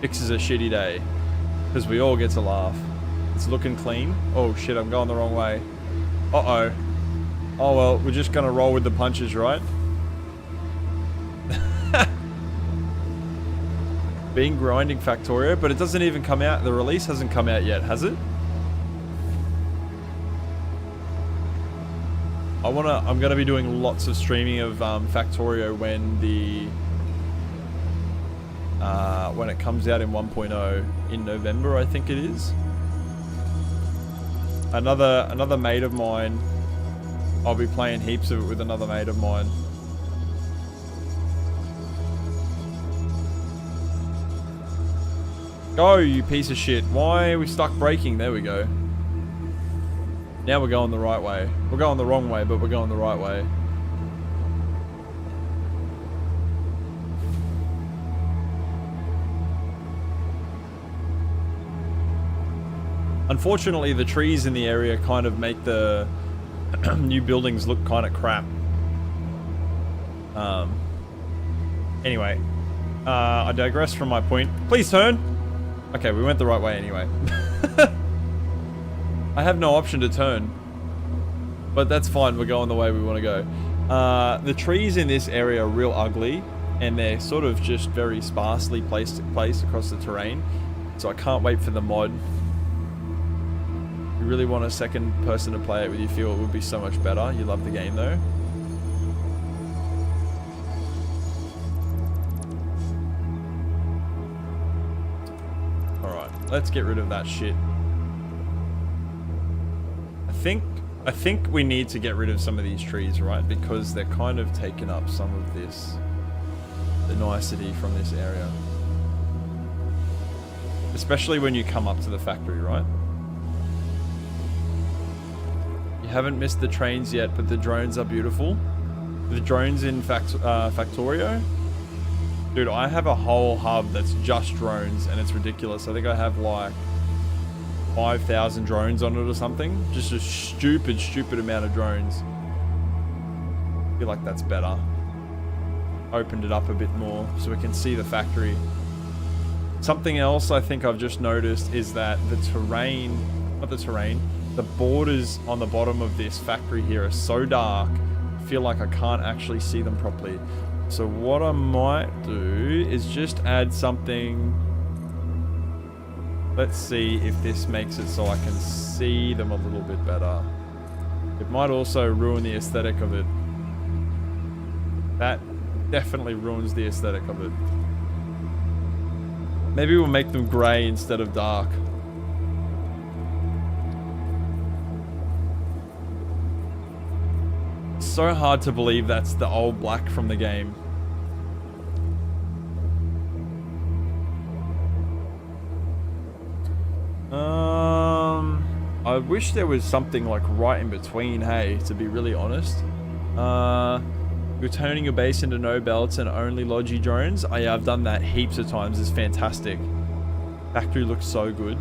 fixes a shitty day. Because we all get to laugh. It's looking clean. Oh shit, I'm going the wrong way. Uh-oh. Oh well, we're just gonna roll with the punches, right? Been grinding Factorio, but it doesn't even come out. The release hasn't come out yet, has it? I'm gonna be doing lots of streaming of Factorio when it comes out in 1.0 in November, I think it is. Another mate of mine. I'll be playing heaps of it with another mate of mine. Go, you piece of shit. Why are we stuck braking? There we go. Now we're going the right way. We're going the wrong way, but we're going the right way. Unfortunately, the trees in the area kind of make the new buildings look kind of crap. Anyway, I digress from my point. Please turn! Okay, we went the right way anyway. I have no option to turn. But that's fine, we're going the way we want to go. The trees in this area are real ugly, and they're sort of just very sparsely placed across the terrain. So I can't wait for the mod. You really want a second person to play it with, you feel it would be so much better. You love the game though. Alright, let's get rid of that shit. I think we need to get rid of some of these trees, right? Because they're kind of taking up some of the nicety from this area. Especially when you come up to the factory, right? Haven't missed the trains yet, but the drones are beautiful. The drones in Factorio, dude, I have a whole hub that's just drones and it's ridiculous. I think I have like 5,000 drones on it or something. Just a stupid amount of drones. I feel like that's better. Opened it up a bit more so we can see the factory. Something else I think I've just noticed is that the borders on the bottom of this factory here are so dark, I feel like I can't actually see them properly. So what I might do is just add something. Let's see if this makes it so I can see them a little bit better. It might also ruin the aesthetic of it. That definitely ruins the aesthetic of it. Maybe we'll make them grey instead of dark. So hard to believe that's the old black from the game. I wish there was something like right in between, hey, to be really honest. You're turning your base into no belts and only Logi drones. Oh, yeah, I've done that heaps of times. It's fantastic. Factory looks so good.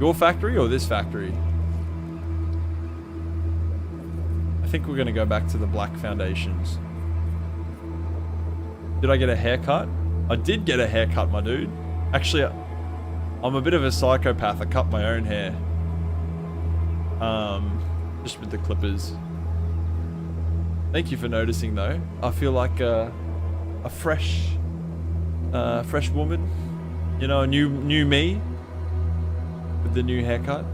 Your factory or this factory? I think we're going to go back to the black foundations. Did I get a haircut? I did get a haircut, my dude. Actually, I'm a bit of a psychopath. I cut my own hair. Just with the clippers. Thank you for noticing, though. I feel like a fresh woman. You know, a new me with the new haircut.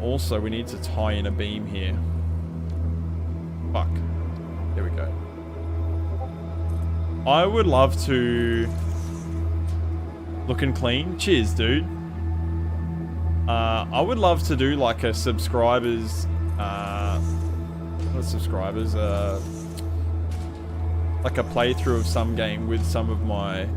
Also, we need to tie in a beam here. Fuck. There we go. I would love to... Looking clean. Cheers, dude. I would love to do like a subscribers not subscribers, like a playthrough of some game with some of my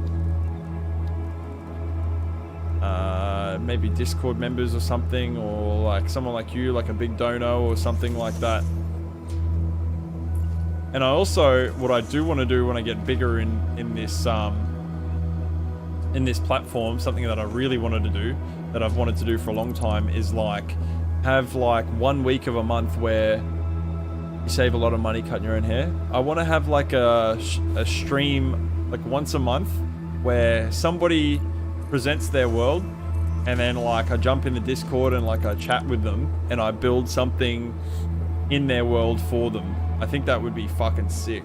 maybe Discord members or something, or like someone like you, like a big dono or something like that. And I also, what I do want to do when I get bigger in this platform, something that I really wanted to do, that I've wanted to do for a long time, is like have like 1 week of a month where you save a lot of money cutting your own hair. I want to have like a stream like once a month where somebody presents their world, and then like I jump in the Discord and like I chat with them and I build something in their world for them. I think that would be fucking sick.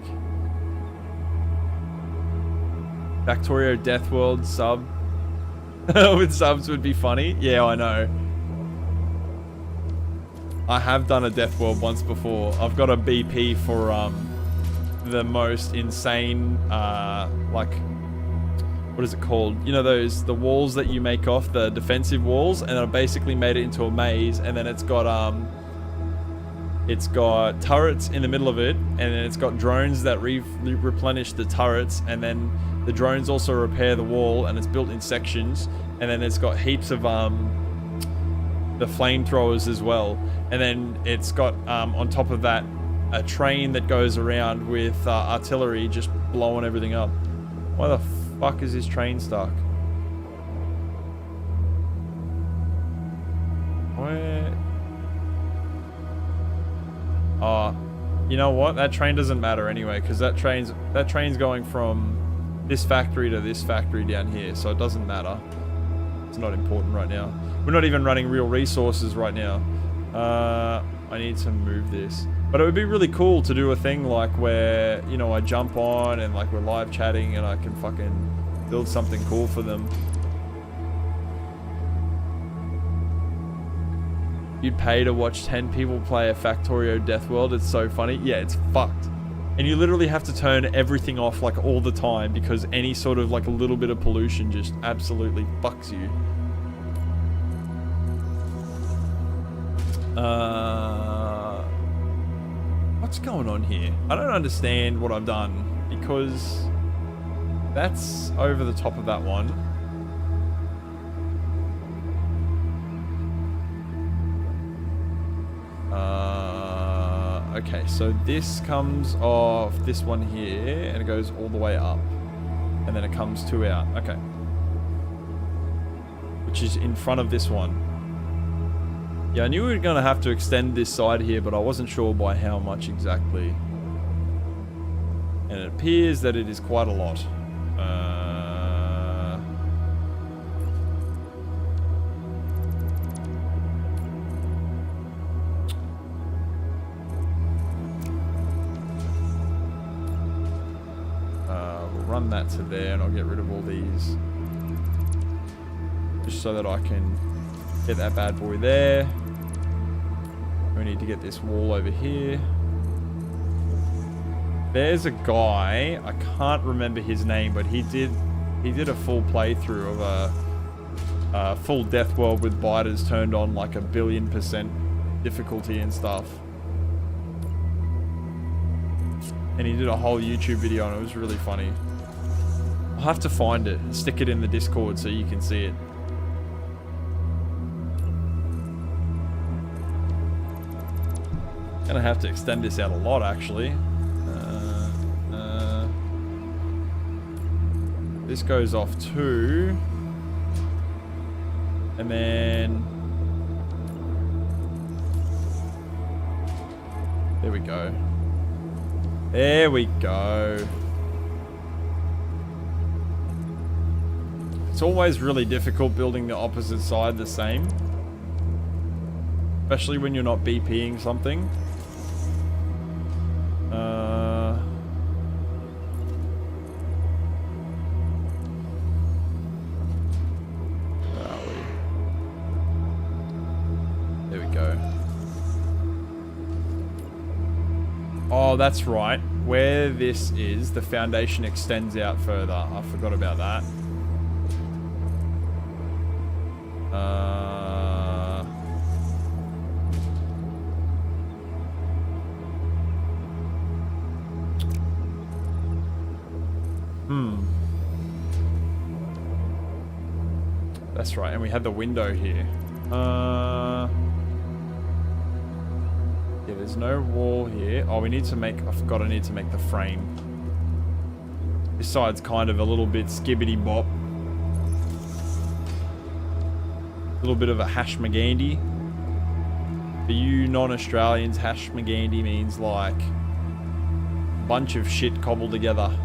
Factorio Death World sub with subs would be funny. Yeah, I know. I have done a Death World once before. I've got a BP for the most insane like, what is it called? You know the walls that you make off, the defensive walls, and I basically made it into a maze, and then it's got turrets in the middle of it, and then it's got drones that replenish the turrets, and then the drones also repair the wall, and it's built in sections, and then it's got heaps of the flamethrowers as well, and then it's got on top of that a train that goes around with artillery just blowing everything up. Why the fuck is this train stuck? Where? Oh, you know what? That train doesn't matter anyway, because that train's going from this factory to this factory down here, so it doesn't matter. It's not important right now. We're not even running real resources right now. I need to move this. But it would be really cool to do a thing like where, you know, I jump on and like we're live chatting and I can fucking build something cool for them. You'd pay to watch 10 people play a Factorio Death World. It's so funny. Yeah, it's fucked. And you literally have to turn everything off like all the time because any sort of like a little bit of pollution just absolutely fucks you. What's going on here? I don't understand what I've done because that's over the top of that one. Okay, so this comes off this one here and it goes all the way up and then it comes 2 out. Okay. Which is in front of this one. Yeah, I knew we were going to have to extend this side here, but I wasn't sure by how much exactly. And it appears that it is quite a lot. We'll run that to there and I'll get rid of all these. Just so that I can get that bad boy there. We need to get this wall over here. There's a guy, I can't remember his name, but he did a full playthrough of a full Death World with biters turned on like 1,000,000,000% difficulty and stuff. And he did a whole YouTube video and it was really funny. I'll have to find it and stick it in the Discord so you can see it. Gonna have to extend this out a lot actually. This goes off too. And then there we go. There we go. It's always really difficult building the opposite side the same. Especially when you're not BPing something. Where are we? There we go. Oh, that's right. Where this is, the foundation extends out further. I forgot about that. That's right, and we had the window here. Yeah, there's no wall here. Oh, we need to make... I forgot I need to make the frame. This side's kind of a little bit skibbity-bop. A little bit of a hash-magandy. For you non-Australians, hash-magandy means like a bunch of shit cobbled together.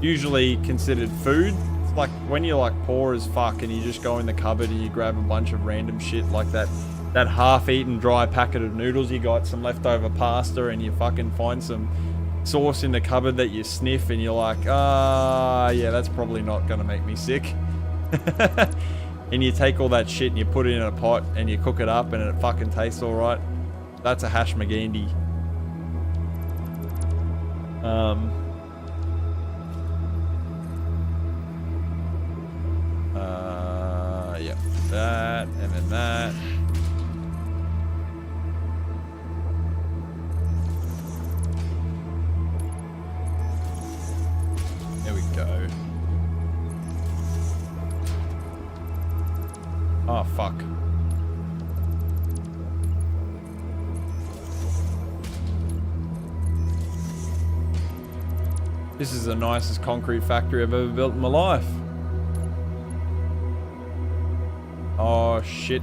Usually considered food. It's like when you're like poor as fuck and you just go in the cupboard and you grab a bunch of random shit like that half-eaten dry packet of noodles, you got some leftover pasta and you fucking find some sauce in the cupboard that you sniff and you're like, yeah, that's probably not gonna make me sick. And you take all that shit and you put it in a pot and you cook it up and it fucking tastes alright. That's a hash magandy. Yep, that and then that. There we go. Oh, fuck. This is the nicest concrete factory I've ever built in my life. Oh, shit.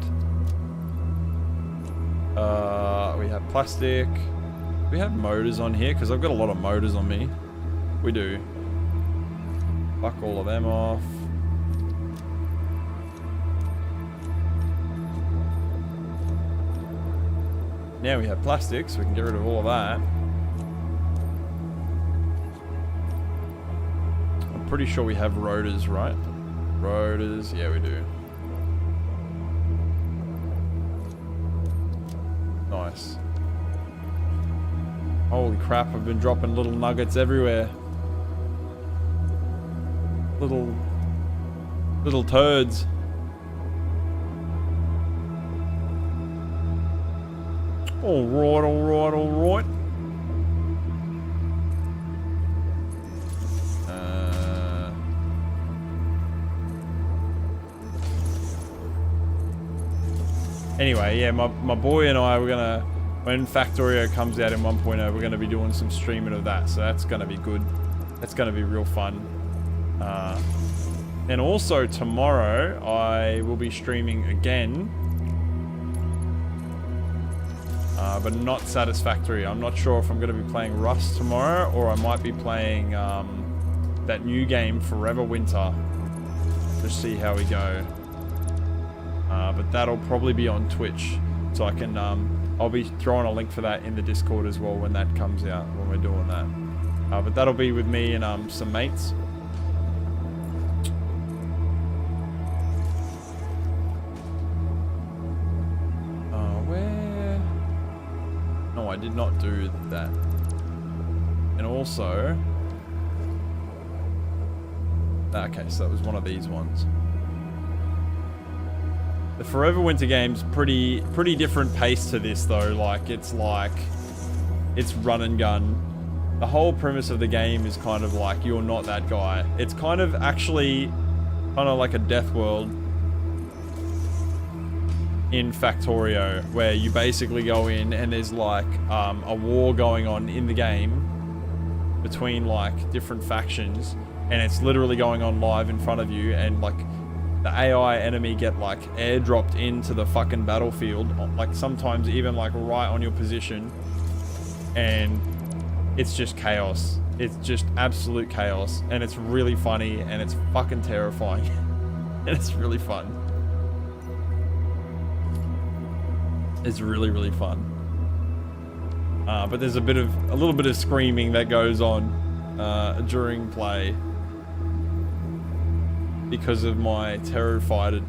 We have plastic. We have motors on here, because I've got a lot of motors on me. We do. Fuck all of them off. Now we have plastic, so we can get rid of all of that. I'm pretty sure we have rotors, right? Rotors, yeah, we do. Nice. Holy crap, I've been dropping little nuggets everywhere. Little turds. Alright, alright, alright. Anyway, yeah, my boy and I, we're gonna, when Factorio comes out in 1.0, we're gonna be doing some streaming of that, so that's gonna be good. That's gonna be real fun. And also tomorrow, I will be streaming again. But not Satisfactory. I'm not sure if I'm going to be playing Rust tomorrow or I might be playing that new game Forever Winter. Just see how we go. But that'll probably be on Twitch, so I can I'll be throwing a link for that in the Discord as well when that comes out, when we're doing that. But that'll be with me and some mates. No, I did not do that. And also... Okay, so that was one of these ones. The Forever Winter game's pretty different pace to this though. It's run and gun. The whole premise of the game is kind of like you're not that guy. It's kind of actually kind of like a Death World in Factorio, where you basically go in and there's like a war going on in the game between like different factions, and it's literally going on live in front of you, and like the AI enemy get like airdropped into the fucking battlefield, like sometimes even like right on your position, and it's just chaos. It's just absolute chaos, and it's really funny and it's fucking terrifying. And it's really fun. It's really, really fun. But there's a little bit of screaming that goes on during play because of my terrifiedness.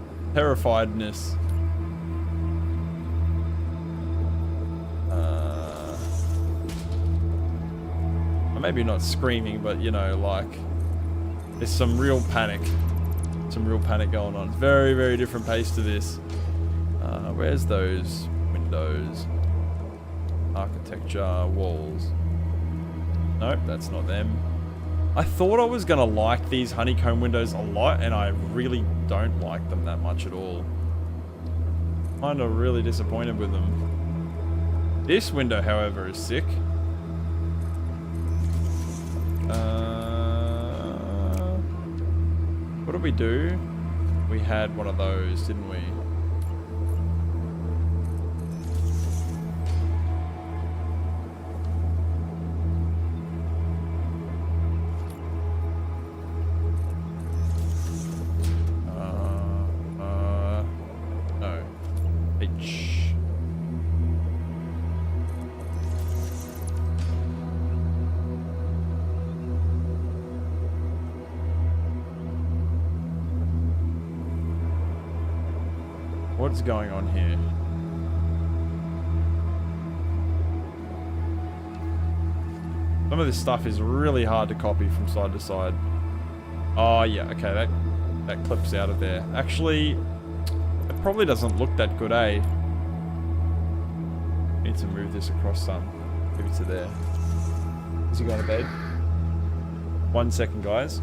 Maybe not screaming, but you know, like there's some real panic. Some real panic going on. Very, very different pace to this. Where's those windows? Architecture, walls. Nope, that's not them. I thought I was going to like these honeycomb windows a lot, and I really don't like them that much at all. Kind of really disappointed with them. This window, however, is sick. What did we do? We had one of those, didn't we? No. H. What's going on here? Some of this stuff is really hard to copy from side to side. Oh yeah, okay, that clips out of there. Actually, it probably doesn't look that good, eh? Need to move this across some. Maybe to there. Is he going to bed? 1 second, guys.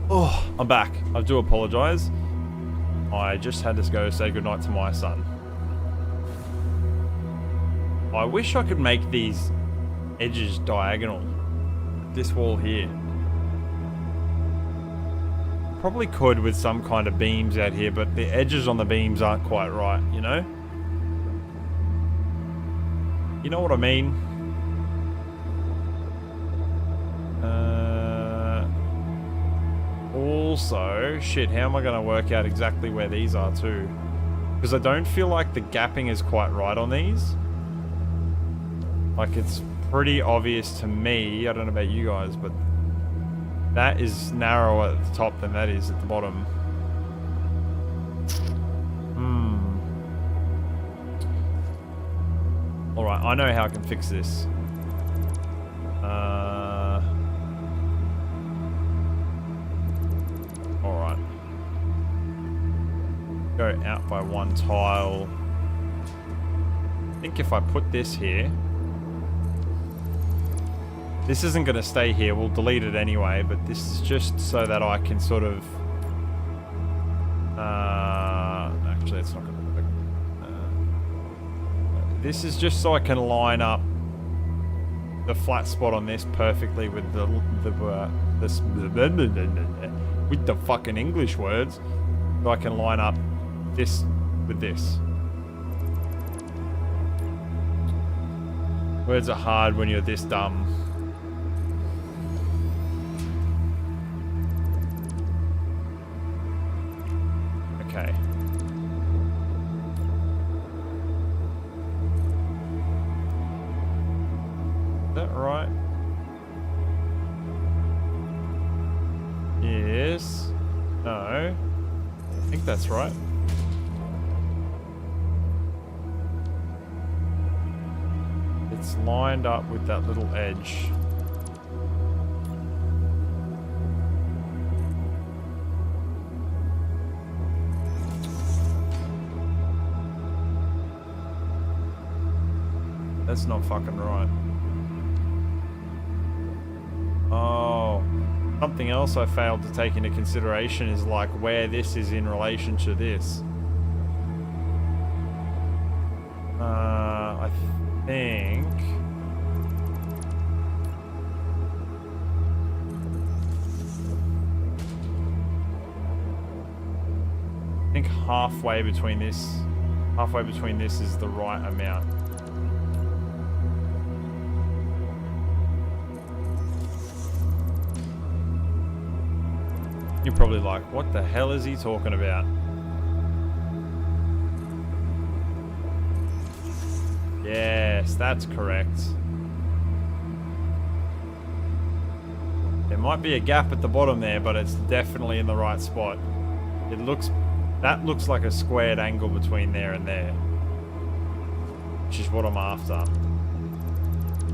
Oh, I'm back. I do apologize. I just had to go say goodnight to my son. I wish I could make these edges diagonal. This wall here. Probably could with some kind of beams out here, but the edges on the beams aren't quite right, you know? You know what I mean? Also, shit, how am I going to work out exactly where these are too? Because I don't feel like the gapping is quite right on these. Like, it's pretty obvious to me, I don't know about you guys, but that is narrower at the top than that is at the bottom. Alright, I know how I can fix this. Alright. Go out by one tile. I think if I put this here... This isn't going to stay here, we'll delete it anyway, but this is just so that I can sort of... actually, it's not going to work. This is just so I can line up the flat spot on this perfectly with with the fucking English words, so I can line up this with this. Words are hard when you're this dumb. Okay. Is that right? Yes. No. I think that's right. It's lined up with that little edge. That's not fucking right. Oh, something else I failed to take into consideration is like where this is in relation to this. I think... halfway between this is the right amount. You're probably like, what the hell is he talking about? Yes, that's correct. There might be a gap at the bottom there, but it's definitely in the right spot. That looks like a squared angle between there and there, which is what I'm after.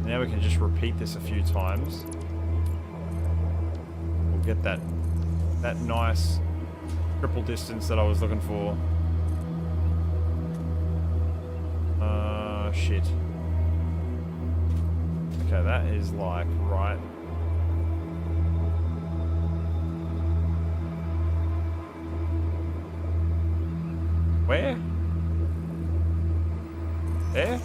Now we can just repeat this a few times. We'll get that nice triple distance that I was looking for. Shit. Okay, that is like right. Where? There?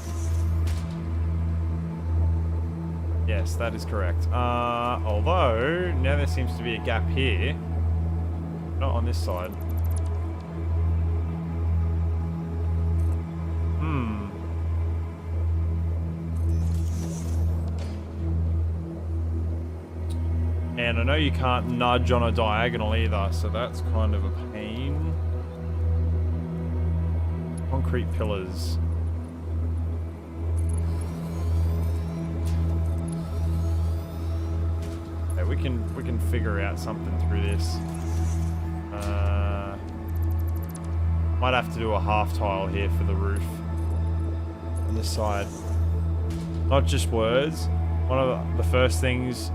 Yes, that is correct. Although, now there seems to be a gap here. Not on this side. And I know you can't nudge on a diagonal either, so that's kind of a pain. Concrete pillars. Okay, we can figure out something through this. Might have to do a half tile here for the roof on this side. Not just words. One of the first things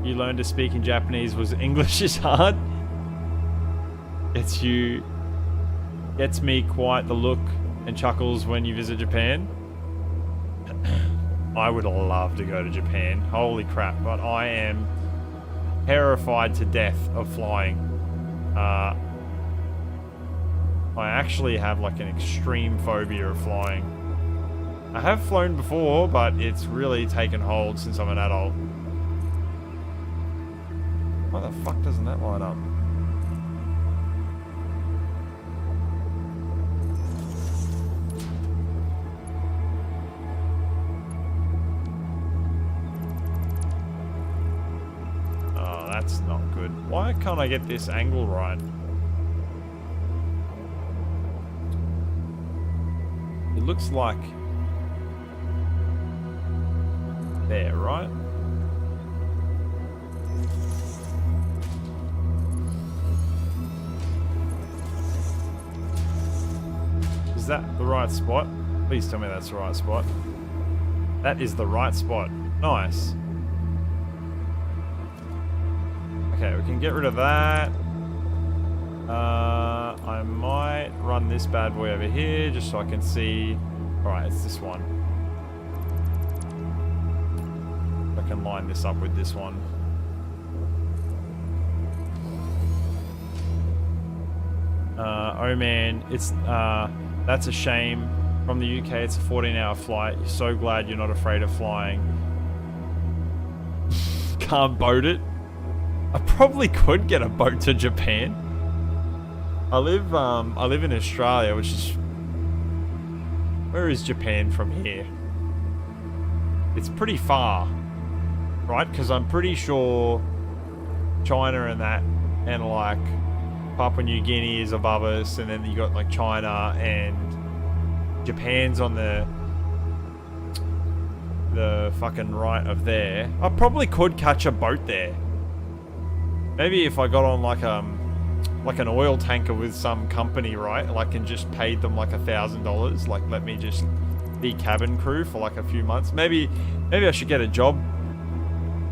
you learn to speak in Japanese was English is hard. Gets me quite the look and chuckles when you visit Japan. I would love to go to Japan. Holy crap, but I am terrified to death of flying. I actually have like an extreme phobia of flying. I have flown before, but it's really taken hold since I'm an adult. Why the fuck doesn't that line up? Oh, that's not good. Why can't I get this angle right? It looks like there, right? Is that the right spot? Please tell me that's the right spot. That is the right spot. Nice. Okay, we can get rid of that. I might run this bad boy over here just so I can see. Alright, it's this one. I can line this up with this one. Oh man, it's that's a shame. From the UK, it's a 14-hour flight. You're so glad you're not afraid of flying. Can't boat it. I probably could get a boat to Japan. I live in Australia, which is... Where is Japan from here? It's pretty far, right? Because I'm pretty sure China and that, and like Papua New Guinea is above us, and then you got like China and Japan's on the fucking right of there. I probably could catch a boat there. Maybe if I got on like an oil tanker with some company, right? Like, and just paid them like $1,000. Like, let me just be cabin crew for like a few months. Maybe I should get a job.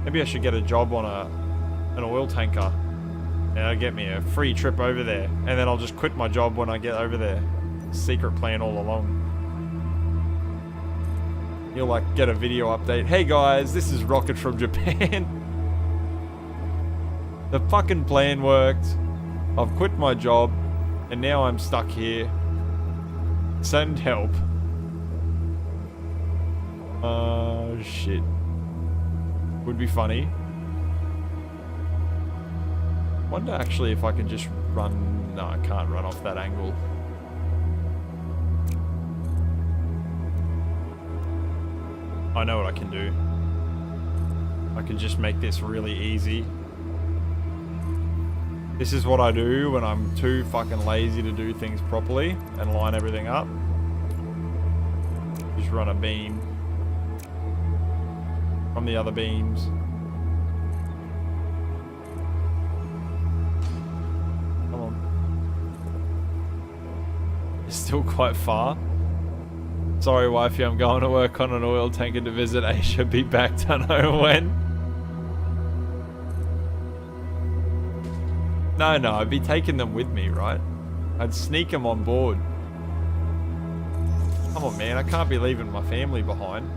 Maybe I should get a job on an oil tanker. And it'll get me a free trip over there. And then I'll just quit my job when I get over there. Secret plan all along. You'll like get a video update. Hey guys, this is Rocket from Japan. The fucking plan worked. I've quit my job, and now I'm stuck here. Send help. Shit. Would be funny. Wonder actually if I can just run... No, I can't run off that angle. I know what I can do. I can just make this really easy. This is what I do when I'm too fucking lazy to do things properly and line everything up. Just run a beam from the other beams. Come on. It's still quite far. Sorry, wifey, I'm going to work on an oil tanker to visit Asia. Be back, don't know when. No, I'd be taking them with me, right? I'd sneak them on board. Come on, man, I can't be leaving my family behind.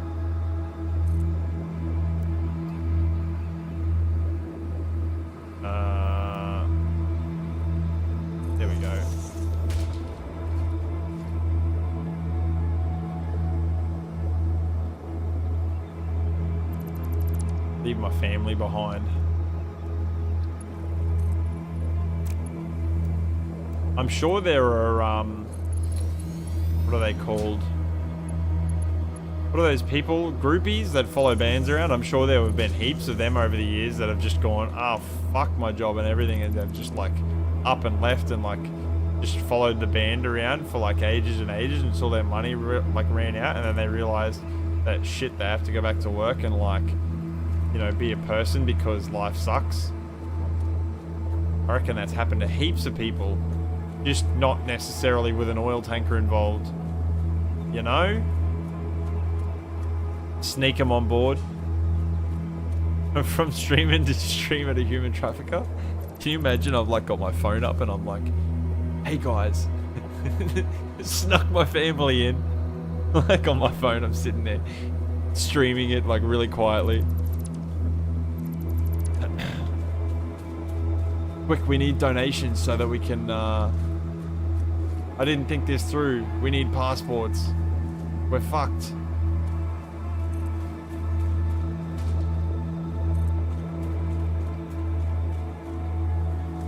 There we go. Leave my family behind. I'm sure there are, what are they called? What are those people? Groupies that follow bands around? I'm sure there have been heaps of them over the years that have just gone, oh, fuck my job and everything. And they've just like up and left and like just followed the band around for like ages and ages until their money ran out. And then they realized that shit, they have to go back to work and like, you know, be a person because life sucks. I reckon that's happened to heaps of people. Just not necessarily with an oil tanker involved. You know? Sneak them on board. From streaming to stream at a human trafficker. Can you imagine I've like got my phone up and I'm like, hey guys. Snuck my family in. Like on my phone I'm sitting there streaming it like really quietly. Quick, we need donations so that we can I didn't think this through. We need passports. We're fucked.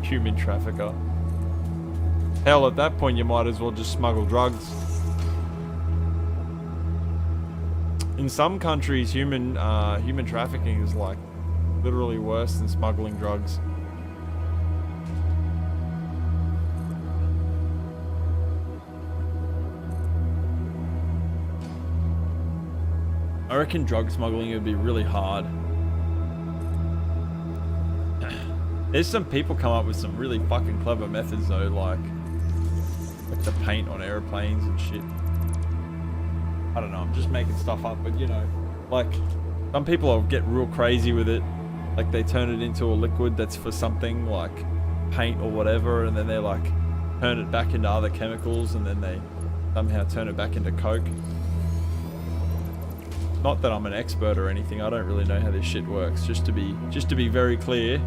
Human trafficker. Hell, at that point you might as well just smuggle drugs. In some countries, human trafficking is like literally worse than smuggling drugs. I reckon drug smuggling would be really hard. There's some people come up with some really fucking clever methods though, like the paint on airplanes and shit. I don't know, I'm just making stuff up, but you know, like some people will get real crazy with it. Like they turn it into a liquid that's for something like paint or whatever, and then they like turn it back into other chemicals, and then they somehow turn it back into Coke. Not that I'm an expert or anything, I don't really know how this shit works, just to be very clear.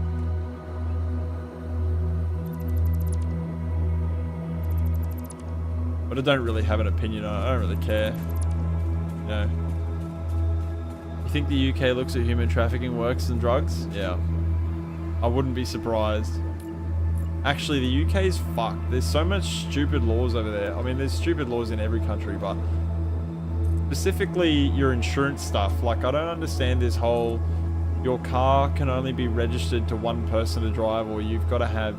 But I don't really have an opinion on it, I don't really care. You know. You think the UK looks at human trafficking worse than drugs? Yeah. I wouldn't be surprised. Actually, the UK is fucked. There's so much stupid laws over there. I mean, there's stupid laws in every country, but specifically your insurance stuff. Like, I don't understand this whole, your car can only be registered to one person to drive, or you've got to have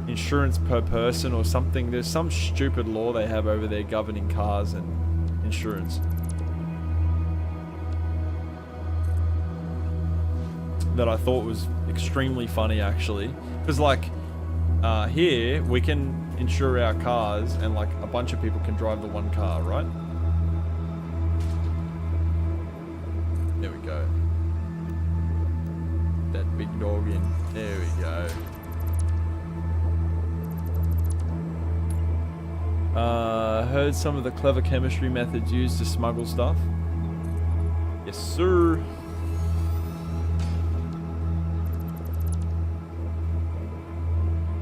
insurance per person or something. There's some stupid law they have over there governing cars and insurance that I thought was extremely funny, actually. Because like here we can insure our cars and like a bunch of people can drive the one car, right? There we go. That big dog in. There we go. Heard some of the clever chemistry methods used to smuggle stuff. Yes, sir.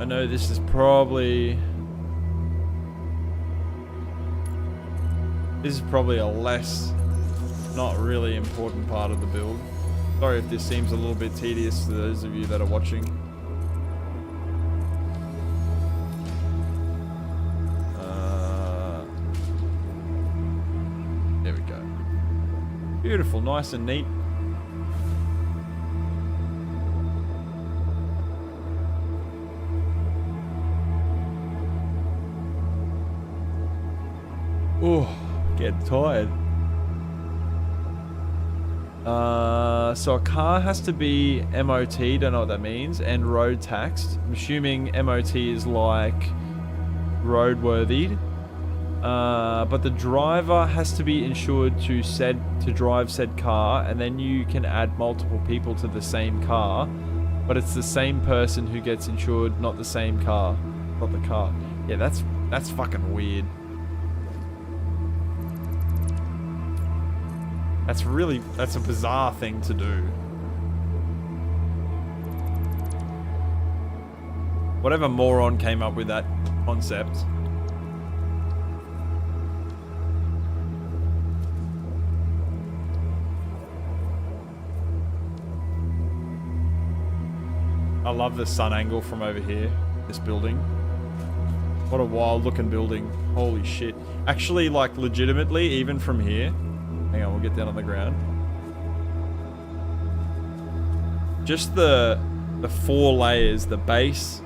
I know this is probably a less, not really important part of the build. Sorry if this seems a little bit tedious to those of you that are watching. There we go. Beautiful, nice and neat. Oh, getting tired. So a car has to be MOT, don't know what that means, and road taxed. I'm assuming MOT is like roadworthy. But the driver has to be insured to drive said car, and then you can add multiple people to the same car, but it's the same person who gets insured, not the same car, not the car. Yeah, that's fucking weird. That's a bizarre thing to do. Whatever moron came up with that concept. I love the sun angle from over here, this building. What a wild looking building. Holy shit. Actually, like legitimately, even from here. Hang on, we'll get down on the ground. Just the 4 layers, the base,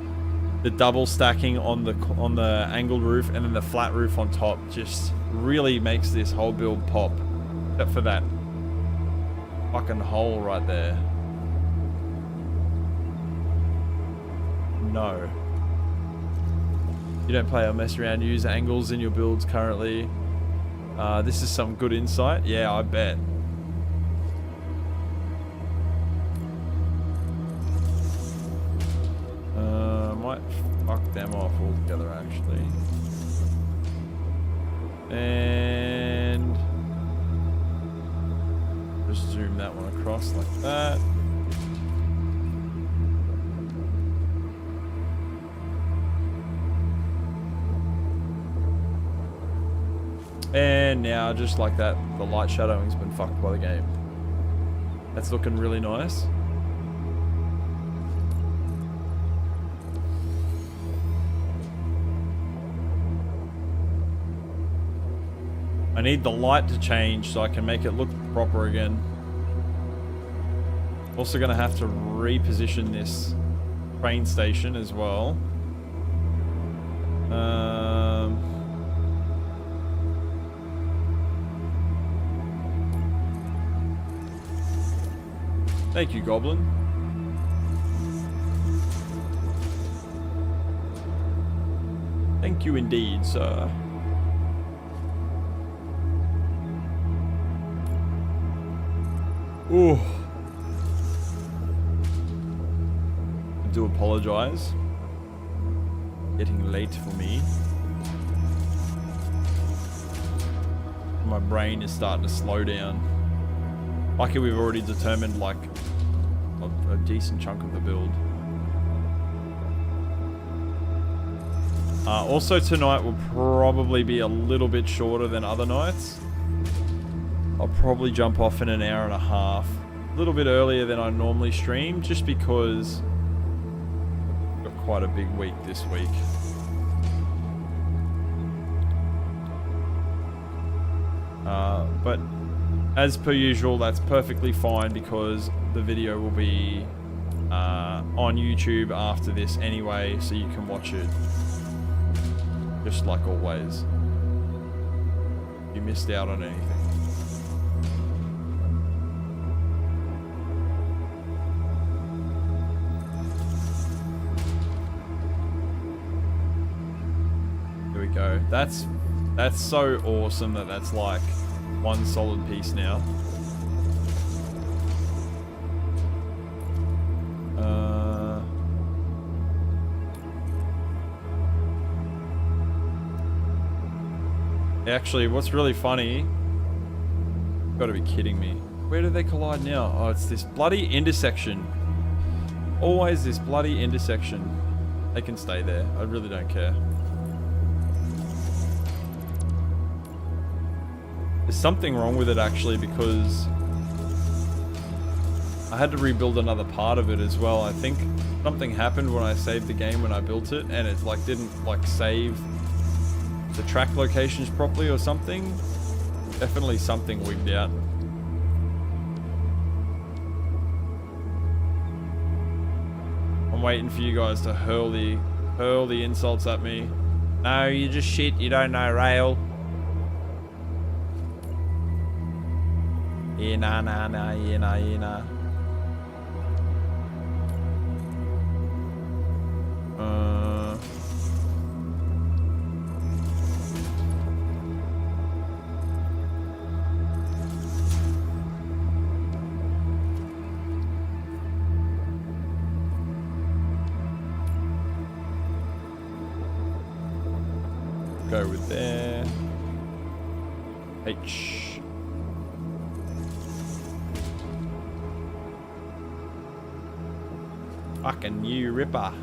the double stacking on the angled roof, and then the flat roof on top just really makes this whole build pop. Except for that fucking hole right there. No. You don't play or mess around, use angles in your builds currently. This is some good insight. Yeah, I bet. Might fuck them off altogether, actually. And just zoom that one across like that. And now, just like that, the light shadowing's been fucked by the game. That's looking really nice. I need the light to change so I can make it look proper again. Also gonna have to reposition this train station as well. Thank you, Goblin. Thank you indeed, sir. Ooh. I do apologize. Getting late for me. My brain is starting to slow down. Lucky we've already determined like a decent chunk of the build. Also tonight will probably be a little bit shorter than other nights. I'll probably jump off in an hour and a half. A little bit earlier than I normally stream, just because I've got quite a big week this week. But as per usual, that's perfectly fine because the video will be on YouTube after this anyway, so you can watch it just like always. You missed out on anything. Here we go. That's so awesome that that's like one solid piece now. Actually, what's really funny, you've got to be kidding me. Where do they collide now? Oh, it's this bloody intersection. Always this bloody intersection. They can stay there. I really don't care. There's something wrong with it actually, because I had to rebuild another part of it as well. I think something happened when I saved the game when I built it, and it like didn't like save the track locations properly or something. Definitely something wigged out. I'm waiting for you guys to hurl the insults at me. No, you just shit, you don't know rail. Yeah, nah, yeah, nah. Go with there. H. Fucking you, Ripper.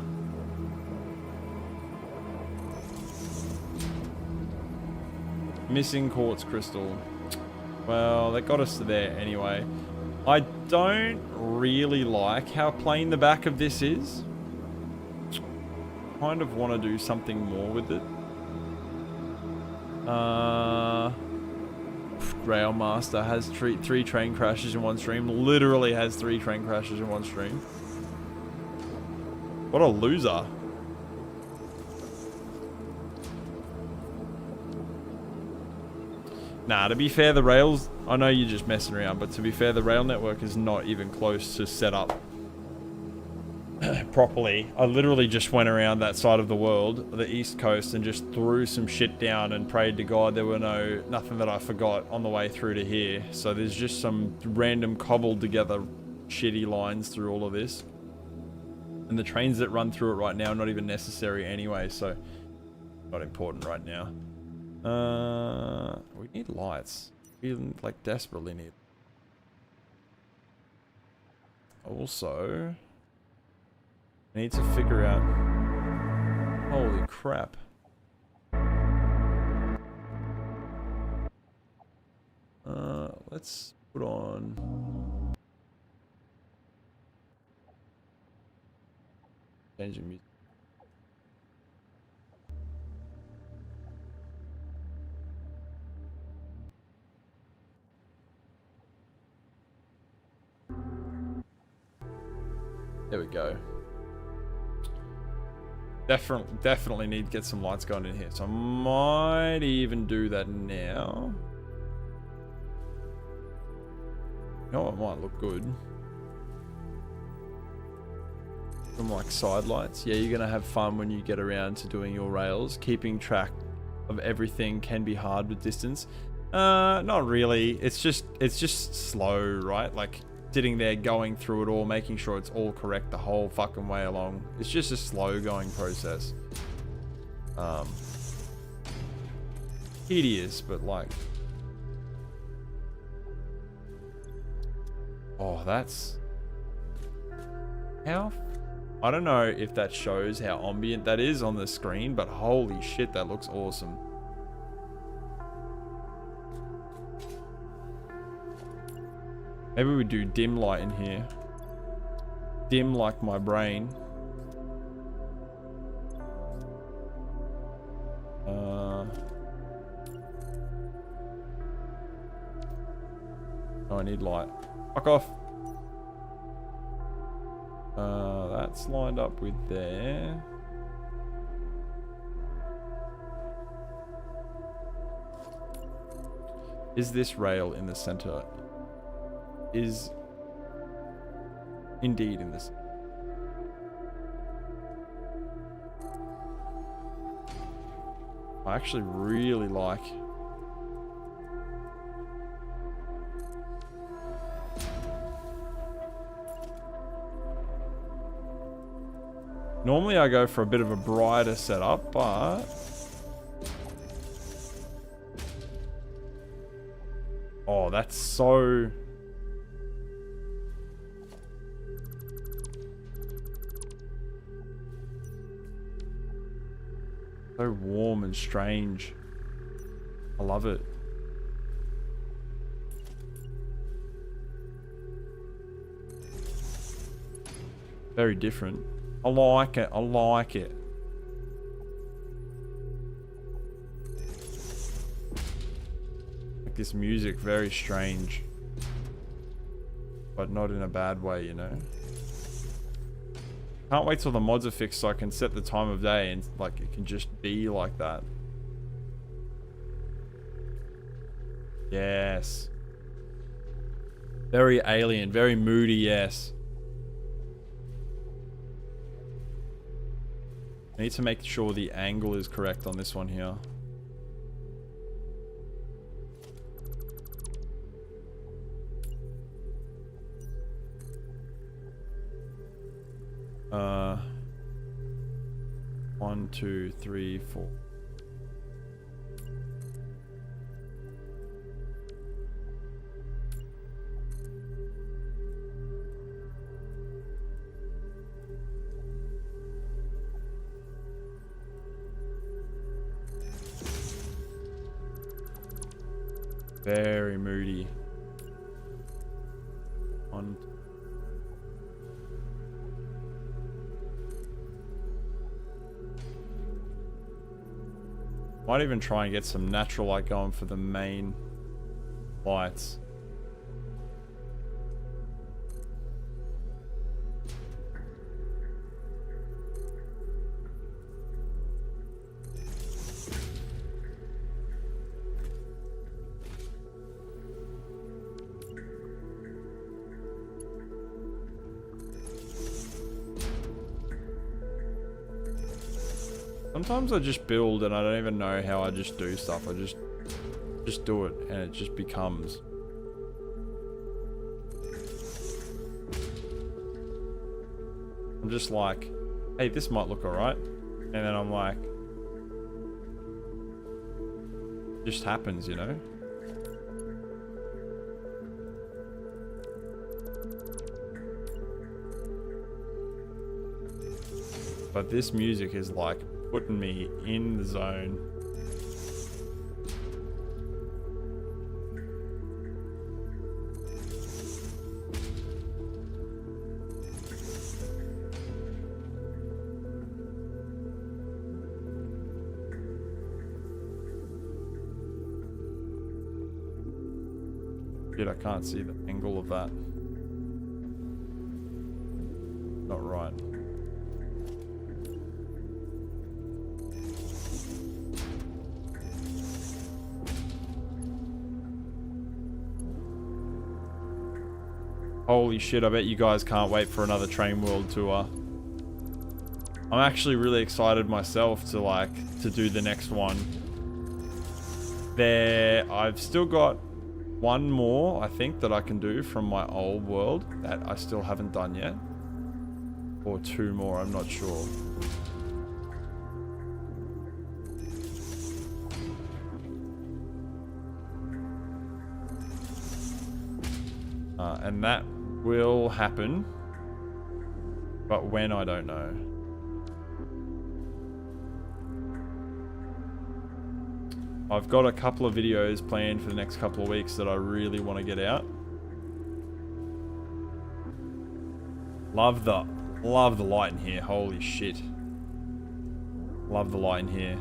Missing quartz crystal. Well, that got us to there anyway. I don't really like how plain the back of this is. Kind of want to do something more with it. Railmaster has three train crashes in one stream. Literally has 3 train crashes in one stream. What a loser. Nah, to be fair, the rails... I know you're just messing around, but to be fair, the rail network is not even close to set up properly. I literally just went around that side of the world, the east coast, and just threw some shit down and prayed to God there were nothing that I forgot on the way through to here. So there's just some random cobbled together shitty lines through all of this. And the trains that run through it right now are not even necessary anyway, so not important right now. We need lights. We like desperately need. Also, I need to figure out. Holy crap! Let's put on. Changing music. There we go. Definitely need to get some lights going in here. So I might even do that now. You know what might look good? Some like side lights. Yeah, you're gonna have fun when you get around to doing your rails. Keeping track of everything can be hard with distance. Not really. It's just slow, right? Like sitting there going through it all, making sure it's all correct the whole fucking way along. It's just a slow going process. Tedious, but like... Oh, that's... How... I don't know if that shows how ambient that is on the screen, but holy shit, that looks awesome. Maybe we do dim light in here. Dim like my brain. Oh, I need light. Fuck off. That's lined up with there. Is this rail in the center? Is indeed in this. I actually really like normally I go for a bit of a brighter setup, but oh, that's so warm and strange. I love it. Very different. I like it. I like it. Like this music, very strange. But not in a bad way, you know? Can't wait till the mods are fixed so I can set the time of day and like it can just be like that. Yes. Very alien, very moody, yes. I need to make sure the angle is correct on this one here. One, two, three, four. Very moody. One. Might even try and get some natural light going for the main lights. Sometimes I just build and I don't even know how I just do stuff. I just do it and it just becomes. I'm just like, hey, this might look alright. And then I'm like, just happens, you know? But this music is like putting me in the zone. Shit, I can't see the angle of that. Not right. Holy shit, I bet you guys can't wait for another Train World tour. I'm actually really excited myself to do the next one. I've still got one more, I think, that I can do from my old world that I still haven't done yet. Or two more, I'm not sure. And that will happen, but when, I don't know. I've got a couple of videos planned for the next couple of weeks that I really want to get out. Love the light in here. Holy shit. Love the light in here.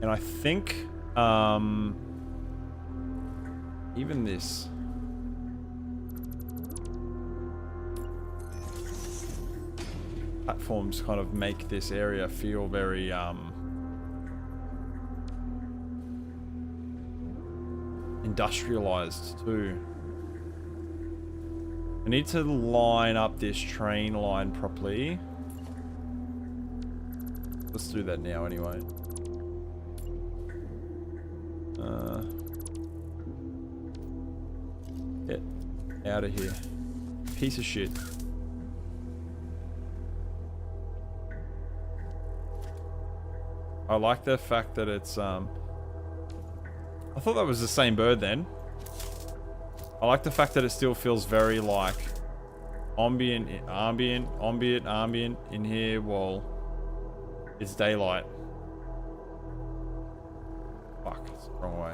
And I think even this. Platforms kind of make this area feel very industrialized too. I need to line up this train line properly. Let's do that now anyway. Get out of here. Piece of shit. I like the fact that it's I thought that was the same bird then. I like the fact that it still feels very like ambient in here while it's daylight. Fuck, it's the wrong way.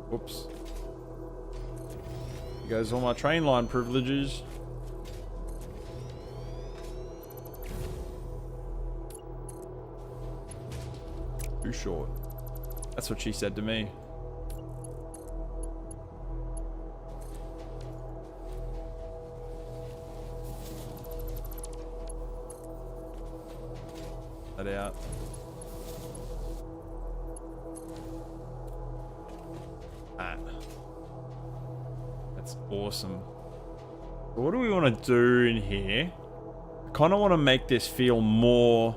Whoops. Here goes all my train line privileges. Too short. That's what she said to me. that out. That's awesome. So what do we want to do in here? I kind of want to make this feel more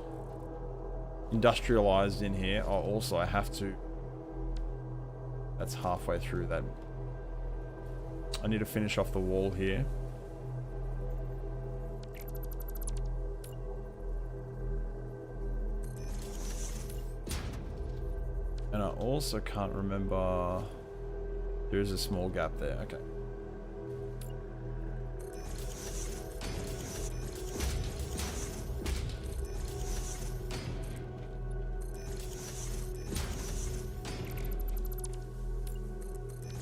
industrialized in here. Oh, also I have to... That's halfway through that. I need to finish off the wall here. And I also can't remember... There is a small gap there, okay.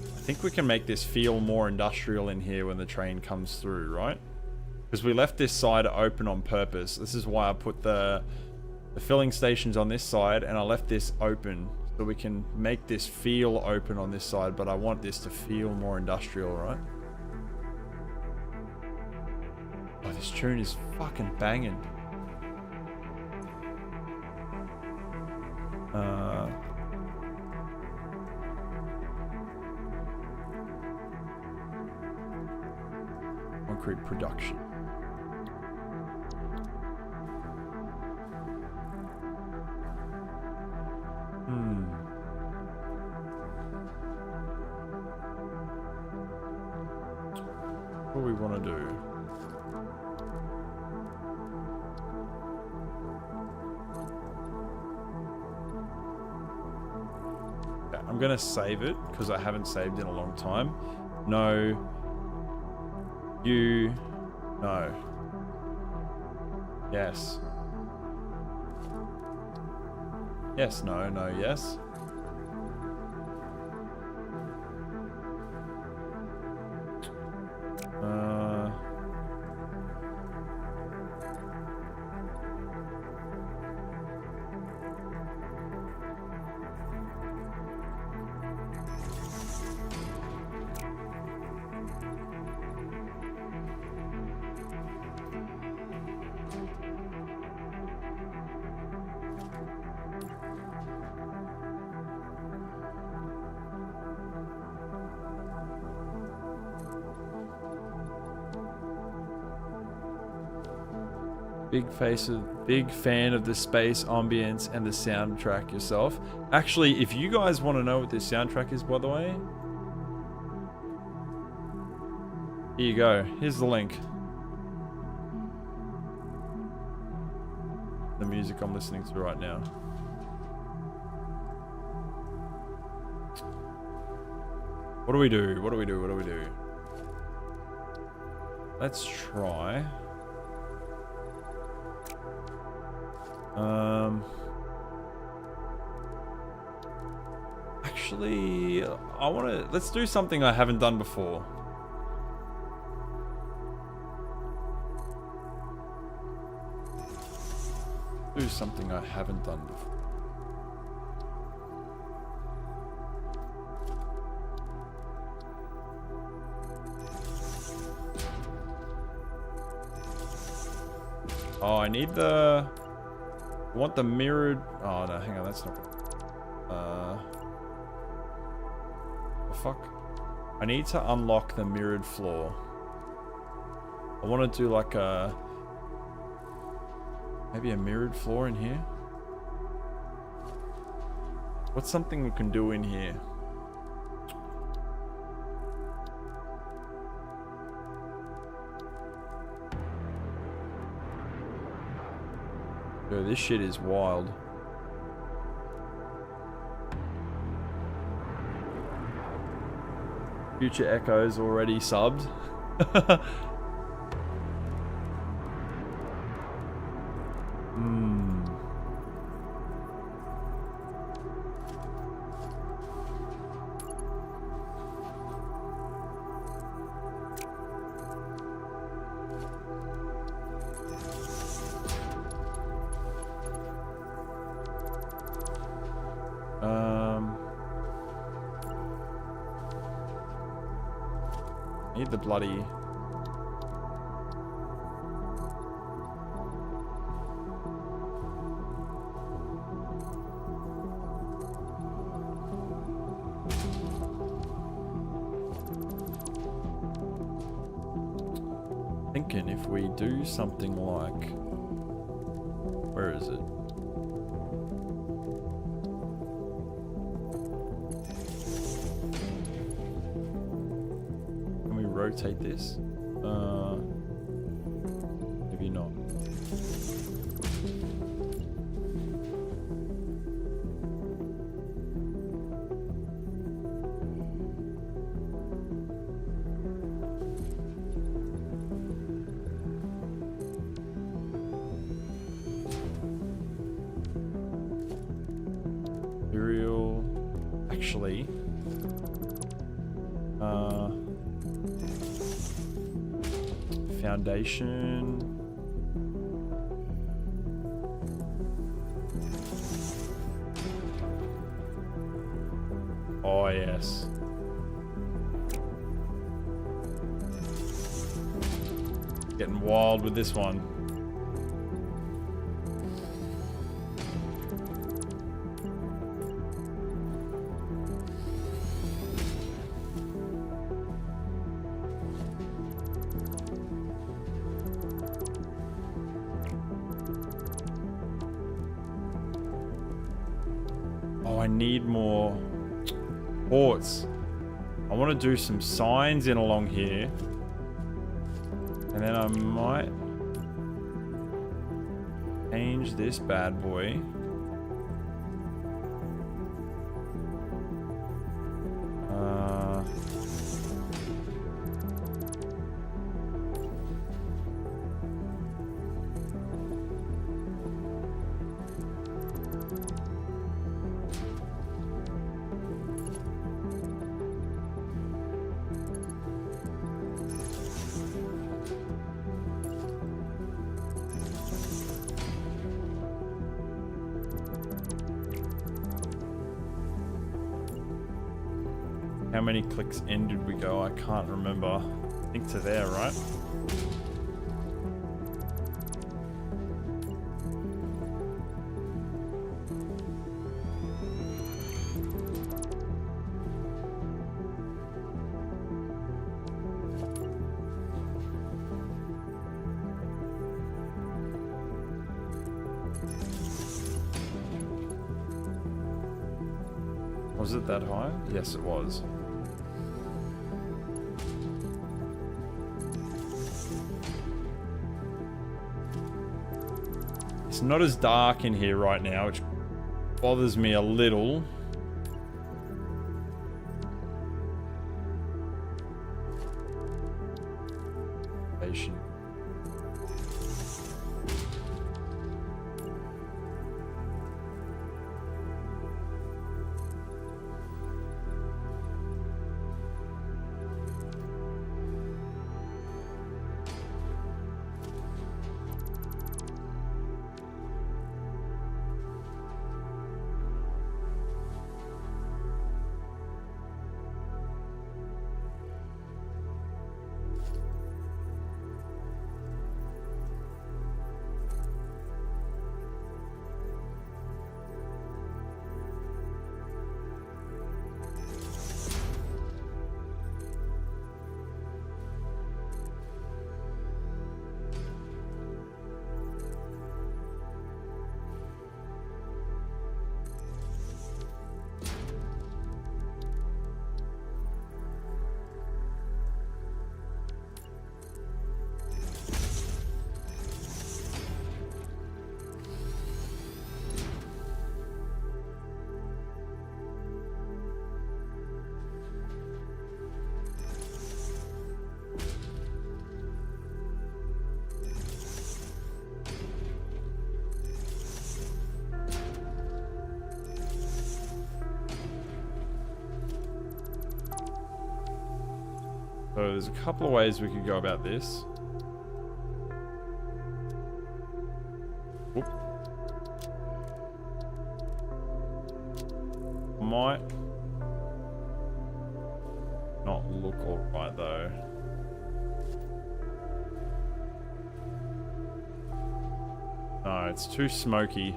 I think we can make this feel more industrial in here when the train comes through, right? Because we left this side open on purpose. This is why I put the filling stations on this side and I left this open so we can make this feel open on this side, but I want this to feel more industrial, right? Oh, this tune is fucking banging. Concrete production. What do we want to do? Okay, I'm gonna save it because I haven't saved in a long time. No. You. No. Yes. Yes, no, no, yes. Big fan of the space ambience and the soundtrack yourself. Actually, if you guys want to know what this soundtrack is, by the way, here you go. Here's the link. The music I'm listening to right now. What do we do? What do we do? What do we do? Let's try. Actually, let's do something I haven't done before. Do something I haven't done before. Oh, I need I want the mirrored... Oh, no, hang on, that's not... The fuck? I need to unlock the mirrored floor. I want to do like a... Maybe a mirrored floor in here? What's something we can do in here? Yo, this shit is wild. Future Echo's already subbed. Need the bloody... Thinking if we do something like, where is it? Can we rotate this? Maybe not. Actually, foundation. Oh yes. Getting wild with this one. I need more ports. I want to do some signs in along here. And then I might change this bad boy. How many clicks in did we go? I can't remember. I think to there, right? Was it that high? Yes, it was. It's not as dark in here right now, which bothers me a little. Patient. So there's a couple of ways we could go about this. Whoop. Might not look all right though. No, it's too smoky.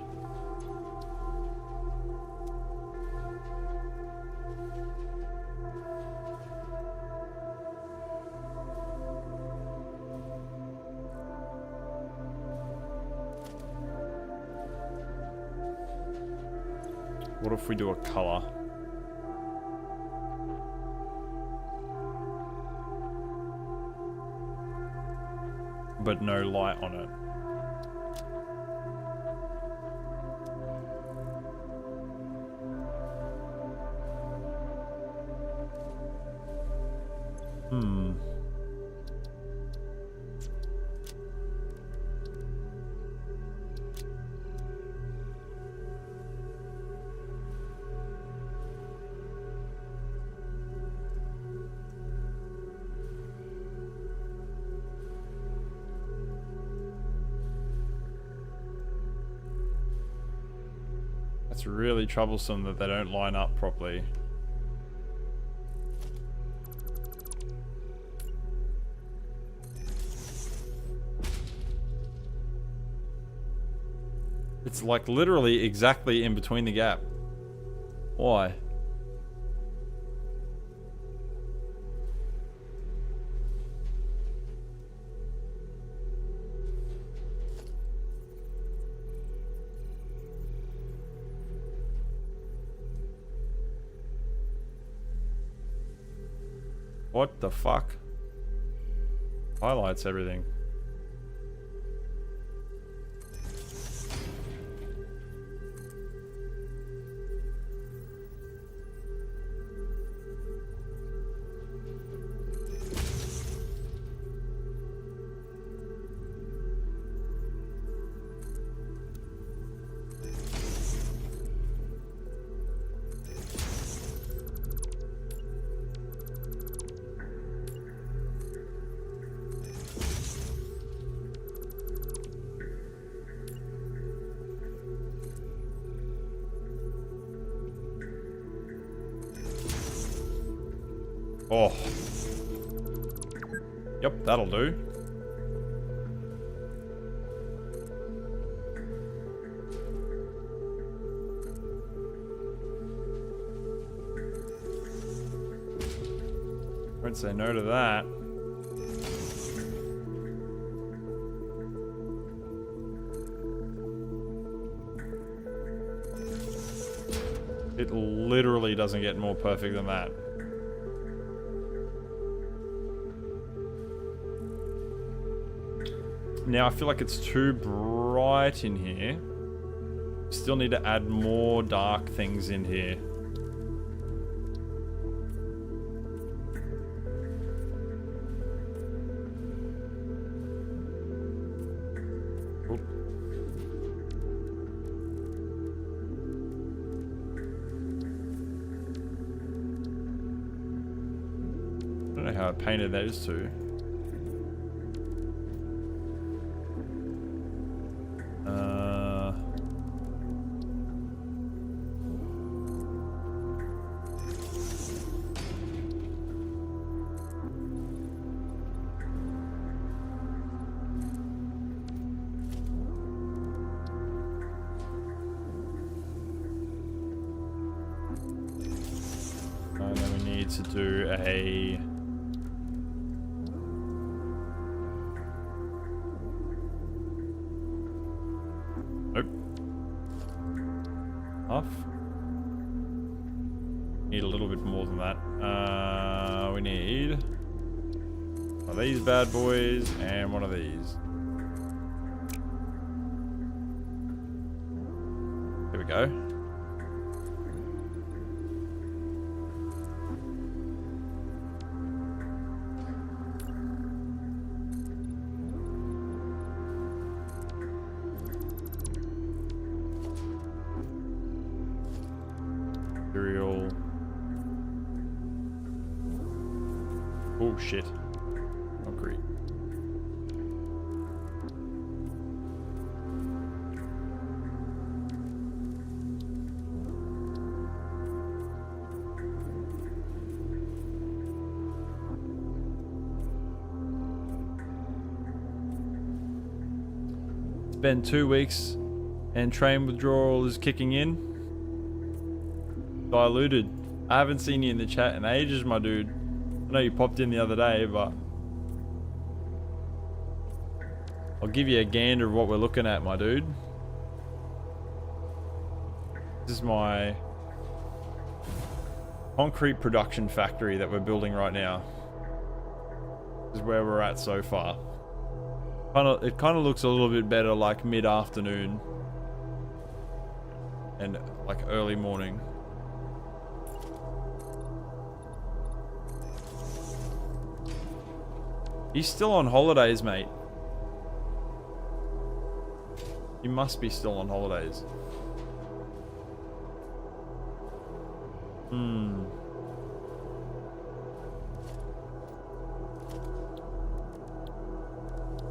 What if we do a color? But no light on it. It's really troublesome that they don't line up properly. It's like literally exactly in between the gap. Why? What the fuck? Highlights everything. Oh. Yep, that'll do. Won't say no to that. It literally doesn't get more perfect than that. Now I feel like it's too bright in here. Still need to add more dark things in here. Oop. I don't know how I painted those two. And then we need to do a... Nope. Off. Need a little bit more than that. We need one of these bad boys and one of these. There we go. Material. Oh shit. Concrete. It's been 2 weeks and train withdrawal is kicking in. Diluted. I haven't seen you in the chat in ages, my dude. I know you popped in the other day, but I'll give you a gander of what we're looking at, my dude. This is my concrete production factory that we're building right now. This is where we're at so far. It kind of looks a little bit better like mid-afternoon and like early morning. He's still on holidays, mate. You must be still on holidays.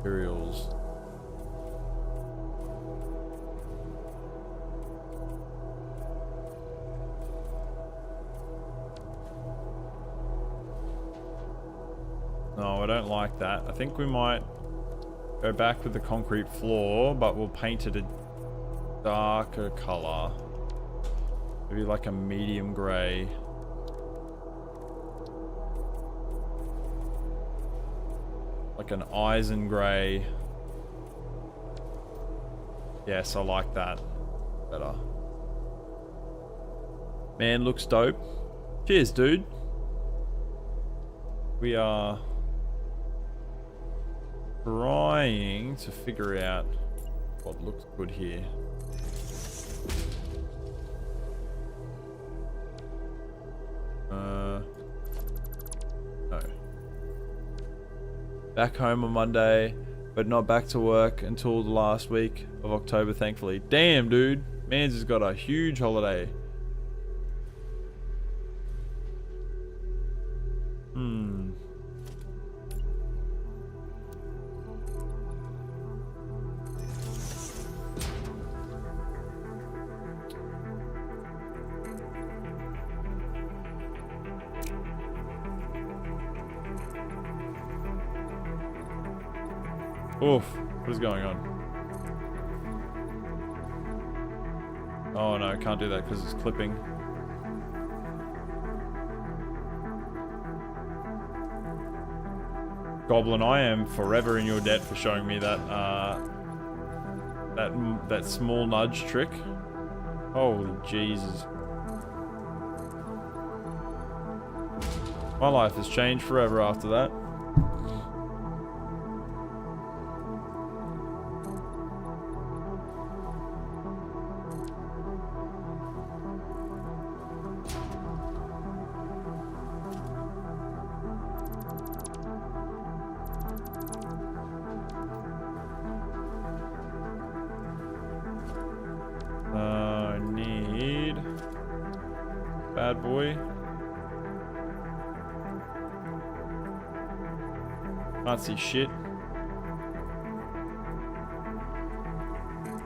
Materials. No, I don't like that. I think we might go back with the concrete floor, but we'll paint it a darker color. Maybe like a medium gray. Like an Eisen gray. Yes, I like that better. Man, looks dope. Cheers, dude. We are trying to figure out what looks good here. No. Back home on Monday, but not back to work until the last week of October, thankfully. Damn, dude. Mans has got a huge holiday. Oof, what is going on? Oh no, can't do that because it's clipping. Goblin, I am forever in your debt for showing me that that small nudge trick. Holy Jesus. My life has changed forever after that. Need bad boy. Can't see shit.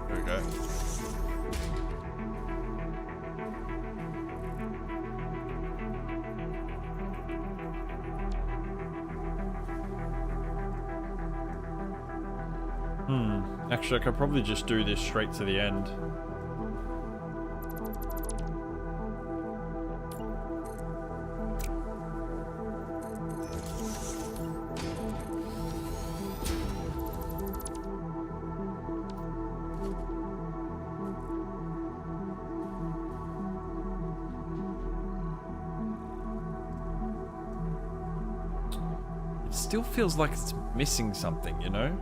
There we go. Actually, I could probably just do this straight to the end. It still feels like it's missing something, you know?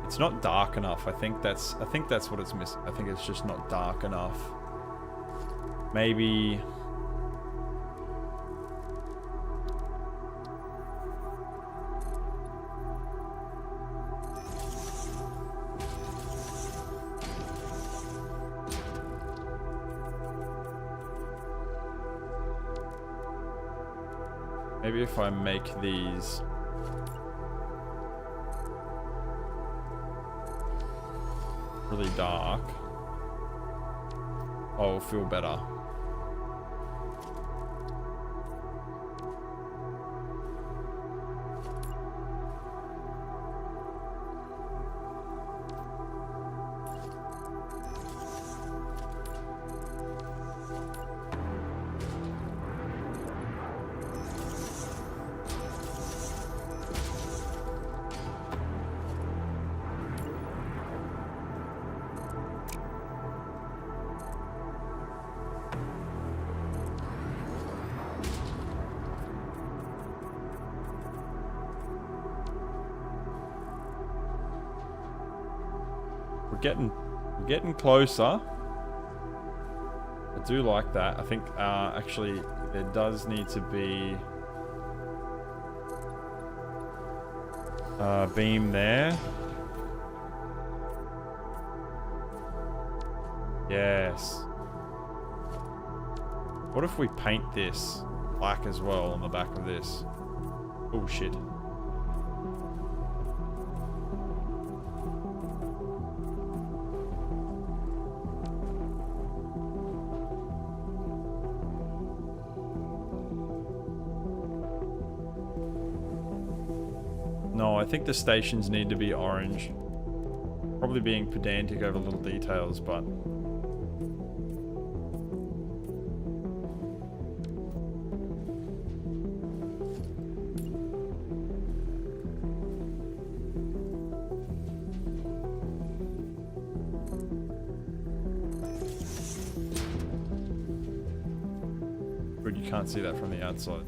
It's not dark enough. I think that's what it's missing. I think it's just not dark enough. Maybe if I make these really dark, I'll feel better. We're getting closer. I do like that. I think actually there does need to be a beam there. Yes. What if we paint this black as well on the back of this? Oh shit. No, I think the stations need to be orange. Probably being pedantic over little details, but... Good, you can't see that from the outside.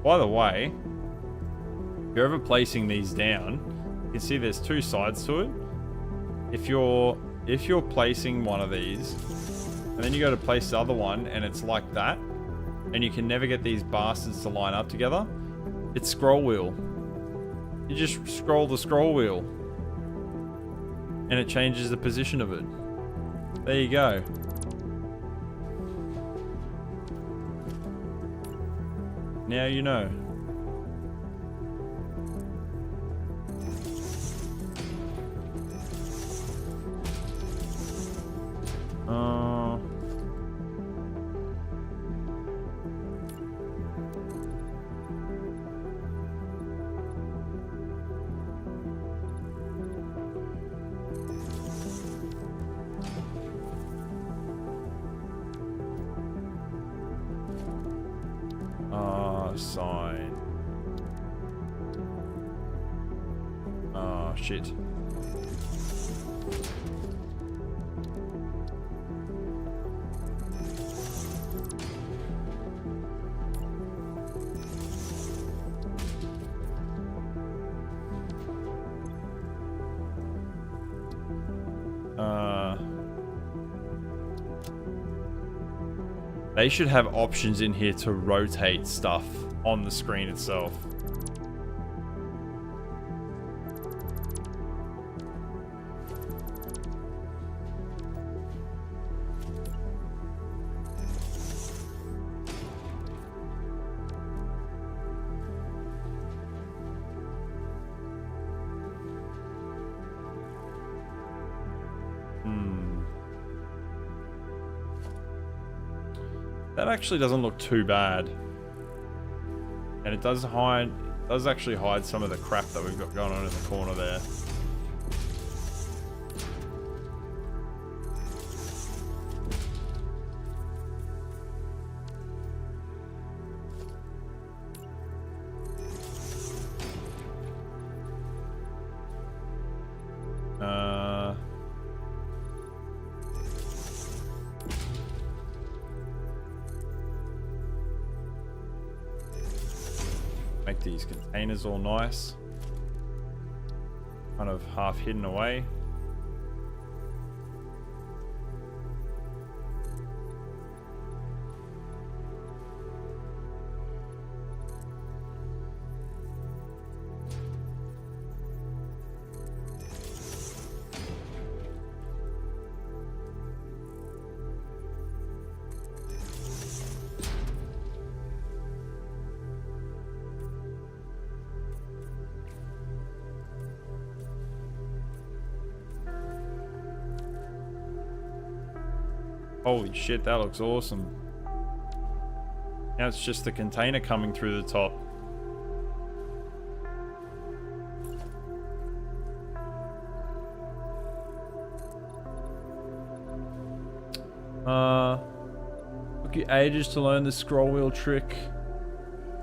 By the way, if you're ever placing these down, you can see there's two sides to it. If you're placing one of these, and then you go to place the other one, and it's like that, and you can never get these bastards to line up together, it's scroll wheel. You just scroll the scroll wheel, and it changes the position of it. There you go. Now you know. Sign. Oh, shit. They should have options in here to rotate stuff on the screen itself. That actually doesn't look too bad. And it does actually hide some of the crap that we've got going on in the corner there. Make these containers all nice. Kind of half hidden away. Holy shit, that looks awesome. Now it's just the container coming through the top. Took you ages to learn the scroll wheel trick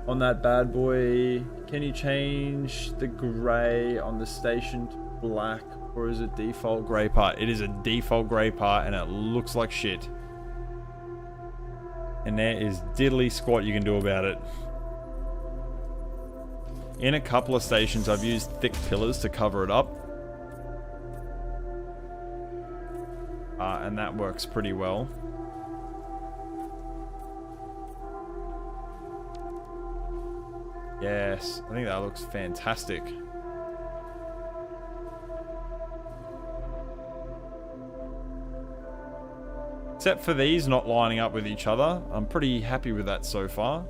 on that bad boy. Can you change the grey on the station to black, or is it default grey part? It is a default grey part and it looks like shit. And there is diddly squat you can do about it. In a couple of stations I've used thick pillars to cover it up. And that works pretty well. Yes, I think that looks fantastic. Except for these not lining up with each other. I'm pretty happy with that so far.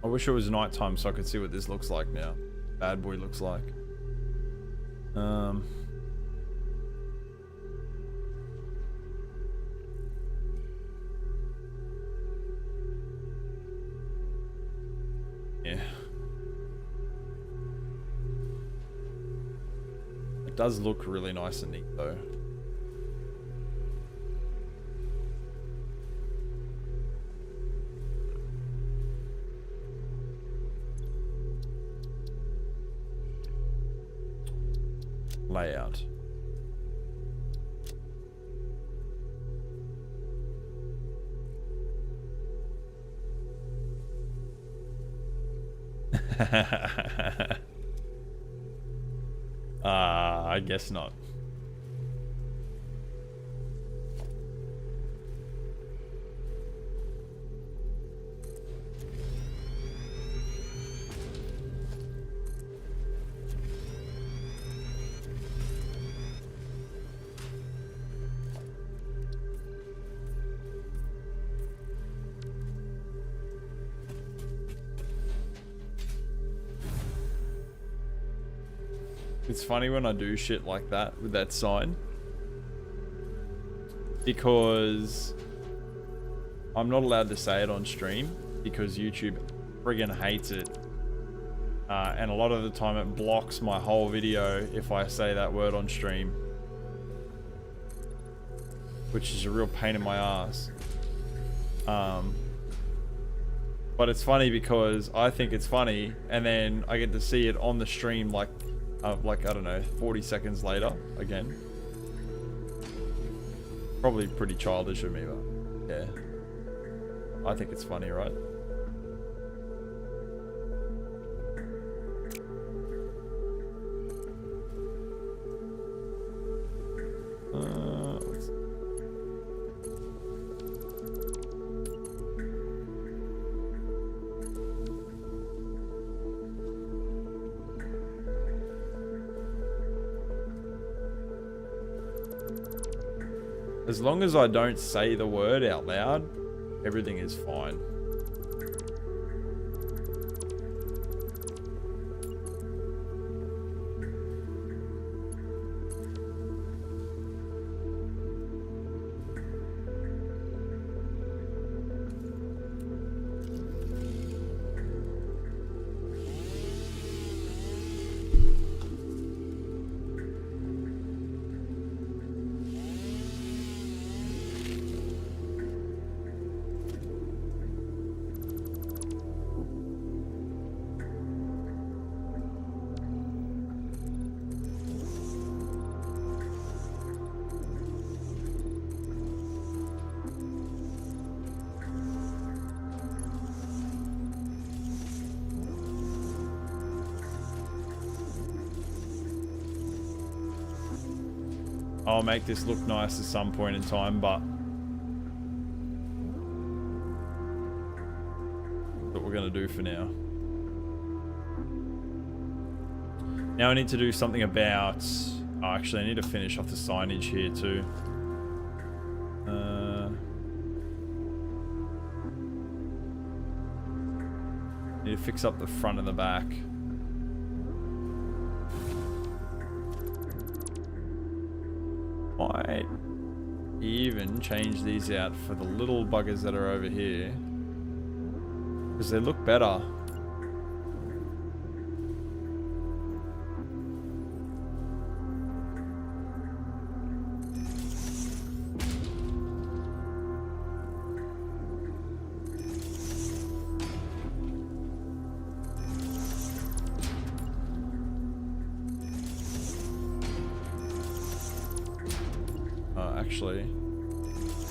I wish it was nighttime so I could see what this looks like now. Bad boy looks like. Yeah. It does look really nice and neat though. Layout. I guess not. It's funny when I do shit like that with that sign, because I'm not allowed to say it on stream because YouTube friggin' hates it, and a lot of the time it blocks my whole video if I say that word on stream, which is a real pain in my ass. But it's funny because I think it's funny, and then I get to see it on the stream like I don't know, 40 seconds later again. Probably pretty childish of me, but yeah. I think it's funny, right? Let's see. As long as I don't say the word out loud, everything is fine. I'll make this look nice at some point in time, but that's what we're going to do for now. Now I need to do something about... Oh, actually, I need to finish off the signage here too. Need to fix up the front and the back. Might even change these out for the little buggers that are over here, because they look better. Actually, I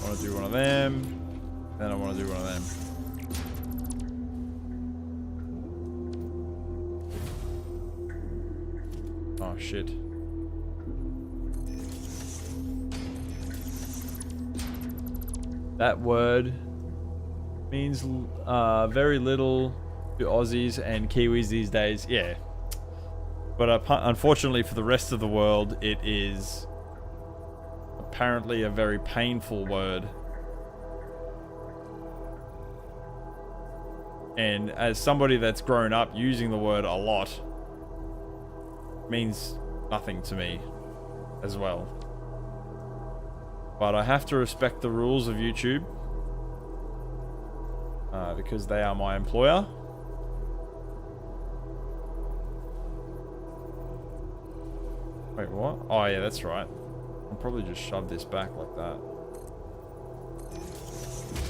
want to do one of them, then I want to do one of them. Oh shit. That word means very little to Aussies and Kiwis these days. Yeah. But unfortunately for the rest of the world, it is apparently a very painful word. And as somebody that's grown up using the word a lot, means nothing to me as well. But I have to respect the rules of YouTube, because they are my employer. Wait, what? Oh yeah, that's right. I'll probably just shove this back like that.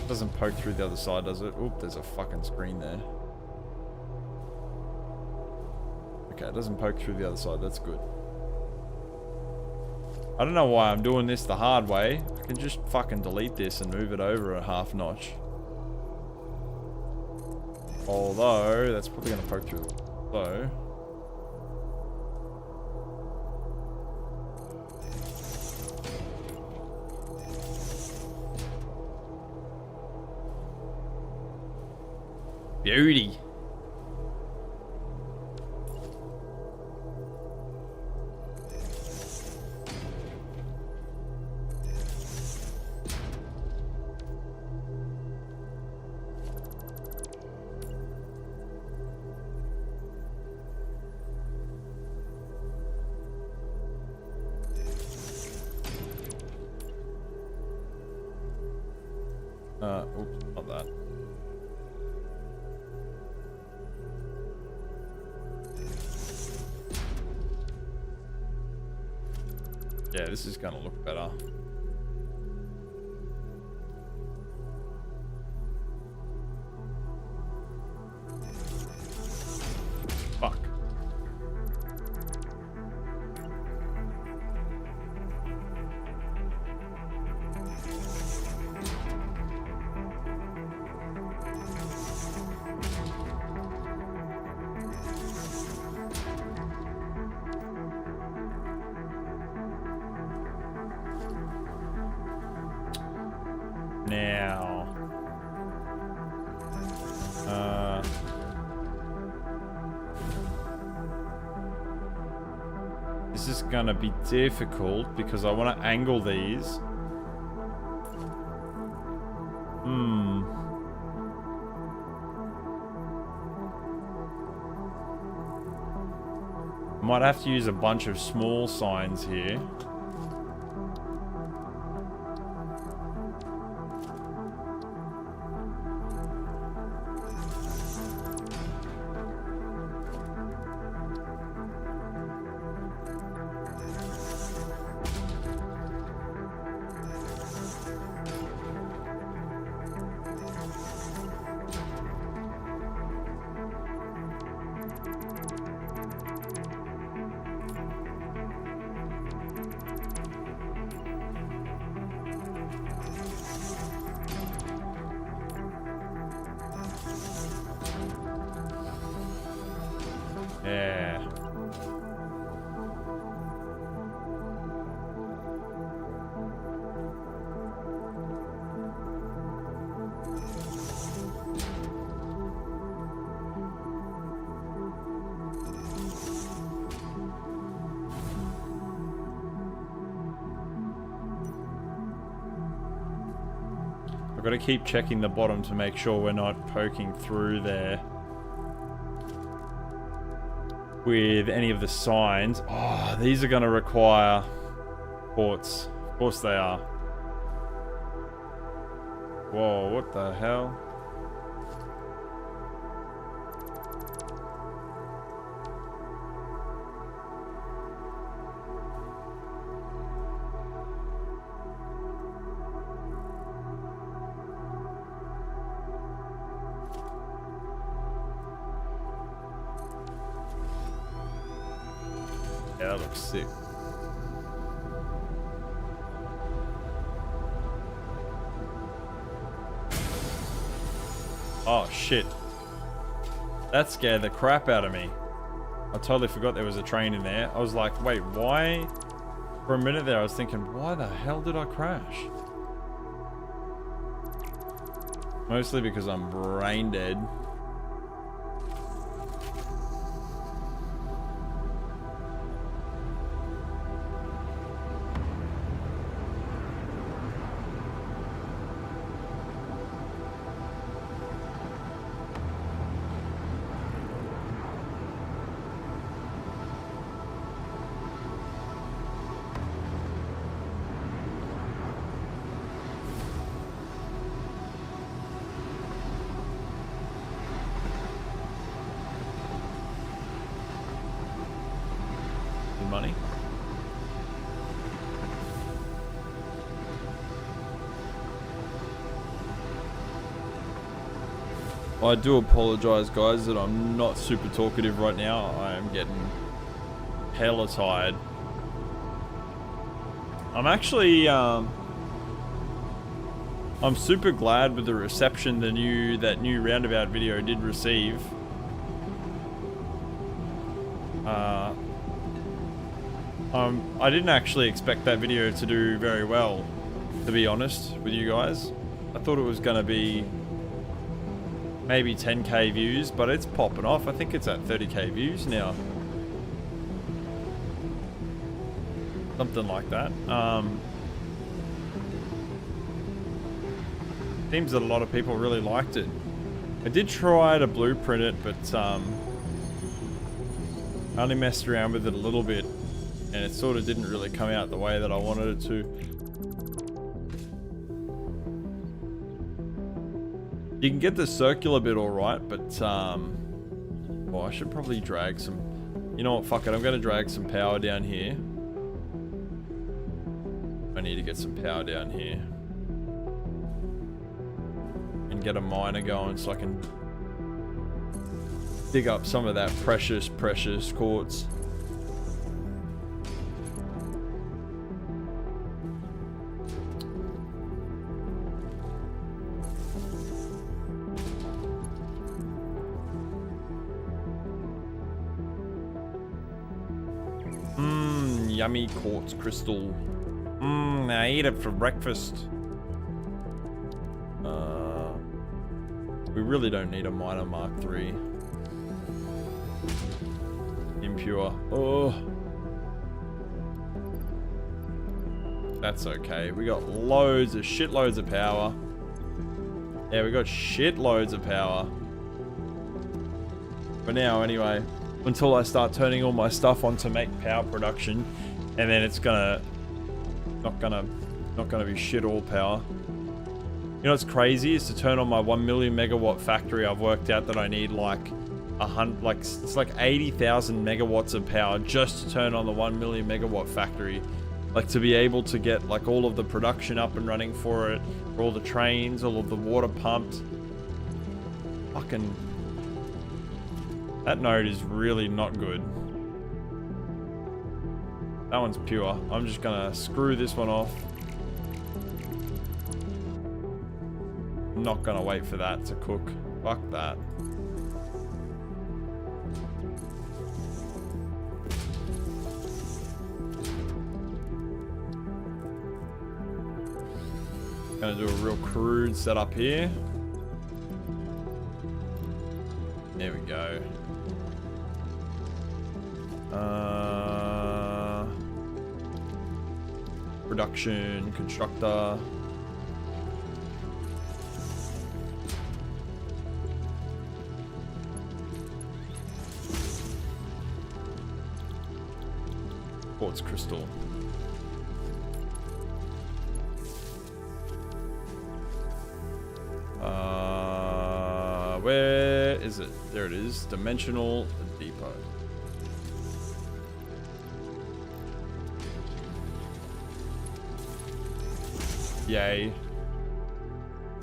Doesn't poke through the other side, does it? Oop, there's a fucking screen there. Okay, it doesn't poke through the other side. That's good. I don't know why I'm doing this the hard way. I can just fucking delete this and move it over a half notch. Although, that's probably going to poke through. So... beauty. Oops, not that. Yeah, this is gonna look better. Fuck. Now, this is gonna be difficult because I want to angle these. Might have to use a bunch of small signs here. Yeah. I've got to keep checking the bottom to make sure we're not poking through there. with any of the signs. Oh, these are going to require quartz. Of course they are. Whoa, what the hell? Yeah, that looks sick. Oh shit. That scared the crap out of me. I totally forgot there was a train in there. I was like, wait, why? For a minute there I was thinking, why the hell did I crash? Mostly because I'm brain dead. Money. I do apologize, guys, that I'm not super talkative right now. I am getting hella tired. I'm actually I'm super glad with the reception that new roundabout video did receive. I didn't actually expect that video to do very well, to be honest with you guys. I thought it was going to be maybe 10k views, but it's popping off. I think it's at 30k views now. Something like that. Seems that a lot of people really liked it. I did try to blueprint it, but I only messed around with it a little bit. And it sort of didn't really come out the way that I wanted it to. You can get the circular bit alright, but oh, I should probably drag some... You know what, fuck it, I'm going to drag some power down here. I need to get some power down here. And get a miner going so I can dig up some of that precious quartz. Yummy quartz crystal. I eat it for breakfast. We really don't need a miner Mark III. Impure. Oh. That's okay. We got shitloads of power. Yeah, we got shitloads of power. For now, anyway. Until I start turning all my stuff on to make power production, and then it's not gonna be shit all power. You know what's crazy is to turn on my 1 million megawatt factory. I've worked out that I need like it's like 80,000 megawatts of power just to turn on the 1 million megawatt factory, like to be able to get like all of the production up and running for it, for all the trains, all of the water pumped. Fucking. That node is really not good. That one's pure. I'm just gonna screw this one off. I'm not gonna wait for that to cook. Fuck that. Gonna do a real crude setup here. There we go. Production, constructor. Quartz crystal. Where is it? There it is. Dimensional depot. Yay.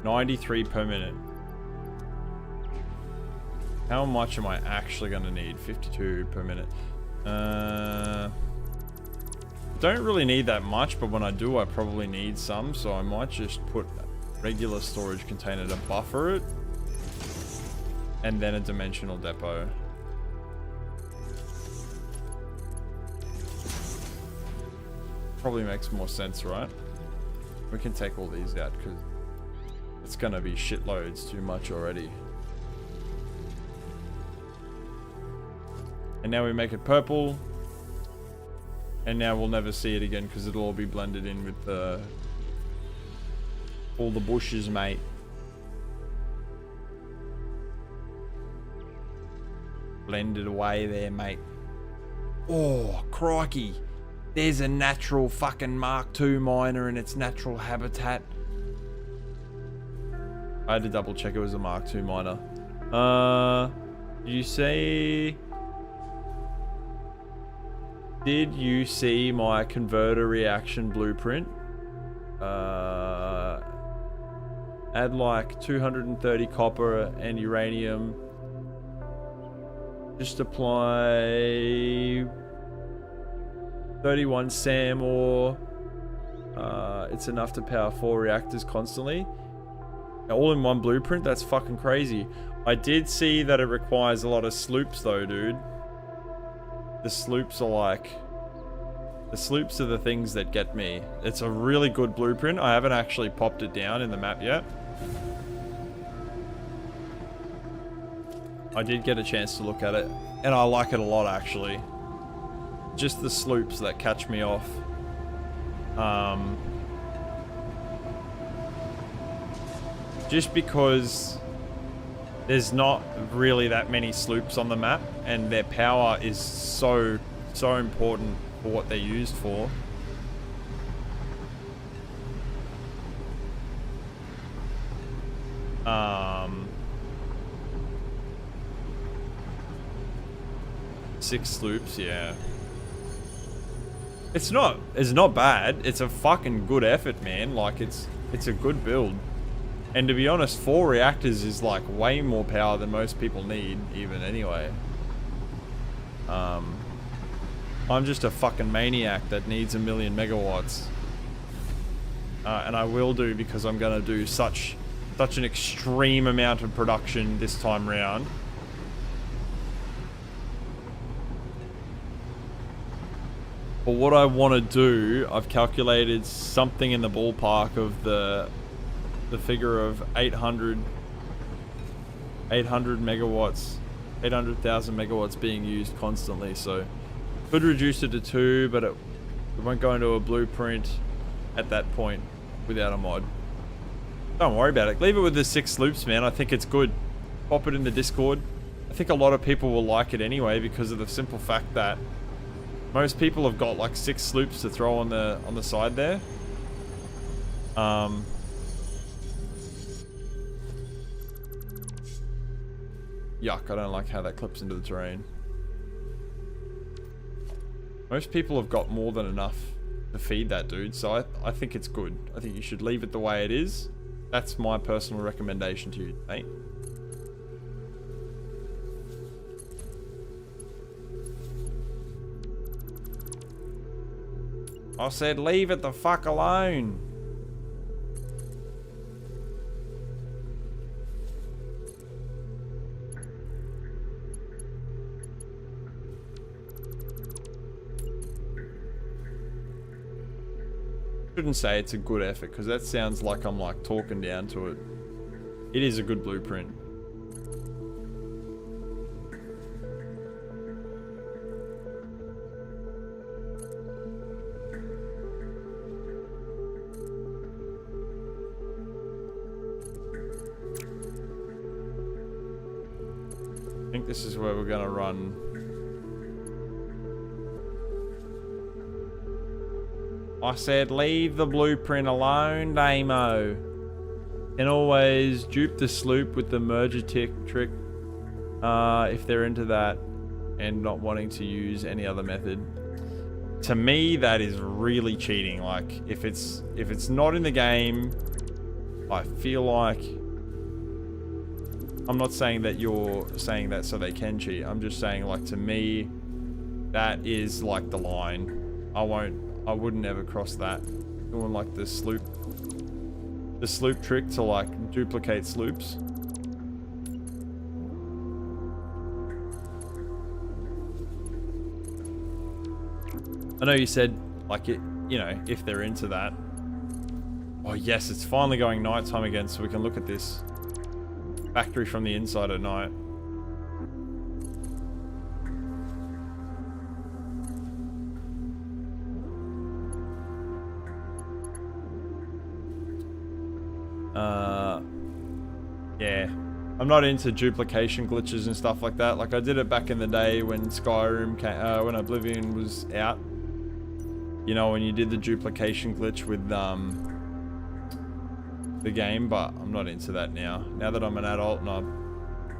93 per minute. How much am I actually going to need? 52 per minute. Don't really need that much, but when I do, I probably need some. So I might just put a regular storage container to buffer it. And then a dimensional depot. Probably makes more sense, right? We can take all these out because it's going to be shitloads too much already. And now we make it purple. And now we'll never see it again because it'll all be blended in with all the bushes, mate. Blended away there, mate. Oh, crikey. There's a natural fucking Mark II miner in its natural habitat. I had to double check it was a Mark II miner. Did you see my converter reaction blueprint? Add like 230 copper and uranium. Just apply 31 SAM ore. It's enough to power 4 reactors constantly. All in one blueprint? That's fucking crazy. I did see that it requires a lot of sloops though, dude. The sloops are like... The sloops are the things that get me. It's a really good blueprint. I haven't actually popped it down in the map yet. I did get a chance to look at it, and I like it a lot actually. Just the sloops that catch me off. Just because there's not really that many sloops on the map, and their power is so important for what they're used for. Six sloops, yeah. It's not bad. It's a fucking good effort, man. Like it's a good build. And to be honest, 4 reactors is like way more power than most people need, even anyway. I'm just a fucking maniac that needs 1,000,000 megawatts. And I will do, because I'm gonna do such an extreme amount of production this time round. But what I want to do, I've calculated something in the ballpark of the figure of 800 megawatts, 800,000 megawatts being used constantly. So could reduce it to 2, but it won't go into a blueprint at that point without a mod. Don't worry about it. Leave it with the 6 loops, man. I think it's good. Pop it in the Discord. I think a lot of people will like it anyway, because of the simple fact that most people have got like 6 sloops to throw on the side there. Yuck, I don't like how that clips into the terrain. Most people have got more than enough to feed that, dude, so I think it's good. I think you should leave it the way it is. That's my personal recommendation to you, mate. I said leave it the fuck alone. Shouldn't say it's a good effort, because that sounds like I'm like talking down to it. It is a good blueprint. I think this is where we're gonna run I said leave the blueprint alone, Damo. Can always dupe the sloop with the merger trick if they're into that and not wanting to use any other method. To me, that is really cheating. Like, if it's not in the game, I feel like... I'm not saying that you're saying that so they can cheat. I'm just saying, like, to me, that is, like, the line. I wouldn't ever cross that. Doing, like, the sloop trick to, like, duplicate sloops. I know you said, like, it, you know, if they're into that. Oh, yes, it's finally going nighttime again, so we can look at this factory from the inside at night. Yeah. I'm not into duplication glitches and stuff like that. Like, I did it back in the day when Skyrim came, when Oblivion was out. You know, when you did the duplication glitch with the game, but I'm not into that now. Now that I'm an adult and I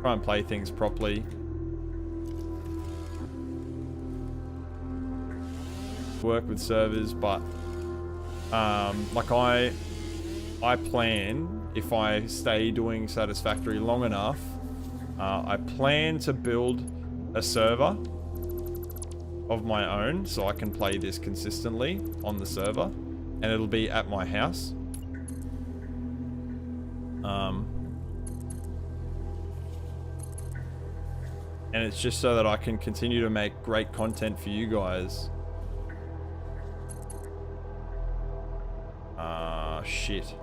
try and play things properly. Work with servers, but like I plan, if I stay doing Satisfactory long enough, I plan to build a server of my own so I can play this consistently on the server, and it'll be at my house. And it's just so that I can continue to make great content for you guys. Shit.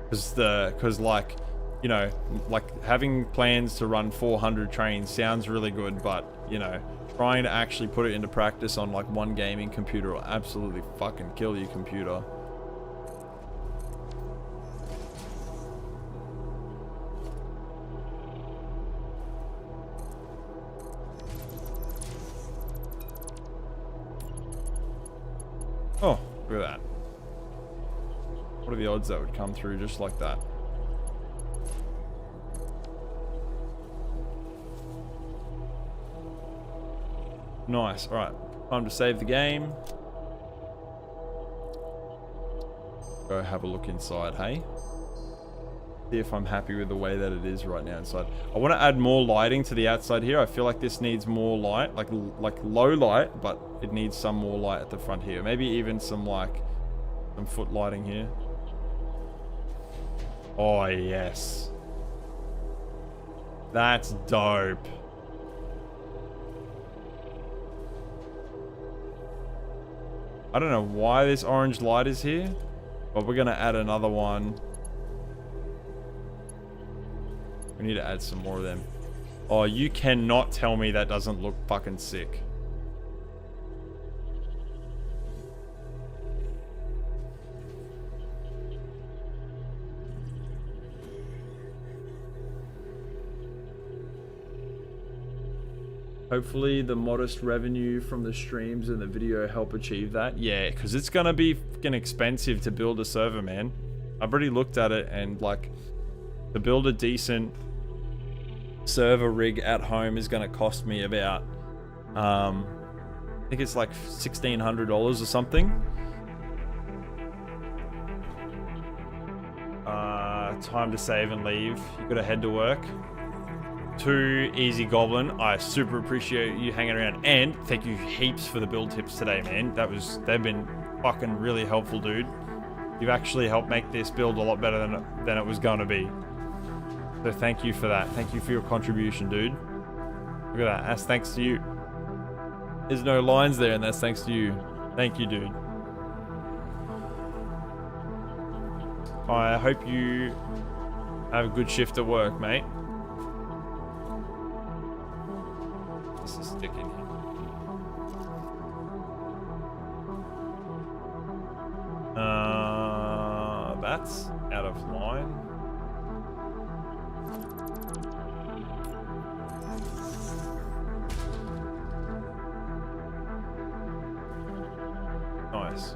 Because like, you know, like having plans to run 400 trains sounds really good, but, you know, trying to actually put it into practice on like one gaming computer will absolutely fucking kill your computer. Oh, look at that. What are the odds that would come through just like that? Nice. Alright. Time to save the game. Go have a look inside, hey? See if I'm happy with the way that it is right now inside. I want to add more lighting to the outside here. I feel like this needs more light. Like low light, but it needs some more light at the front here. Maybe even some foot lighting here. Oh, yes. That's dope. I don't know why this orange light is here, but we're going to add another one. We need to add some more of them. Oh, you cannot tell me that doesn't look fucking sick. Hopefully the modest revenue from the streams and the video help achieve that. Yeah, because it's going to be fucking expensive to build a server, man. I've already looked at it, and like to build a decent server rig at home is going to cost me about, I think it's like $1,600 or something. Time to save and leave. You got to head to work. Too easy, Goblin. I super appreciate you hanging around, and thank you heaps for the build tips today, man. They've been fucking really helpful, dude. You've actually helped make this build a lot better than it was going to be. So thank you for that. Thank you for your contribution, dude. Look at that. That's thanks to you. There's no lines there, and that's thanks to you. Thank you, dude. I hope you have a good shift at work, mate. This is sticking here. That's out of line. Nice.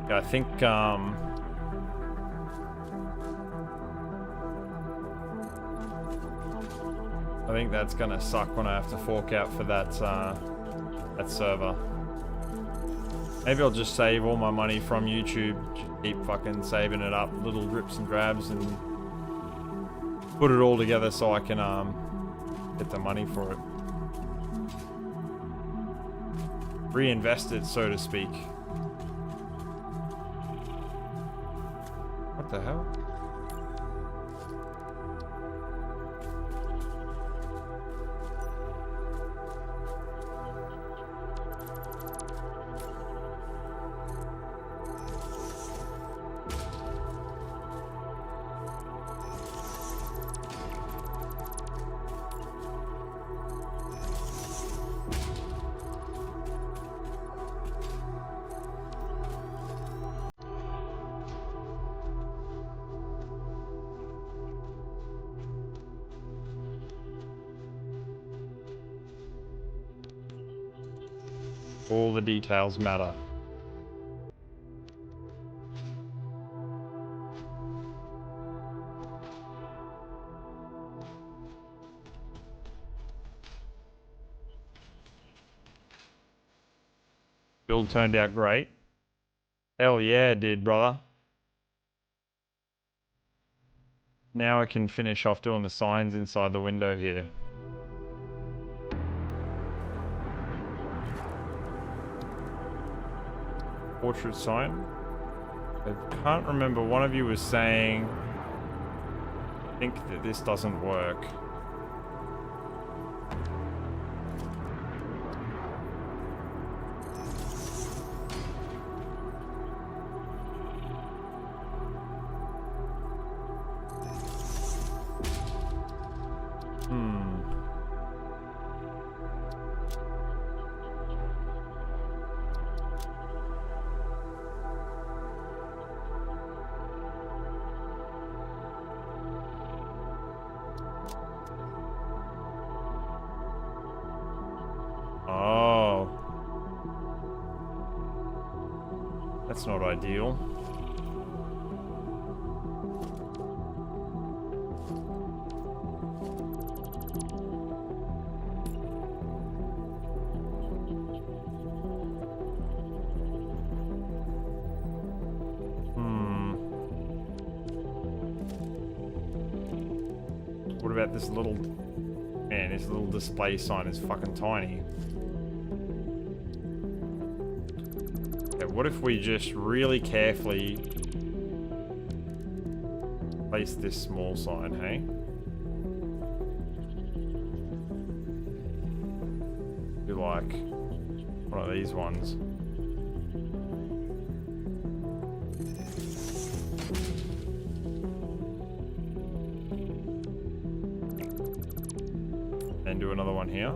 Yeah, I think that's gonna suck when I have to fork out for that that server. Maybe I'll just save all my money from YouTube. Just keep fucking saving it up, little drips and drabs, and put it all together so I can get the money for it. Reinvest it, so to speak. What the hell? All the details matter. Build turned out great. Hell yeah, it did, brother. Now I can finish off doing the signs inside the window here. Portrait sign. I can't remember, one of you was saying, I think that this doesn't work. Oh. That's not ideal. What about this little... Man, this little display sign is fucking tiny. Okay, what if we just really carefully place this small sign, hey? Do like one of these ones. And do another one here.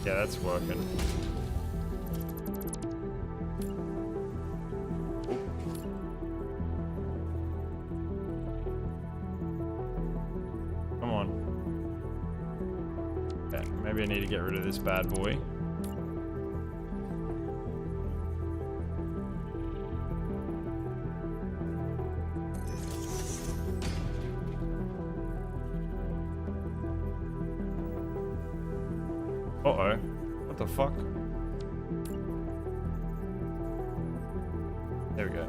Yeah, that's working. Come on. Okay, maybe I need to get rid of this bad boy. Uh-oh. What the fuck? There we go.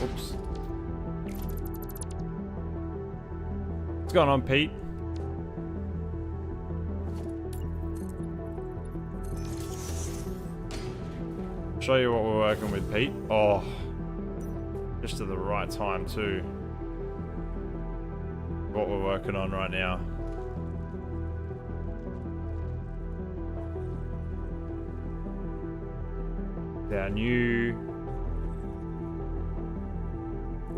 Oops. What's going on, Pete? Show you what we're working with, Pete. Oh. Just at the right time, too. What we're working on right now. Our new...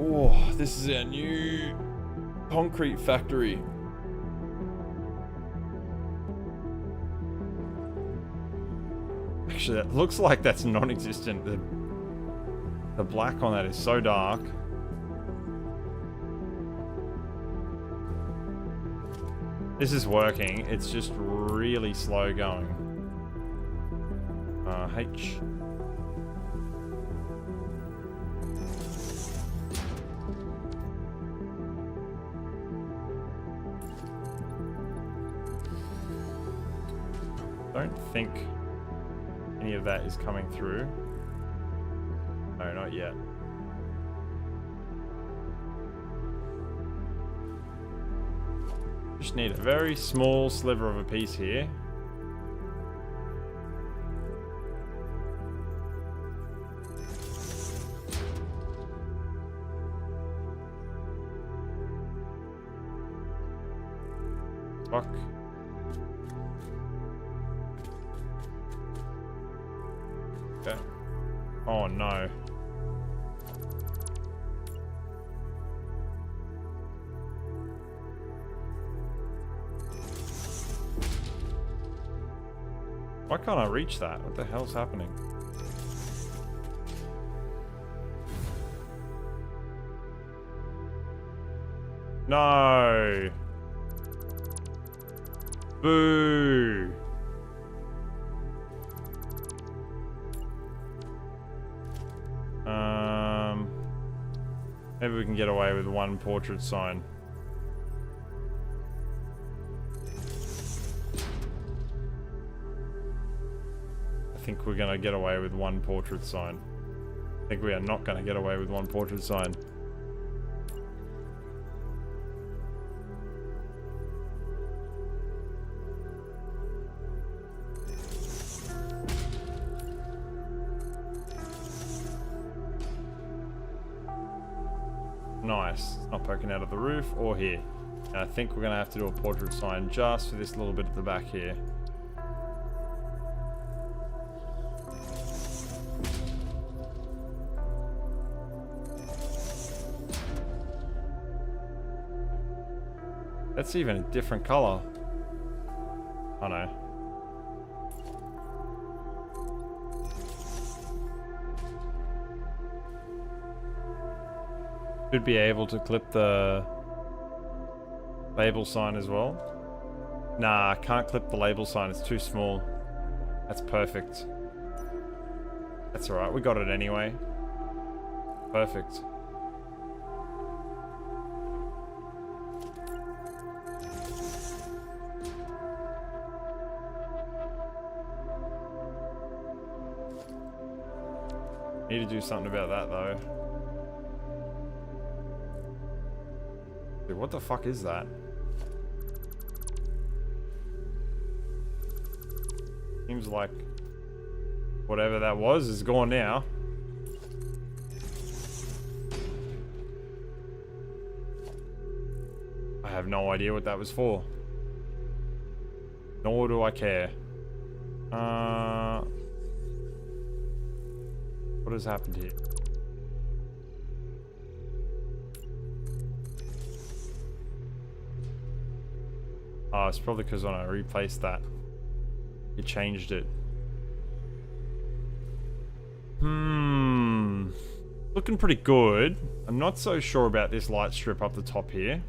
Oh, this is our new concrete factory. Actually, that looks like that's non-existent. The black on that is so dark. This is working. It's just really slow going. H. Don't think any of that is coming through. No, not yet. Just need a very small sliver of a piece here. Fuck. Okay. Oh no. Why can't I reach that? What the hell's happening? No. Boo. Maybe we can get away with one portrait sign. I think we're gonna get away with one portrait sign. I think we are not gonna get away with one portrait sign. Nice. It's not poking out of the roof or here. And I think we're going to have to do a portrait sign just for this little bit at the back here. That's even a different color. Oh no. Should be able to clip the label sign as well. Nah, I can't clip the label sign. It's too small. That's perfect. That's alright. We got it anyway. Perfect. Need to do something about that though. Dude, what the fuck is that? Seems like whatever that was is gone now. I have no idea what that was for. Nor do I care. What has happened here? Oh, it's probably because when I replaced that, it changed it. Looking pretty good. I'm not so sure about this light strip up the top here.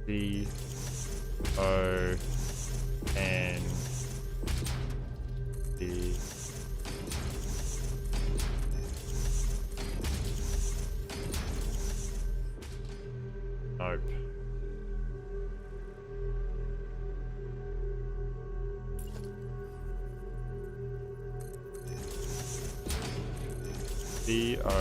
C O N D. Nope. C-O-N-C-R-E-T-E.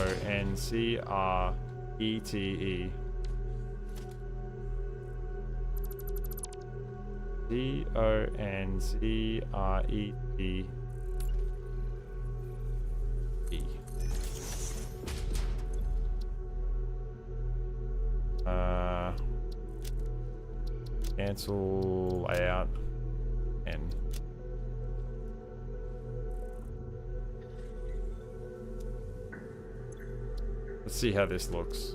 C-O-N-C-R-E-T-E. Cancel layout and Let's see how this looks.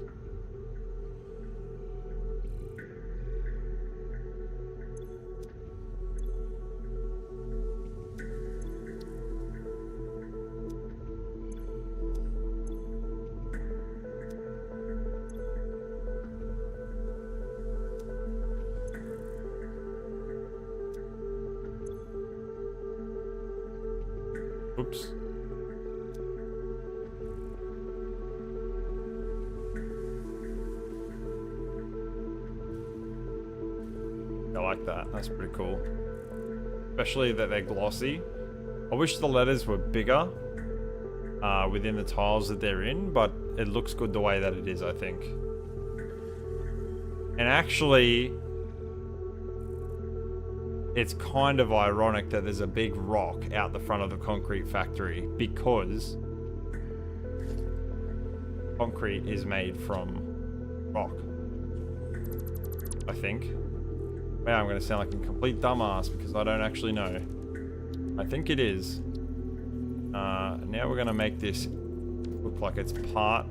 Oops. I like that. That's pretty cool. Especially that they're glossy. I wish the letters were bigger within the tiles that they're in, but it looks good the way that it is, I think. And actually, it's kind of ironic that there's a big rock out the front of the concrete factory, because concrete is made from rock, I think. Wow, I'm going to sound like a complete dumbass because I don't actually know. I think it is. Now we're going to make this look like it's part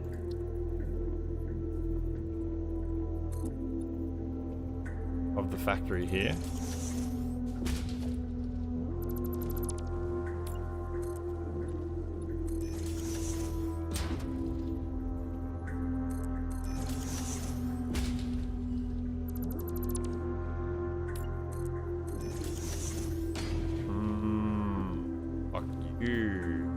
of the factory here. Fuck you.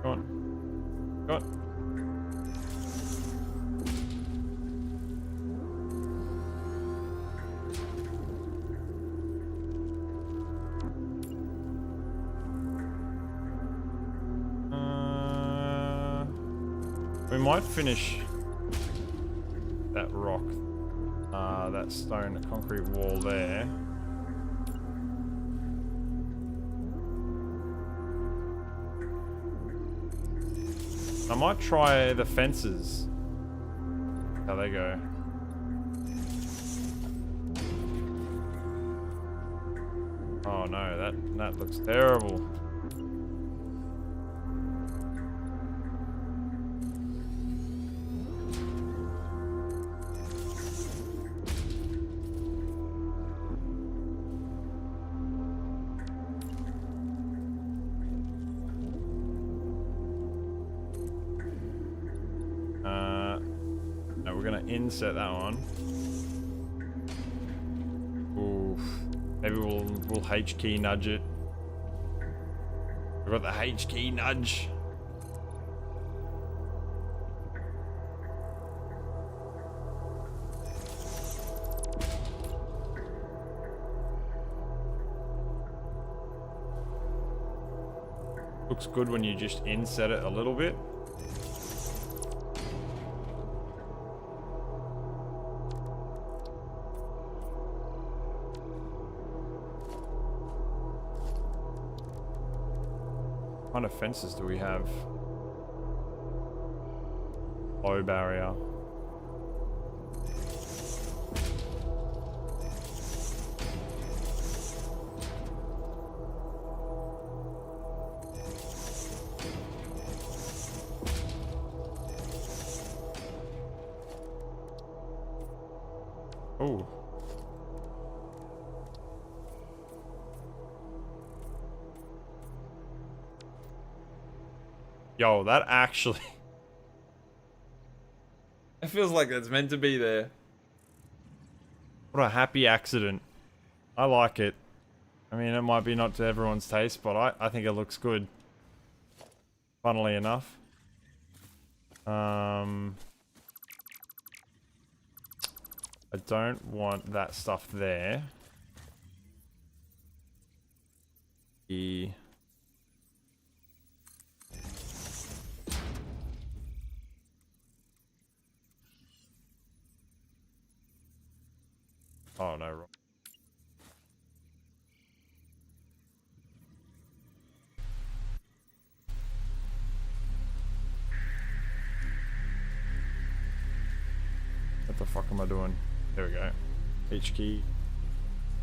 Go on. Go on. We might finish that rock, that stone concrete wall there. I might try the fences. How they go. Oh no, that looks terrible. No, we're gonna inset that one. Oof. Maybe we'll H key nudge it. We've got the H key nudge. Looks good when you just inset it a little bit. What kind of fences do we have? Low barrier. Oh. Yo, that actually... It feels like it's meant to be there. What a happy accident. I like it. I mean, it might be not to everyone's taste, but I think it looks good. Funnily enough. I don't want that stuff there. Oh no. What the fuck am I doing? There we go. H key.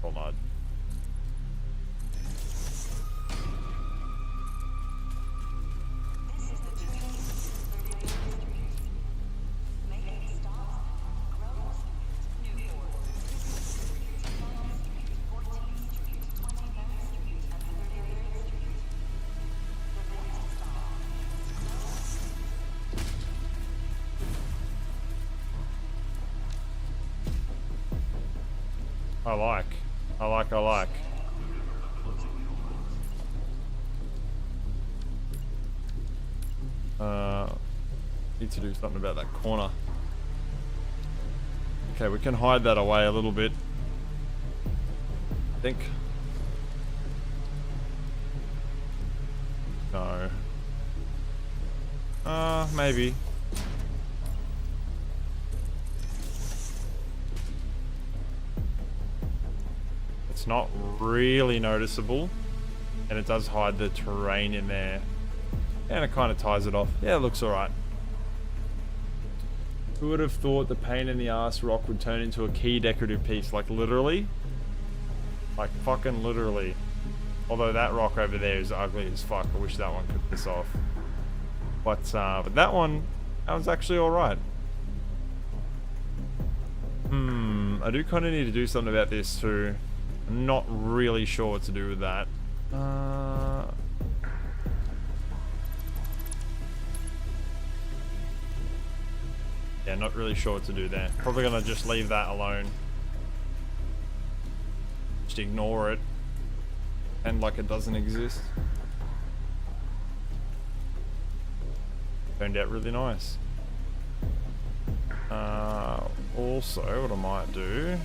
Hold on. I like. I like, I like. Need to do something about that corner. Okay, we can hide that away a little bit. I think. No. Maybe. It's not really noticeable. And it does hide the terrain in there. And it kind of ties it off. Yeah, it looks alright. Who would have thought the pain in the ass rock would turn into a key decorative piece? Like literally? Like fucking literally. Although that rock over there is ugly as fuck. I wish that one could piss off. But that one's actually alright. I do kind of need to do something about this too. I'm not really sure what to do with that. Yeah, not really sure what to do there. Probably gonna just leave that alone. Just ignore it. And like it doesn't exist. Turned out really nice. Also, what I might do...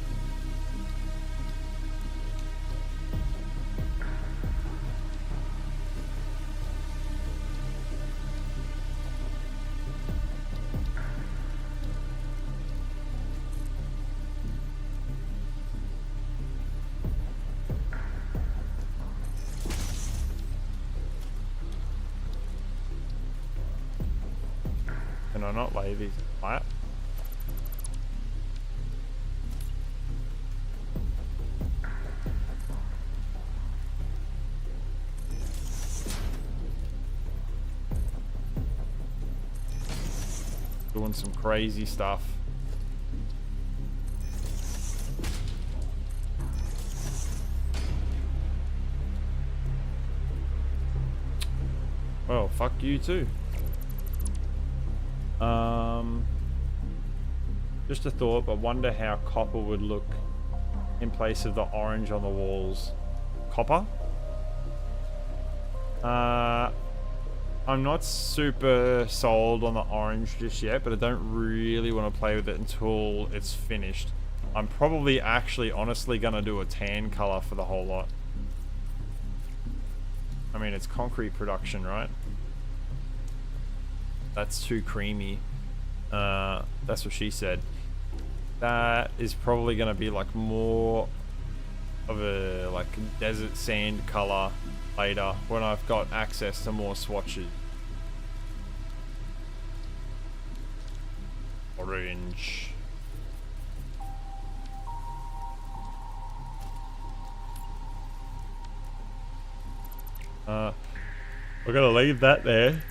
Can I not lay these flat? Doing some crazy stuff. Well, fuck you too. Just a thought, but wonder how copper would look in place of the orange on the walls. Copper? I'm not super sold on the orange just yet, but I don't really want to play with it until it's finished. I'm probably actually honestly gonna do a tan color for the whole lot. I mean, it's concrete production, right? That's too creamy. That's what she said. That is probably gonna be like more of a like desert sand color later when I've got access to more swatches. Orange. We're gonna leave that there.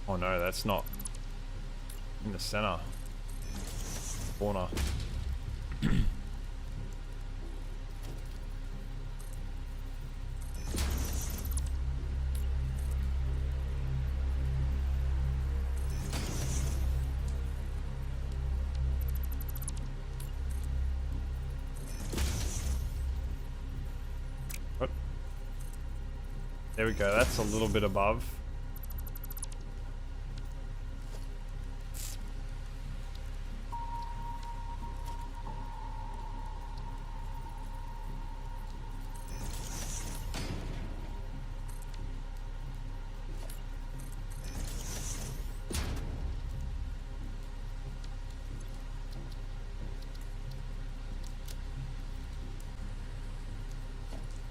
Oh no, that's not in the center corner. What? There we go, that's a little bit above.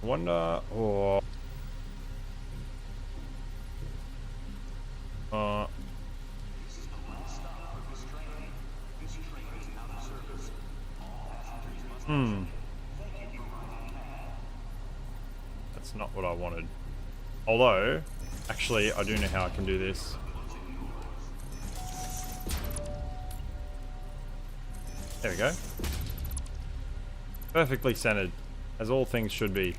Wonder, or that's not what I wanted. Although, actually, I do know how I can do this. There we go. Perfectly centered, as all things should be.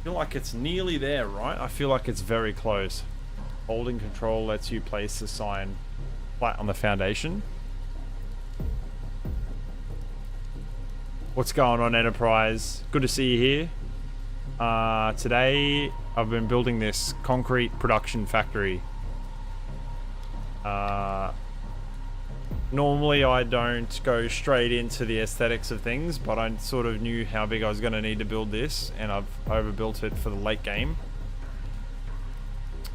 I feel like it's nearly there, right? I feel like it's very close. Holding control lets you place the sign flat on the foundation. What's going on, Enterprise? Good to see you here. Today I've been building this concrete production factory. Normally I don't go straight into the aesthetics of things, but I sort of knew how big I was going to need to build this, and I've overbuilt it for the late game.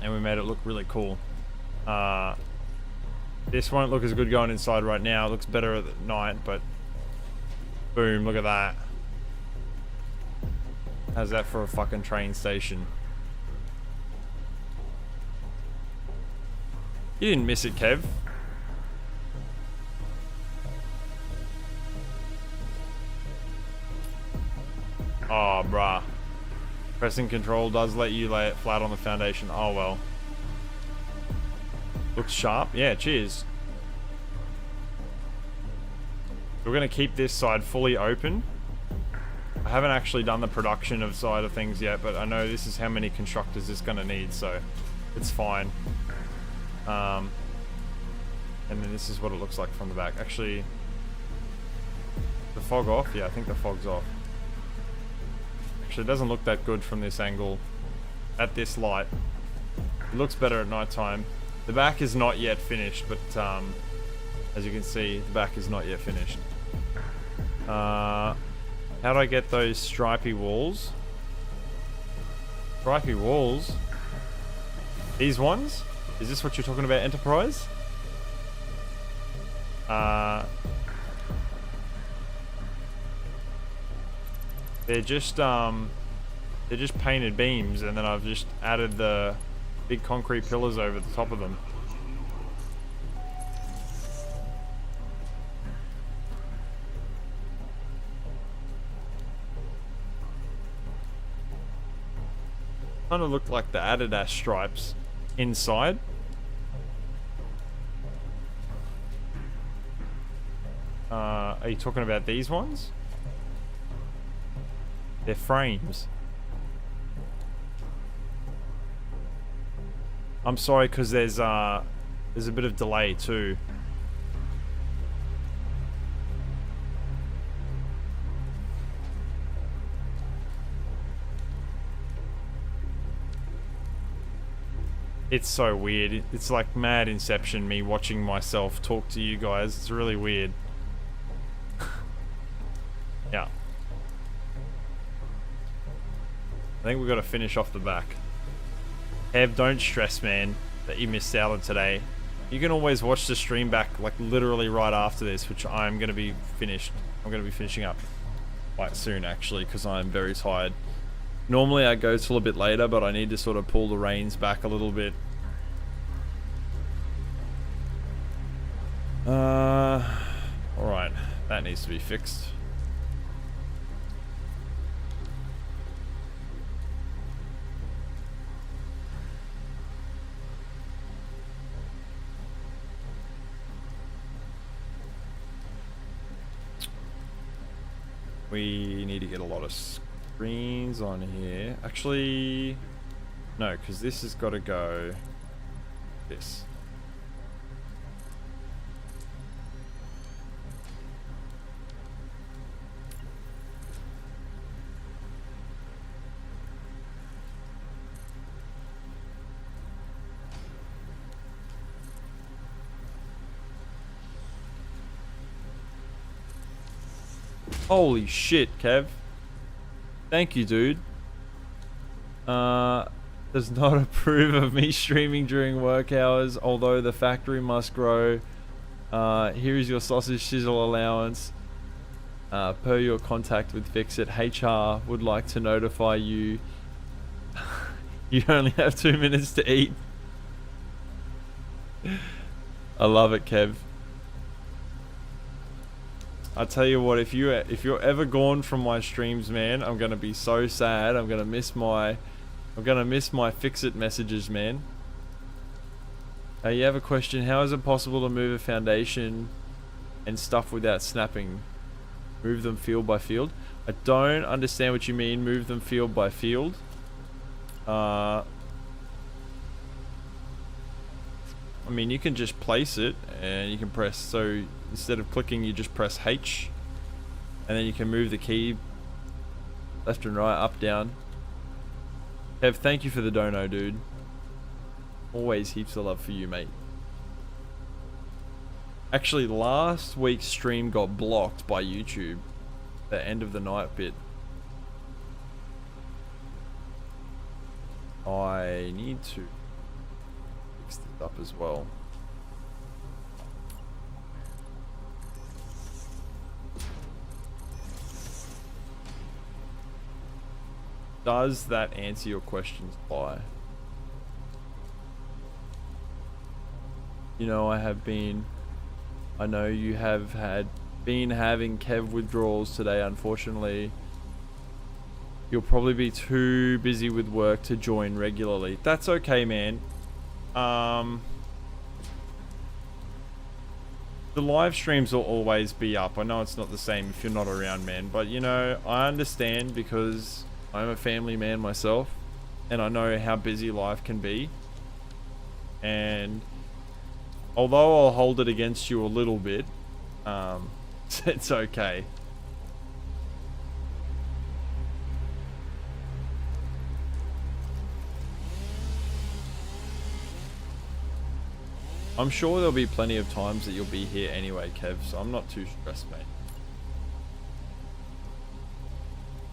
And we made it look really cool. This won't look as good going inside right now. It looks better at night, but boom, look at that. How's that for a fucking train station? You didn't miss it, Kev. Oh, bruh. Pressing control does let you lay it flat on the foundation. Oh, well. Looks sharp. Yeah, cheers. We're going to keep this side fully open. I haven't actually done the production of side of things yet, but I know this is how many constructors it's going to need, so it's fine. And then this is what it looks like from the back. Actually, the fog off? Yeah, I think the fog's off. Actually, it doesn't look that good from this angle at this light. It looks better at night time. The back is not yet finished, but as you can see, the back is not yet finished. How do I get those stripy walls? Stripy walls? These ones? Is this what you're talking about, Enterprise? They're just painted beams, and then I've just added the big concrete pillars over the top of them. Kind of look like the Adidas stripes inside. Are you talking about these ones? They're frames. I'm sorry, because there's a bit of delay too. It's so weird. It's like mad Inception, me watching myself talk to you guys. It's really weird. Yeah. I think we've got to finish off the back. Ev, don't stress, man, that you missed out on today. You can always watch the stream back, like, literally right after this, which I'm going to be finished. I'm going to be finishing up quite soon, actually, because I'm very tired. Normally I go till a bit later, but I need to sort of pull the reins back a little bit. Alright, that needs to be fixed. We need to get a lot of screens on here. Actually, no, because this has got to go this. Holy shit, Kev. Thank you, dude. Does not approve of me streaming during work hours, although the factory must grow. Here is your sausage sizzle allowance. Per your contact with Fixit, HR would like to notify you. You only have 2 minutes to eat. I love it, Kev. I tell you what, if you're ever gone from my streams, man, I'm gonna be so sad. I'm gonna miss my Fixit messages, man. You have a question. How is it possible to move a foundation and stuff without snapping? Move them field by field. I don't understand what you mean. Move them field by field. I mean, you can just place it and you can press, so instead of clicking, you just press H and then you can move the key left and right, up, down. Kev, thank you for the dono, dude. Always heaps of love for you, mate. Actually, last week's stream got blocked by YouTube. The end of the night bit. I need to fix this up as well. Does that answer your questions, Spy? You know, I know you have been having Kev withdrawals today, unfortunately. You'll probably be too busy with work to join regularly. That's okay, man. The live streams will always be up. I know it's not the same if you're not around, man. But, you know, I understand because I'm a family man myself. And I know how busy life can be. And although I'll hold it against you a little bit, it's okay. I'm sure there'll be plenty of times that you'll be here anyway, Kev, so I'm not too stressed, mate.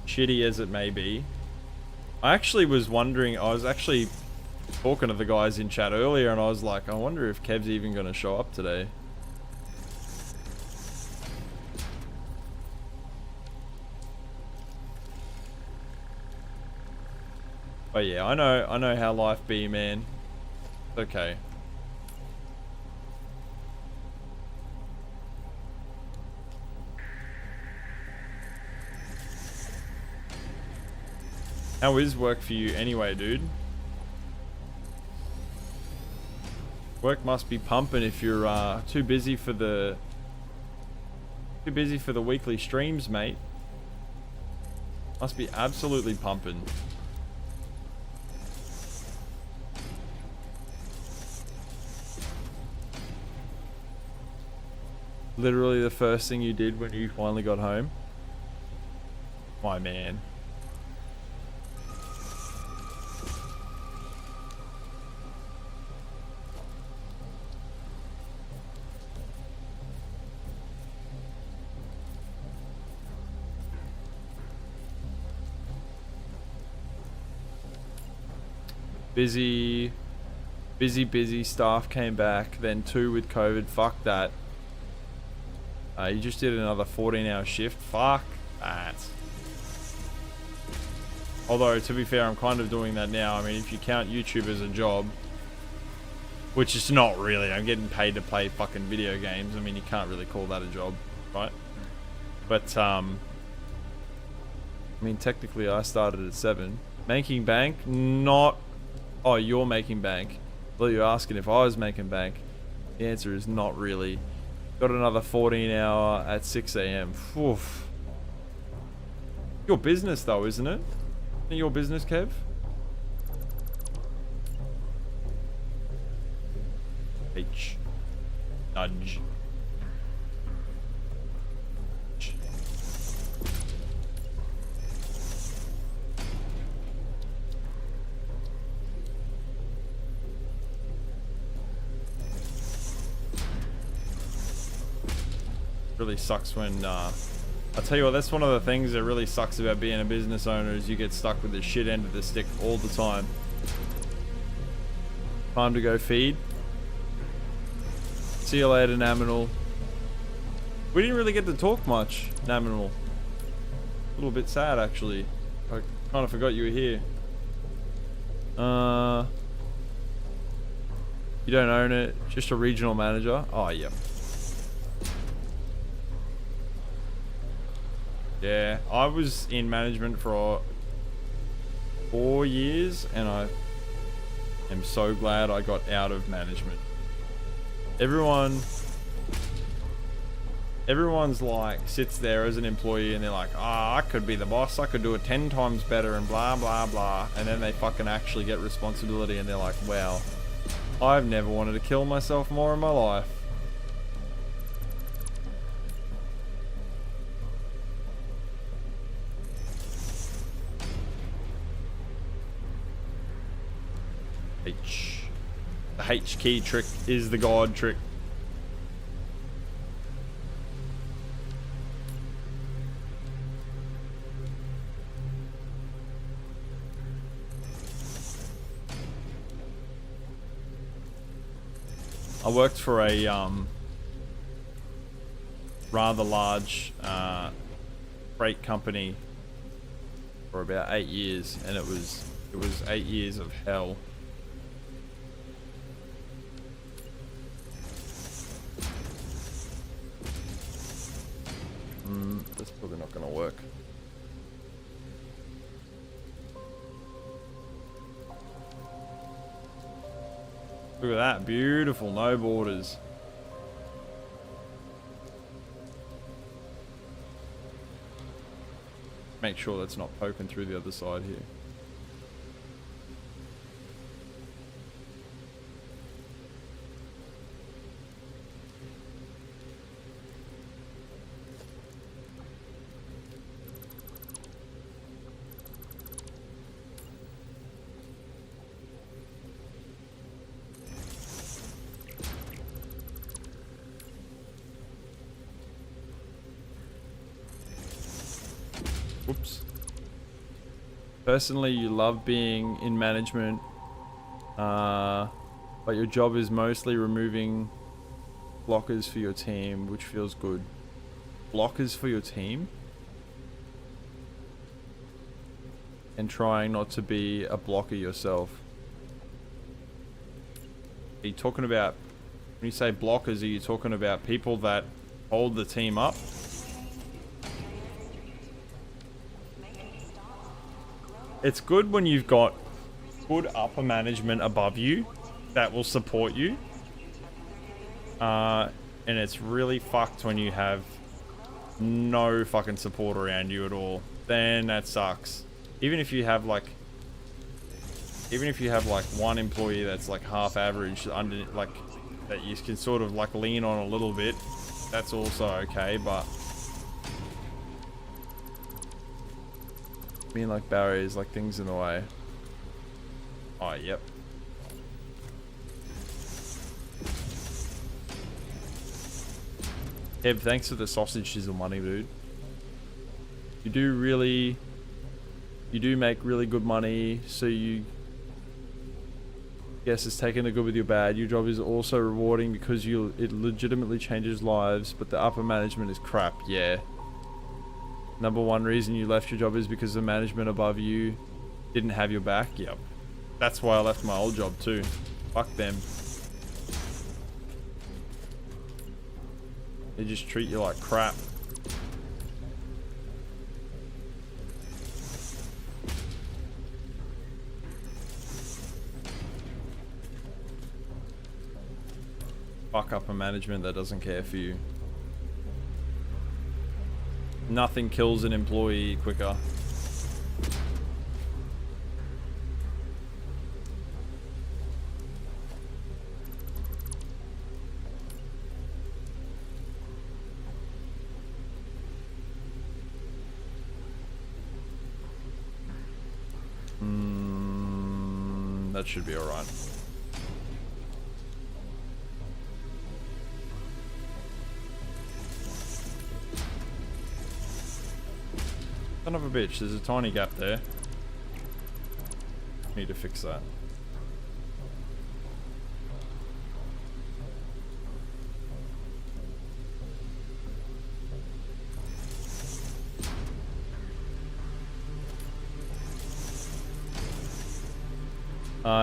Shitty as it may be. I actually was wondering, I was actually talking to the guys in chat earlier and I was like, I wonder if Kev's even going to show up today. But yeah, I know how life be, man. It's okay. How is work for you anyway, dude? Work must be pumping if you're too busy for the weekly streams, mate. Must be absolutely pumping. Literally the first thing you did when you finally got home. My man. Busy. Staff came back. Then 2 with COVID. Fuck that. You just did another 14-hour shift. Fuck that. Although, to be fair, I'm kind of doing that now. I mean, if you count YouTube as a job, which is not really. I'm getting paid to play fucking video games. I mean, you can't really call that a job, right? But, I mean, technically, I started at 7. Making bank? Not... Oh, you're making bank. Well, you're asking if I was making bank. The answer is not really. Got another 14-hour at 6 a.m. Oof. Your business, though, isn't it? Isn't it your business, Kev? H. Nudge. Really sucks when I'll tell you what, that's one of the things that really sucks about being a business owner is you get stuck with the shit end of the stick all the time. Time to go feed. See you later, Naminal. We didn't really get to talk much, Naminal. A little bit sad, actually. I kind of forgot you were here. You don't own it, just a regional manager. Oh, yep. Yeah, I was in management for 4 years and I am so glad I got out of management. Everyone everyone's like, sits there as an employee and they're like, I could be the boss, I could do it 10 times better and blah, blah, blah. And then they fucking actually get responsibility and they're like, wow, I've never wanted to kill myself more in my life. H. The H key trick is the god trick. I worked for a rather large freight company for about 8 years, and it was 8 years of hell. That's probably not going to work. Look at that, beautiful, no borders. Make sure that's not poking through the other side here. Whoops. Personally, you love being in management, but your job is mostly removing blockers for your team, which feels good. Blockers for your team? And trying not to be a blocker yourself. Are you talking about, when you say blockers, are you talking about people that hold the team up? It's good when you've got good upper management above you that will support you. And it's really fucked when you have no fucking support around you at all. Then that sucks. Even if you have like one employee that's like half average under, like, that you can sort of like lean on a little bit, that's also okay, but being like barriers, like things in the way. Oh, yep. Heb, thanks for the sausage sizzle money, dude. You do make really good money, so you guess it's taking the good with your bad. Your job is also rewarding because it legitimately changes lives, but the upper management is crap, yeah. Number one reason you left your job is because the management above you didn't have your back. Yep. That's why I left my old job too. Fuck them. They just treat you like crap. Fuck upper management that doesn't care for you. Nothing kills an employee quicker. That should be alright. Son of a bitch, there's a tiny gap there. Need to fix that.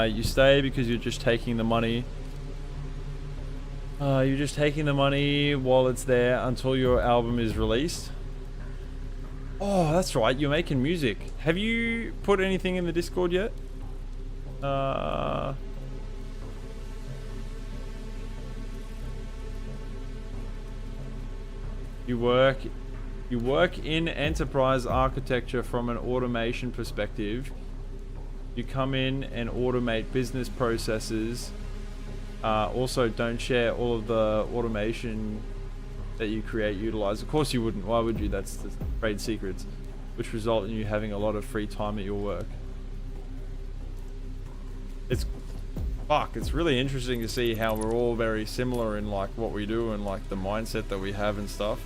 You stay because you're just taking the money. You're just taking the money while it's there until your album is released. Oh, that's right. You're making music. Have you put anything in the Discord yet? You work in enterprise architecture from an automation perspective. You come in and automate business processes. Also, don't share all of the automation that you create, utilize. Of course you wouldn't. Why would you? That's the trade secrets, which result in you having a lot of free time at your work. It's really interesting to see how we're all very similar in like what we do and like the mindset that we have and stuff.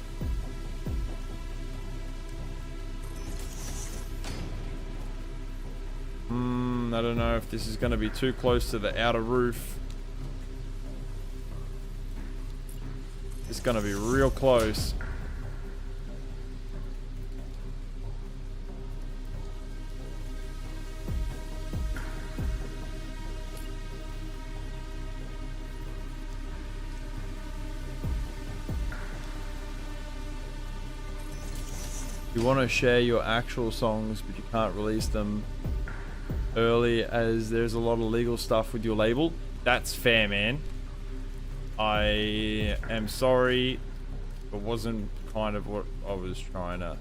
I don't know if this is going to be too close to the outer roof. It's going to be real close. You want to share your actual songs, but you can't release them early as there's a lot of legal stuff with your label. That's fair, man. I am sorry. It wasn't kind of what I was trying to...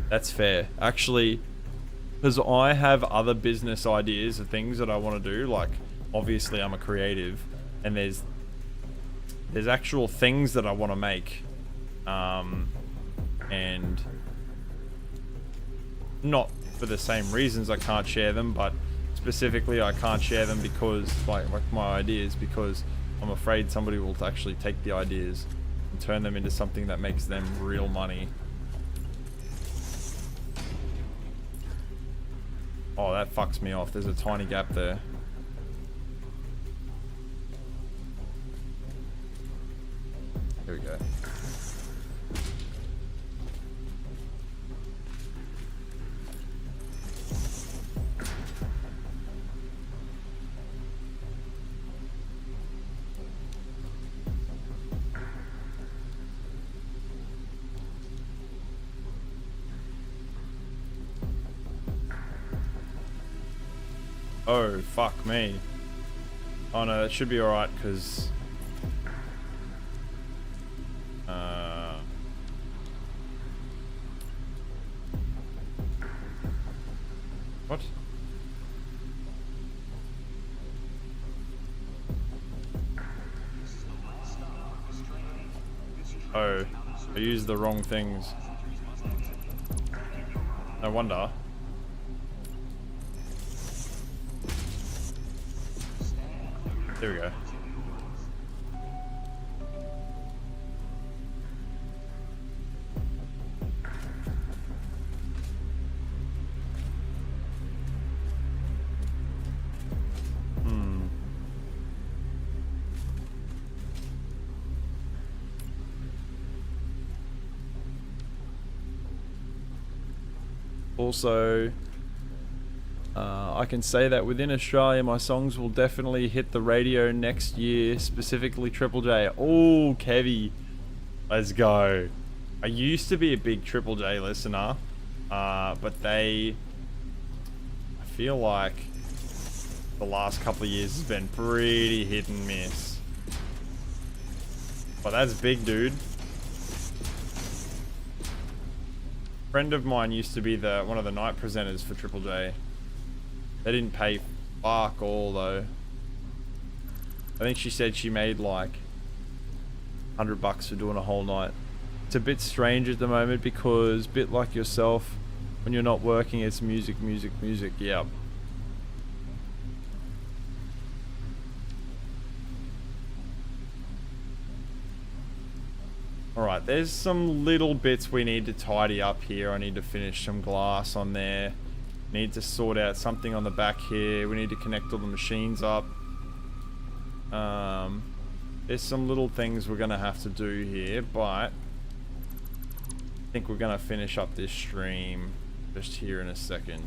That's fair. Actually, because I have other business ideas of things that I want to do. Like, obviously I'm a creative, and there's actual things that I want to make. And not for the same reasons I can't share them, but specifically I can't share them because like my ideas, because I'm afraid somebody will actually take the ideas and turn them into something that makes them real money. Oh, that fucks me off. There's a tiny gap there. Here we go. Oh, fuck me. Oh no, that should be alright, because... What? Oh, I used the wrong things. No wonder. There we go. Also, I can say that within Australia, my songs will definitely hit the radio next year, specifically Triple J. Oh, Kevy. Let's go. I used to be a big Triple J listener, but I feel like the last couple of years has been pretty hit and miss. But that's big, dude. A friend of mine used to be one of the night presenters for Triple J. They didn't pay fuck all though. I think she said she made like $100 for doing a whole night. It's a bit strange at the moment because, bit like yourself, when you're not working, it's music, music, music. Yeah. Alright, there's some little bits we need to tidy up here. I need to finish some glass on there. Need to sort out something on the back here. We need to connect all the machines up. There's some little things we're going to have to do here, but I think we're going to finish up this stream just here in a second.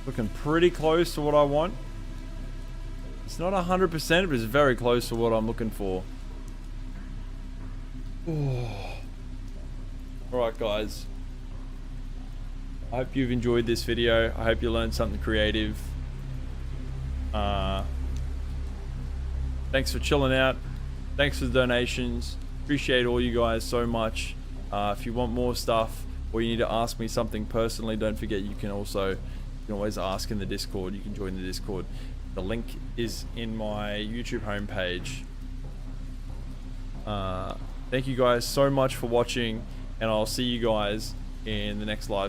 Looking pretty close to what I want. It's not 100%, but it's very close to what I'm looking for. Alright guys. I hope you've enjoyed this video. I hope you learned something creative. Thanks for chilling out. Thanks for the donations. Appreciate all you guys so much. If you want more stuff or you need to ask me something personally, don't forget you can always ask in the Discord. You can join the Discord. The link is in my YouTube homepage. Thank you guys so much for watching, and I'll see you guys in the next live